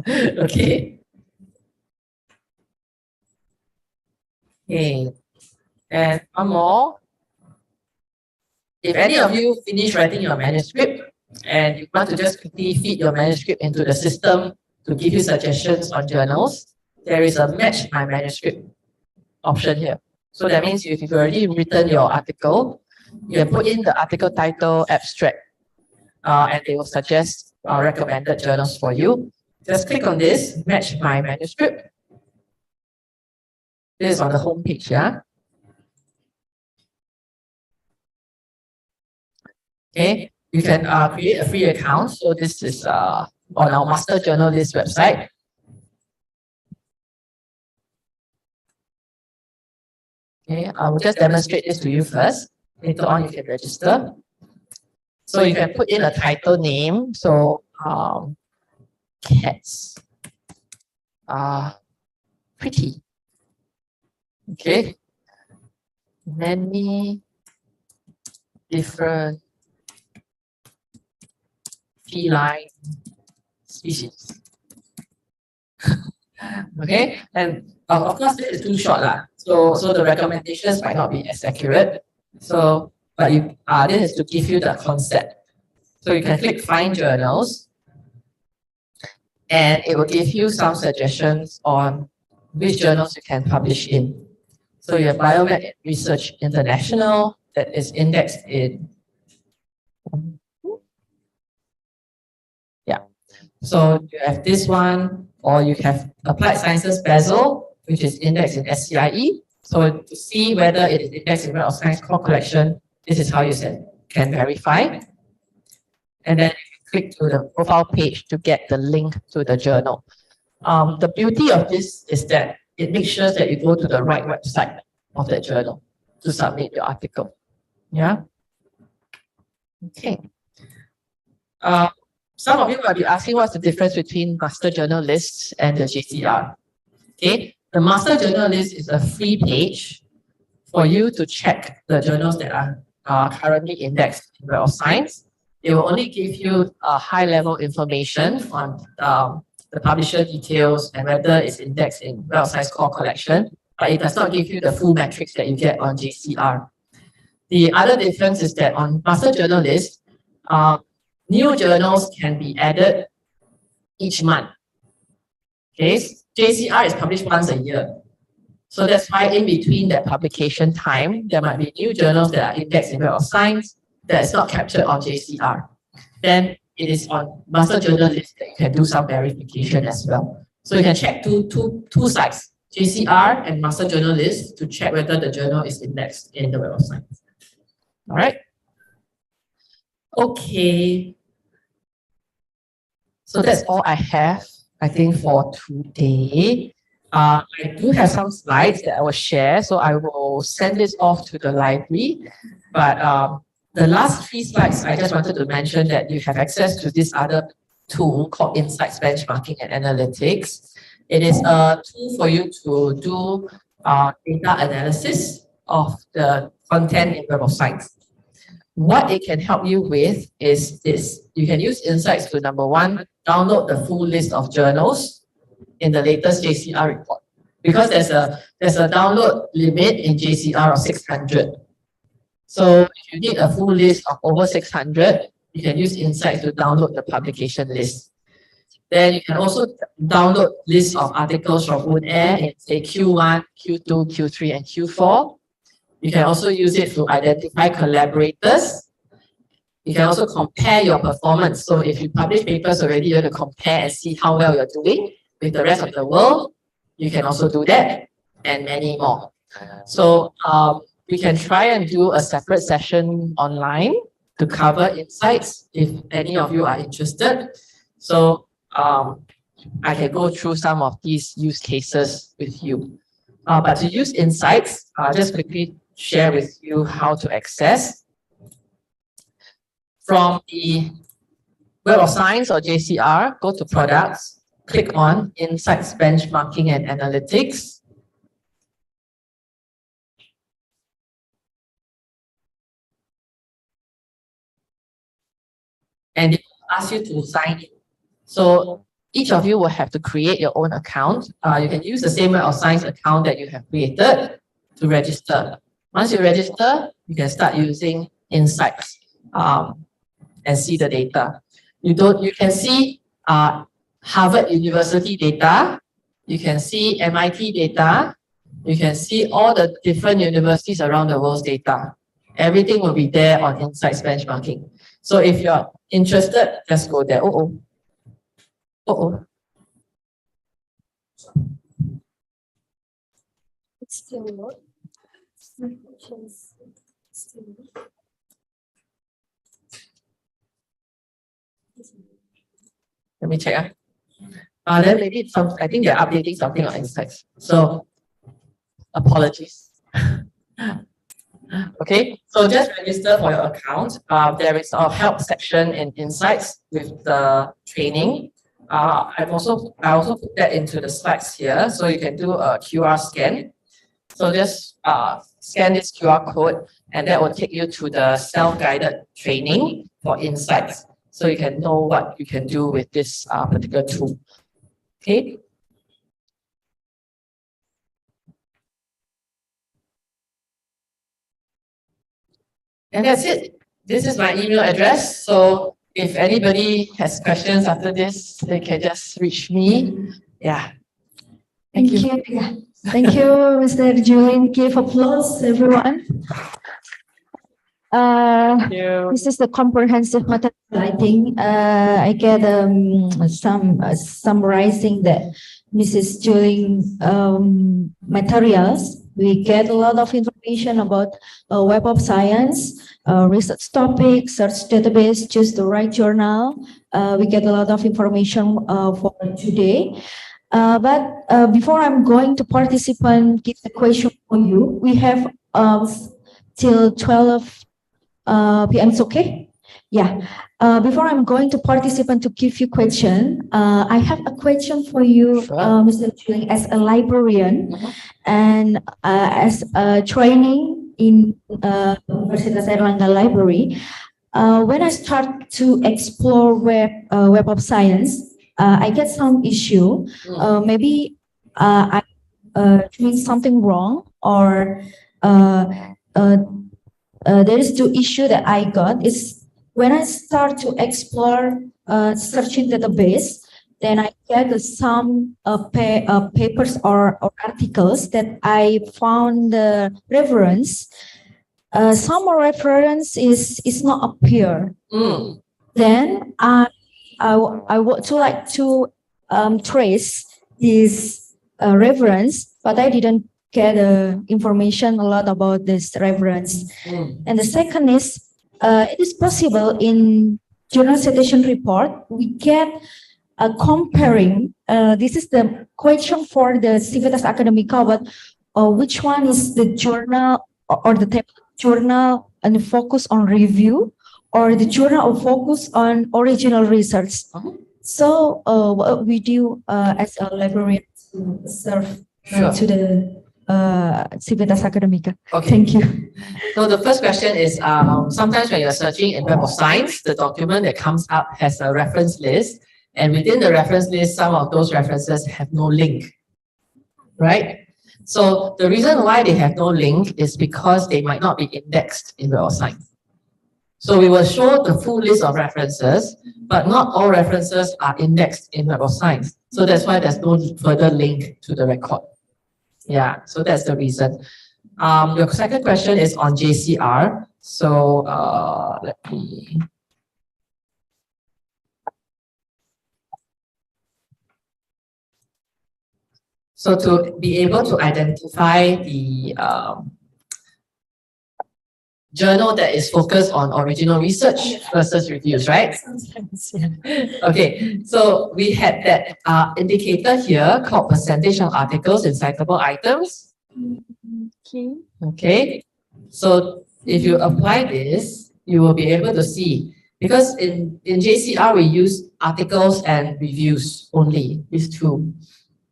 Okay. Okay. And one more. If any of you finish writing your manuscript and you want to just quickly feed your manuscript into the system to give you suggestions on journals, there is a match my manuscript option here. So that means if you've already written your article, you can put in the article title, abstract, and they will suggest recommended journals for you. Just click on this, match my manuscript. This is on the home page, yeah? Okay, you can create a free account. So this is on our Master Journal List website. Okay, I will just demonstrate this to you first. Later on, you can register. So you can put in a title name. So cats are pretty. Okay, many different feline species. Okay, and of course this is too short lah. So the recommendations might not be as accurate. So, but this is to give you the concept. So you can click Find Journals, and it will give you some suggestions on which journals you can publish in. So you have Biomed Research International that is indexed in. Yeah. So you have this one, or you have Applied Sciences Basel, which is indexed in SCIE. So to see whether it is indexed in Web of Science core collection, this is how you can verify. And then you click to the profile page to get the link to the journal. The beauty of this is that it makes sure that you go to the right website of the journal to submit your article. Yeah. Okay. Some of you might be asking what's the difference between Master Journal Lists and the JCR. Okay. The Master Journal List is a free page for you to check the journals that are currently indexed in Web of Science. It will only give you high-level information on the publisher details and whether it's indexed in Web of Science core collection, but it does not give you the full metrics that you get on JCR. The other difference is that on Master Journal List, new journals can be added each month. Okay, JCR is published once a year. So that's why in between that publication time, there might be new journals that are indexed in Web of Science that is not captured on JCR. Then it is on Master Journal List that you can do some verification as well. So you can check two sites, JCR and Master Journal List, to check whether the journal is indexed in the Web of Science. All right. Okay. So that's all I have, I think, for today. I do have some slides that I will share, so I will send this off to the library. But the last 3 slides, I just wanted to mention that you have access to this other tool called Insights Benchmarking and Analytics. It is a tool for you to do data analysis of the content in Web of Science. What it can help you with is this. You can use Insights to, number 1, download the full list of journals in the latest JCR report. Because there's a download limit in JCR of 600. So if you need a full list of over 600, you can use Insights to download the publication list. Then you can also download lists of articles from WoodAir in, say, Q1, Q2, Q3, and Q4. You can also use it to identify collaborators You can also compare your performance. So if you publish papers already, you have to compare and see how well you're doing with the rest of the world. You can also do that, and many more. So we can try and do a separate session online to cover insights if any of you are interested. So I can go through some of these use cases with you. But to use insights, I'll just quickly share with you how to access. From the Web of Science or JCR, go to Products, click on Insights, Benchmarking and Analytics. And it will ask you to sign in. So each of you will have to create your own account. You can use the same Web of Science account that you have created to register. Once you register, you can start using Insights and see the data. You can see Harvard University data. You can see MIT data. You can see all the different universities around the world's data. Everything will be there on Insights Benchmarking. So if you're interested, just go there. It's still not. Let me check. Then maybe I think they're updating something on Insights. So apologies. Okay, so just register for your account. There is a help section in Insights with the training. I also put that into the slides here, so you can do a QR scan. So just scan this QR code, and that will take you to the self-guided training for Insights, so you can know what you can do with this particular tool. Okay. And that's it. This is my email address. So if anybody has questions after this, they can just reach me. Yeah. Thank you. Yeah. Thank you, Mr. Julian. Give applause, everyone. This is the comprehensive material. I think I get some summarizing that Mrs. Julian materials. We get a lot of information about Web of Science, research topics, search database, choose the right journal. We get a lot of information for today. But before I'm going to participant give the question for you, we have till 12 p.m. It's okay? Yeah. Before I'm going to participant to give you question, I have a question for you, Mr. Julian, as a librarian and as a training in Universitas Airlangga Library. When I start to explore Web of Science, I get some issue. Maybe I doing something wrong, or there is two issue that I got is when I start to explore searching database, then I get some papers or articles that I found the reference. Some reference is not appear. Then I would like to trace this reference, but I didn't get information a lot about this reference. And the second is, it is possible in journal citation report, we get comparing, this is the question for the Civitas Academica, but which one is the journal or the journal and focus on review, or the journal or focus on original research. So what we do as a librarian to serve to the Civitas Academica. Okay. Thank you. So the first question is, sometimes when you're searching in Web of Science, the document that comes up has a reference list, and within the reference list, some of those references have no link, right? So the reason why they have no link is because they might not be indexed in Web of Science. So we will show the full list of references, but not all references are indexed in Web of Science. So that's why there's no further link to the record. Yeah, so that's the reason. Your second question is on JCR. So let me. So to be able to identify the journal that is focused on original research versus reviews, right? Okay, so we had that indicator here called percentage of articles in citable items. Okay. Okay, so if you apply this, you will be able to see, because in JCR we use articles and reviews only, these two.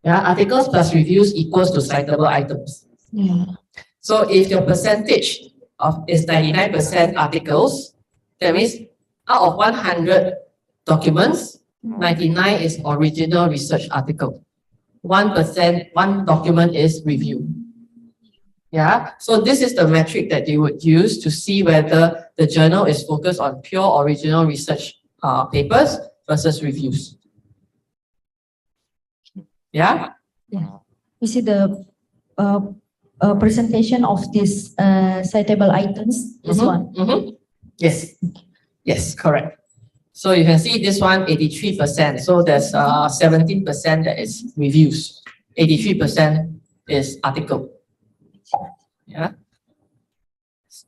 Yeah, articles plus reviews equals to citable items. Yeah. So if your percentage is 99% articles, that means out of 100 documents, 99 is original research article. 1%, one document is review. Yeah, so this is the metric that you would use to see whether the journal is focused on pure original research papers versus reviews. Yeah? You see the presentation of these citable items, this one. Yes, yes, correct. So you can see this one, 83%. So there's 17% that is reviews. 83% is article. Yeah.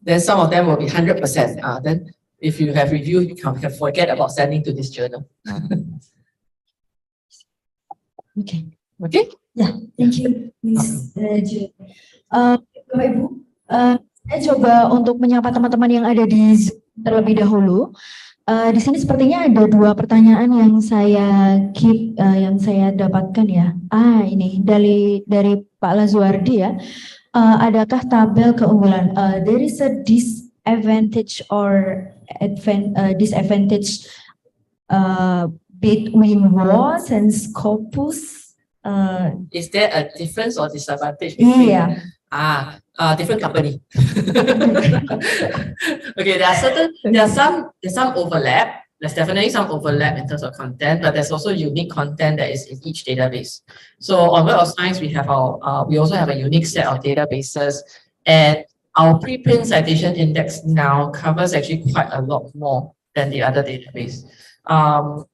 Then some of them will be 100%. Then if you have review, you can forget about sending to this journal. Okay. Okay? Ya, thank you, Miss Jo. Bapak Ibu, saya coba untuk menyapa teman-teman yang ada di Zoom terlebih dahulu. Di sini sepertinya ada dua pertanyaan yang saya dapatkan ya. Ini dari Pak Lazuardi ya. Adakah tabel keunggulan? There is a disadvantage or disadvantage between WAS and Scopus. Is there a difference or disadvantage between? Iya. Different company. Okay, there's some overlap. There's definitely some overlap in terms of content, but there's also unique content that is in each database. So on Web of Science, we also have a unique set of databases, and our preprint citation index now covers actually quite a lot more than the other database.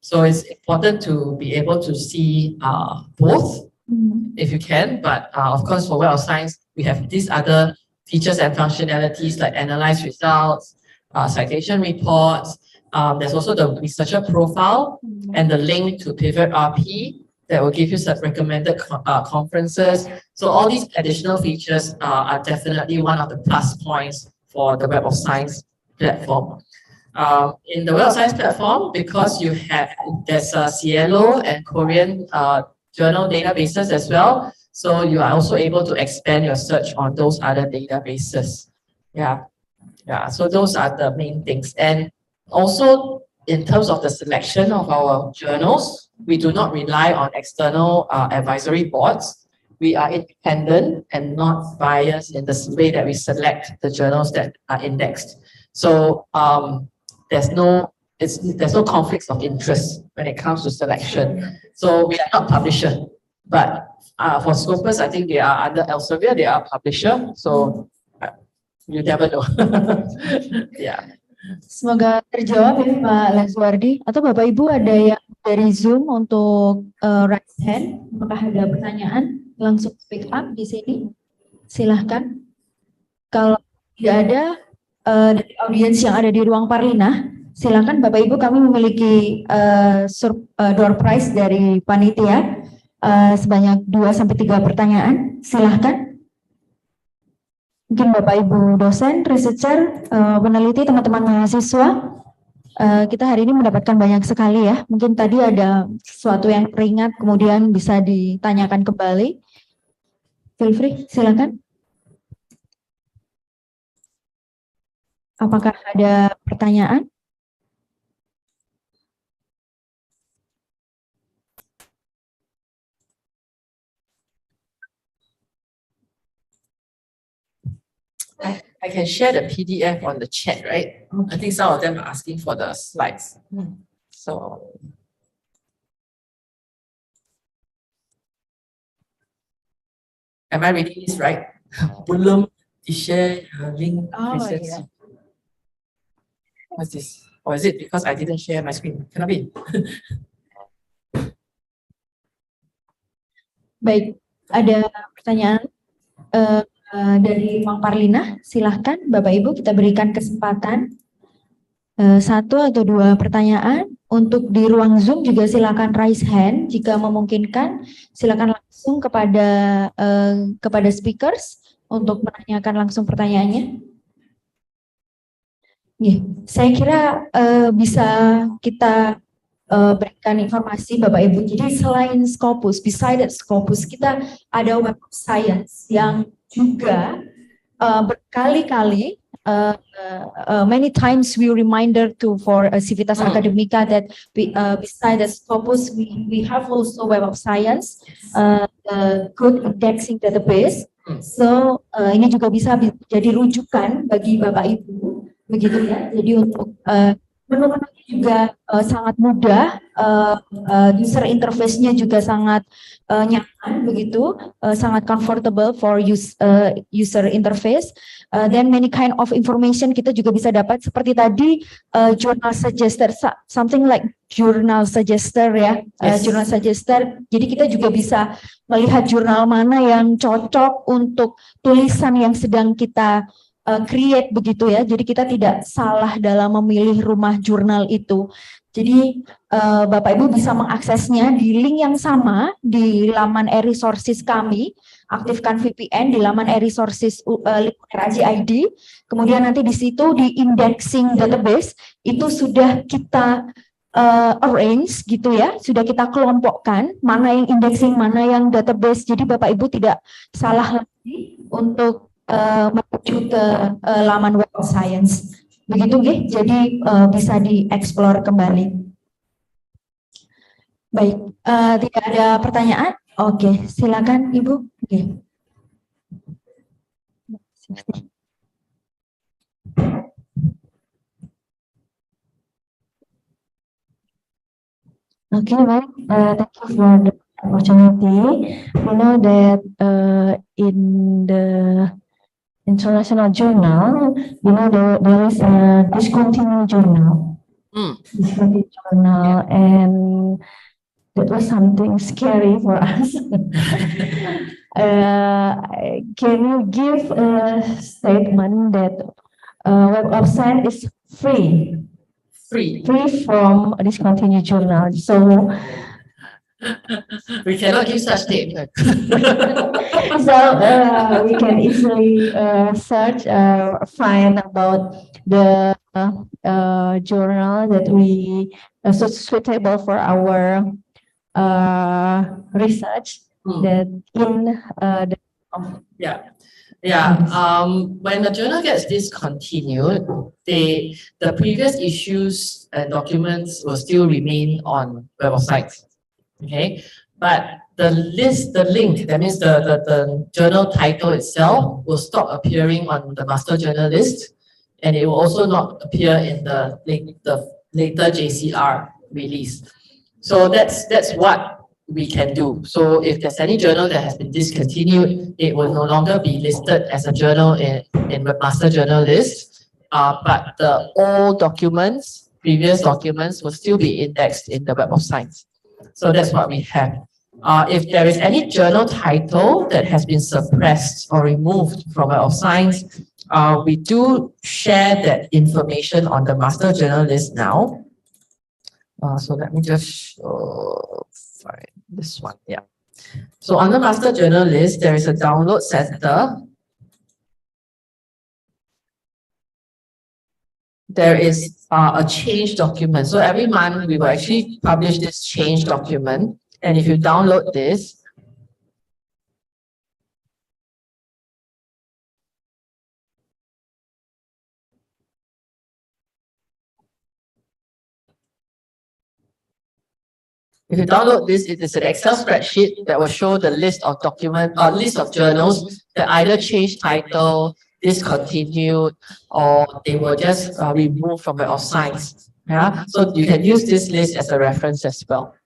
So it's important to be able to see both if you can, but of course for Web of Science, we have these other features and functionalities like analyze results, citation reports. There's also the researcher profile and the link to Pivot RP that will give you some recommended conferences. So all these additional features are definitely one of the plus points for the Web of Science platform. In the Web of Science platform, because there's a Cielo and Korean journal databases as well, so you are also able to expand your search on those other databases. Yeah, so those are the main things. And also, in terms of the selection of our journals, we do not rely on external advisory boards. We are independent and not biased in the way that we select the journals that are indexed. So there's no conflicts of interest when it comes to selection. So we are not publisher, but for Scopus, I think they are under Elsevier, they are publisher. So you never know. Yeah. Semoga terjawab ya Pak Lazuardi. Atau Bapak Ibu ada yang dari Zoom untuk raise hand? Apakah ada pertanyaan? Langsung speak up di sini. Silahkan. Kalau tidak ada dari audiens yang ada di ruang Parlina, silakan Bapak Ibu, kami memiliki door prize dari panitia sebanyak 2-3 pertanyaan. Silahkan. Mungkin Bapak Ibu dosen, researcher, peneliti, teman-teman mahasiswa, kita hari ini mendapatkan banyak sekali ya. Mungkin tadi ada sesuatu yang teringat, kemudian bisa ditanyakan kembali. Feel free, silakan. Apakah ada pertanyaan? I can share the PDF on the chat, right? I think some of them are asking for the slides. So am I reading this right? Belum di-share link. Oh, iya. What's this? Or is it because I didn't share my screen? Cannot be. Baik, ada pertanyaan dari Mang Parlina. Silahkan Bapak Ibu kita berikan kesempatan satu atau dua pertanyaan. Untuk di ruang Zoom juga silakan raise hand jika memungkinkan. Silakan langsung kepada speakers untuk menanyakan langsung pertanyaannya. Saya kira bisa kita berikan informasi Bapak Ibu. Jadi selain Scopus, besides Scopus, kita ada Web of Science yang juga berkali-kali many times we reminder for Civitas Academica that besides Scopus we have also Web of Science, good indexing database. So ini juga bisa jadi rujukan bagi Bapak Ibu, begitu ya. Jadi untuk menu-menunya juga sangat mudah, user interface-nya juga sangat nyaman begitu, sangat comfortable for user interface. Then many kind of information kita juga bisa dapat seperti tadi journal suggester, something like journal suggester ya, journal suggester. Jadi kita juga bisa melihat jurnal mana yang cocok untuk tulisan yang sedang kita create begitu ya. Jadi kita tidak salah dalam memilih rumah jurnal itu. Jadi Bapak Ibu bisa mengaksesnya di link yang sama di laman e-resources kami. Aktifkan VPN di laman e-resources ID. Kemudian nanti di situ di indexing database itu sudah kita arrange gitu ya, sudah kita kelompokkan mana yang indexing, mana yang database. Jadi Bapak Ibu tidak salah lagi untuk menuju ke laman Web of Science. Begitu nggih, jadi bisa dieksplor kembali. Baik, tidak ada pertanyaan? Oke, silakan Ibu. Oke. Okay, right. Thank you for the opportunity. We know that in the international journal, you know there is a discontinued journal. Discontinued journal, and that was something scary for us. Can you give a statement that Web of Science is free from discontinued journal? So We cannot give such statement. so we can easily search find about the journal that we so suitable for our research that in when the journal gets discontinued, the previous issues and documents will still remain on Web of Science. Okay, but the link, that means the journal title itself will stop appearing on the master journal list, and it will also not appear in the later JCR release. So that's what we can do. So if there's any journal that has been discontinued, it will no longer be listed as a journal in the master journal list, but the old documents, previous documents will still be indexed in the Web of Science. So that's what we have. If there is any journal title that has been suppressed or removed from Web of Science, we do share that information on the master journal list now. So let me just find this one. Yeah. So on the master journal list, there is a download center. There is a change document. So every month we will actually publish this change document. And if you download this, it is an Excel spreadsheet that will show the list of list of journals that either change title, discontinued, or they were just removed from Web of Science. Yeah, so you can use this list as a reference as well.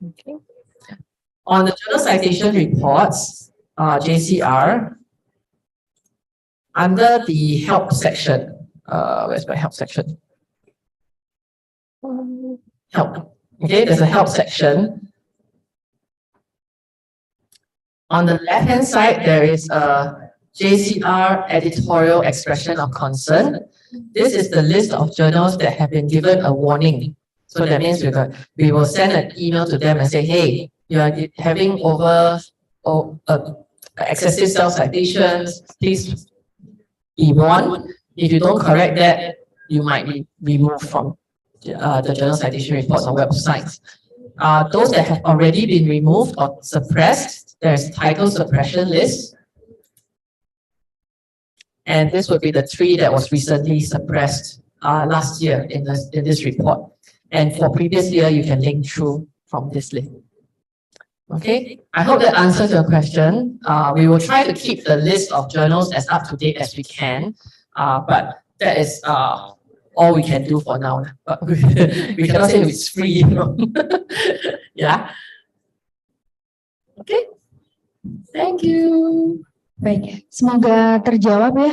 Okay. On the journal citation reports, JCR, under the help section, where's my help section? Help. Okay, there's a help section. On the left-hand side, there is a JCR editorial expression of concern. This is the list of journals that have been given a warning. So that means we will send an email to them and say, hey, you are having excessive self-citations, please be warned. If you don't correct that, you might be removed from the journal citation reports on websites. Those that have already been removed or suppressed, there's title suppression list. And this would be the 3 that was recently suppressed last year in this report. And for previous year, you can link through from this list. Okay, I hope that answers your question. We will try to keep the list of journals as up to date as we can, but that is all we can do for now. But we cannot say it's free. Yeah. Okay. Thank you. Baik, semoga terjawab ya.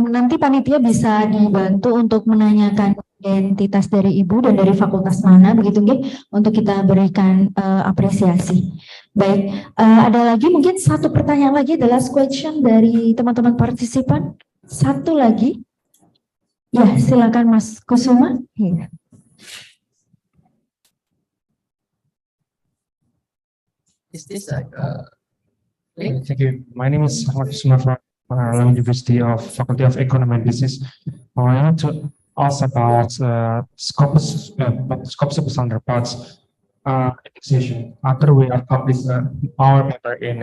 Nanti panitia bisa dibantu untuk menanyakan identitas dari Ibu dan dari fakultas mana, begitu nggih, untuk kita berikan apresiasi. Baik, ada lagi mungkin satu pertanyaan lagi, the last question dari teman-teman partisipan. Satu lagi. Ya, silakan Mas Kusuma. Ya. Is this like Thank you. My name is Ahmad Kusuma from Maryland University of Faculty of Economy and Business. I want to ask about Scopus counterparts indexation. After we have published our paper in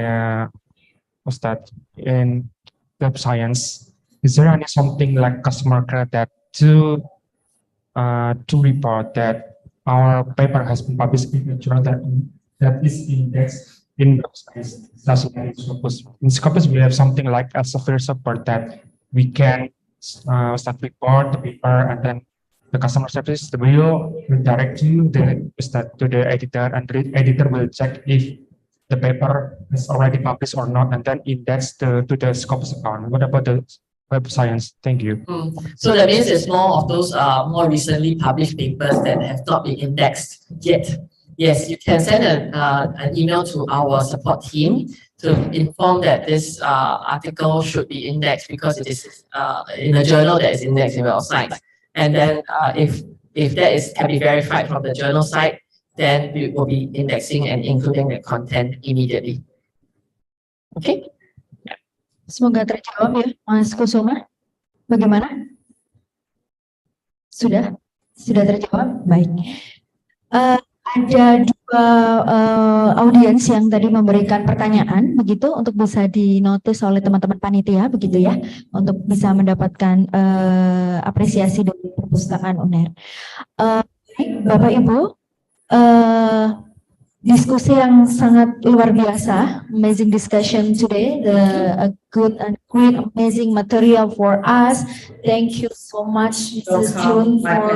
in Web Science, is there any something like customer credit to report that our paper has been published in a journal that is indexed in Scopus? In Scopus, we have something like a software support that we can start report the paper, and then the customer service will redirect to the editor, and the editor will check if the paper is already published or not, and then index to the Scopus account. What about the Web Science? Thank you. So that means it's more of those more recently published papers that have not been indexed yet. Yes, you can send an email to our support team to inform that this article should be indexed because it is in a journal that is indexed in our site. And then if that can be verified from the journal site, then we will be indexing and including the content immediately. Okay? Semoga terjawab ya, Mas Kusuma. Bagaimana? Sudah terjawab? Baik. Ada 2 audiens yang tadi memberikan pertanyaan, begitu, untuk bisa dinotis oleh teman-teman panitia, begitu ya, untuk bisa mendapatkan apresiasi dari perpustakaan UNER. Bapak Ibu, diskusi yang sangat luar biasa, amazing discussion today, a good and great amazing material for us. Thank you so much, Mrs. June, for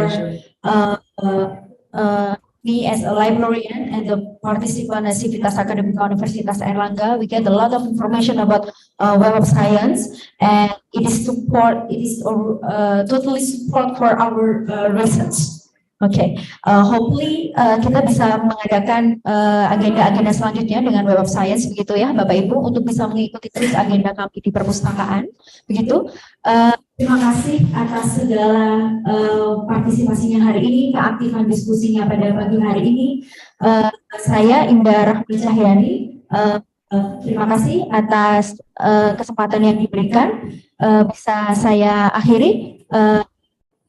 me as a librarian and the participant at Civitas Academica Universitas Airlangga. We get a lot of information about Web of Science, and it is totally support for our research. Okay, hopefully kita bisa mengadakan agenda-agenda selanjutnya dengan Web of Science, begitu ya Bapak Ibu, untuk bisa mengikuti terus agenda kami di perpustakaan, begitu. Terima kasih atas segala partisipasinya hari ini, keaktifan diskusinya pada pagi hari ini. Saya Indah Rahmi Cahyani, terima kasih atas kesempatan yang diberikan. Bisa saya akhiri.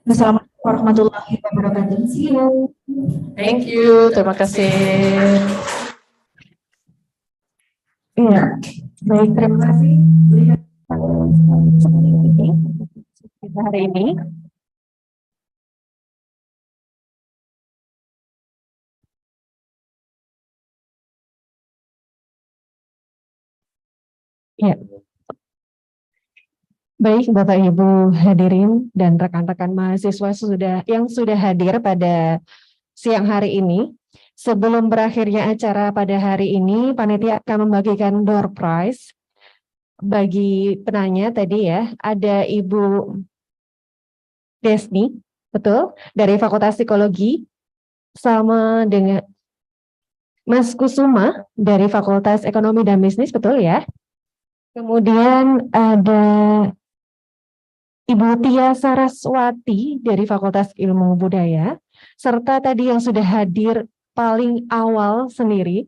Wassalamualaikum warahmatullahi wabarakatuh. See you. Thank you. Terima kasih. Iya, baik, terima kasih. Kita hari ini. Ya. Baik, Bapak Ibu hadirin dan rekan-rekan mahasiswa yang sudah hadir pada siang hari ini. Sebelum berakhirnya acara pada hari ini, panitia akan membagikan door prize bagi penanya tadi ya. Ada Ibu Desni, betul, dari Fakultas Psikologi, sama dengan Mas Kusuma dari Fakultas Ekonomi dan Bisnis, betul ya? Kemudian ada Ibu Tia Saraswati dari Fakultas Ilmu Budaya, serta tadi yang sudah hadir paling awal sendiri,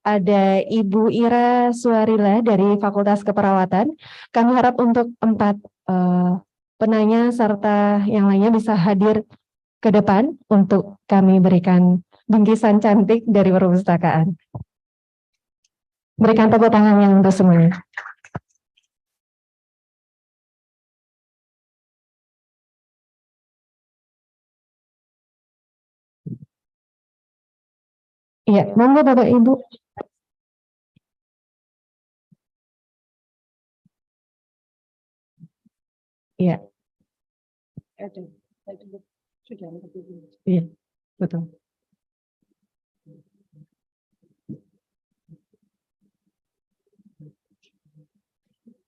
ada Ibu Ira Suarila dari Fakultas Keperawatan. Kami harap untuk 4 penanya serta yang lainnya bisa hadir ke depan untuk kami berikan bingkisan cantik dari perpustakaan. Berikan tepuk tangan yang untuk semuanya. Iya, monggo Bapak Ibu. Iya. Iya, betul.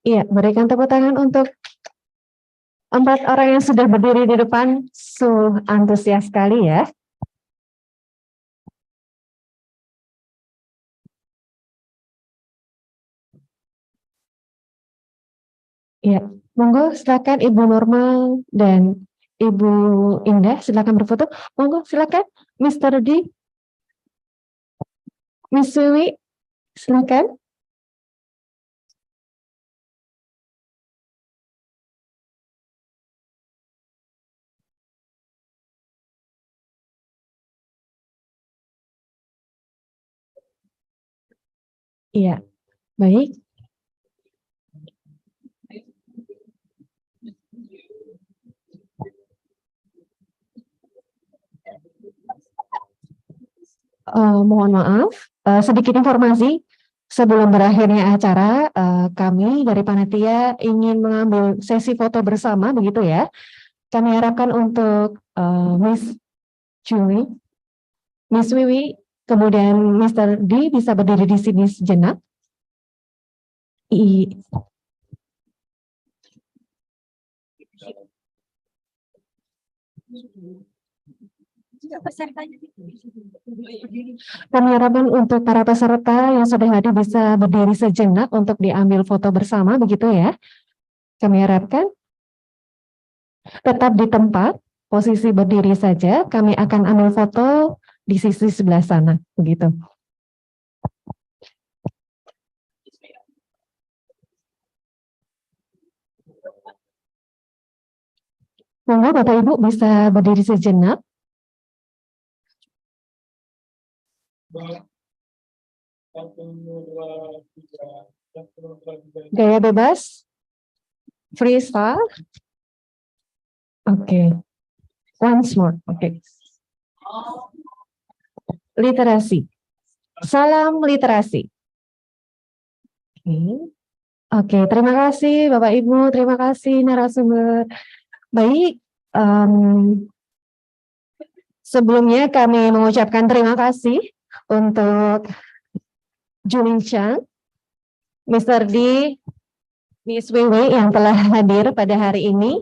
Iya, berikan tepuk tangan untuk 4 orang yang sudah berdiri di depan, antusias sekali ya. Iya, monggo silakan Ibu Normal dan Ibu Indah, silakan berfoto. Monggo silakan Mr. D, Miss Wiwi, silakan. Iya, baik. Mohon maaf, sedikit informasi sebelum berakhirnya acara, kami dari panitia ingin mengambil sesi foto bersama, begitu ya. Kami harapkan untuk Miss Julie, Miss Wiwi, kemudian Mr. D bisa berdiri di sini sejenak. Kami harapkan untuk para peserta yang sudah hadir bisa berdiri sejenak untuk diambil foto bersama, begitu ya. Kami harapkan tetap di tempat, posisi berdiri saja. Kami akan ambil foto di sisi sebelah sana, begitu. Monggo Bapak Ibu bisa berdiri sejenak. Gaya bebas, freestyle. Oke, once more. Oke. Literasi. Salam literasi. Oke, terima kasih Bapak Ibu, terima kasih narasumber. Baik, sebelumnya kami mengucapkan terima kasih untuk Juling Chang, Mr. D, Miss Wiwi yang telah hadir pada hari ini.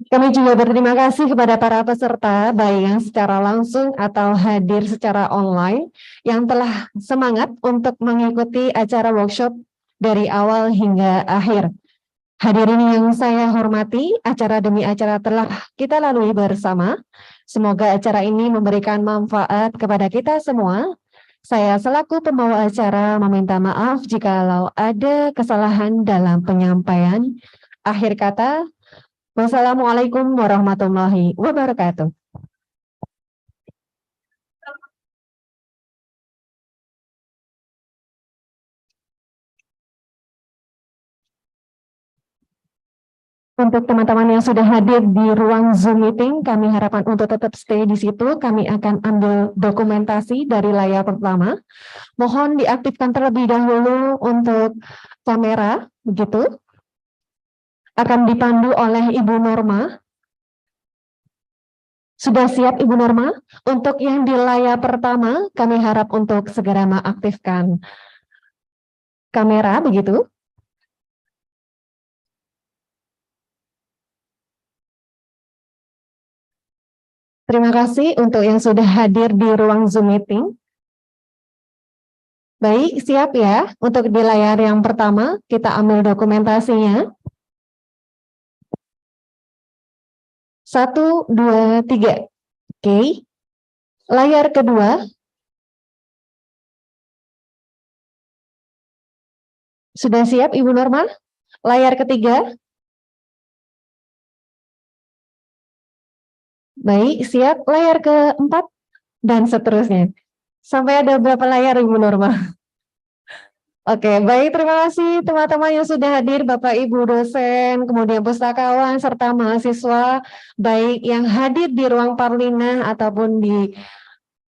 Kami juga berterima kasih kepada para peserta, baik yang secara langsung atau hadir secara online, yang telah semangat untuk mengikuti acara workshop dari awal hingga akhir. Hadirin yang saya hormati, acara demi acara telah kita lalui bersama. Semoga acara ini memberikan manfaat kepada kita semua. Saya selaku pembawa acara meminta maaf jikalau ada kesalahan dalam penyampaian. Akhir kata, wassalamualaikum warahmatullahi wabarakatuh. Untuk teman-teman yang sudah hadir di ruang Zoom meeting, kami harapkan untuk tetap stay di situ. Kami akan ambil dokumentasi dari layar pertama. Mohon diaktifkan terlebih dahulu untuk kamera, begitu. Akan dipandu oleh Ibu Norma. Sudah siap Ibu Norma? Untuk yang di layar pertama, kami harap untuk segera mengaktifkan kamera, begitu. Terima kasih untuk yang sudah hadir di ruang Zoom meeting. Baik, siap ya. Untuk di layar yang pertama, kita ambil dokumentasinya. 1, 2, 3. Oke. Layar kedua. Sudah siap, Ibu Norma? Layar ketiga. Baik, siap. Layar keempat dan seterusnya. Sampai ada berapa layar, Ibu Norma? Oke, baik. Terima kasih teman-teman yang sudah hadir, Bapak Ibu dosen, kemudian pustakawan, serta mahasiswa, baik yang hadir di ruang Parlina ataupun di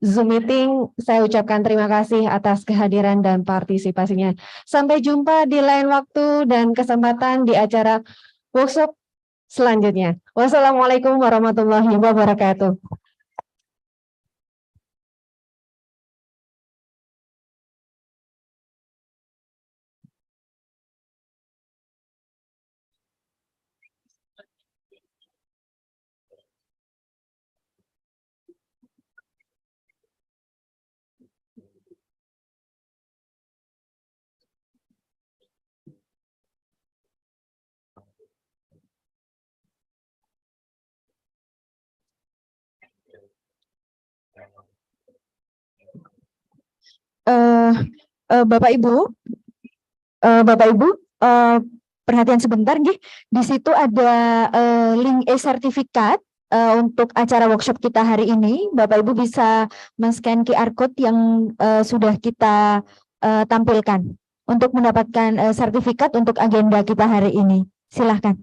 Zoom meeting. Saya ucapkan terima kasih atas kehadiran dan partisipasinya. Sampai jumpa di lain waktu dan kesempatan di acara workshop selanjutnya. Wassalamualaikum warahmatullahi wabarakatuh. Bapak Ibu, perhatian sebentar, nggih. Di situ ada link e-sertifikat untuk acara workshop kita hari ini. Bapak Ibu bisa men-scan QR code yang sudah kita tampilkan untuk mendapatkan sertifikat untuk agenda kita hari ini. Silahkan.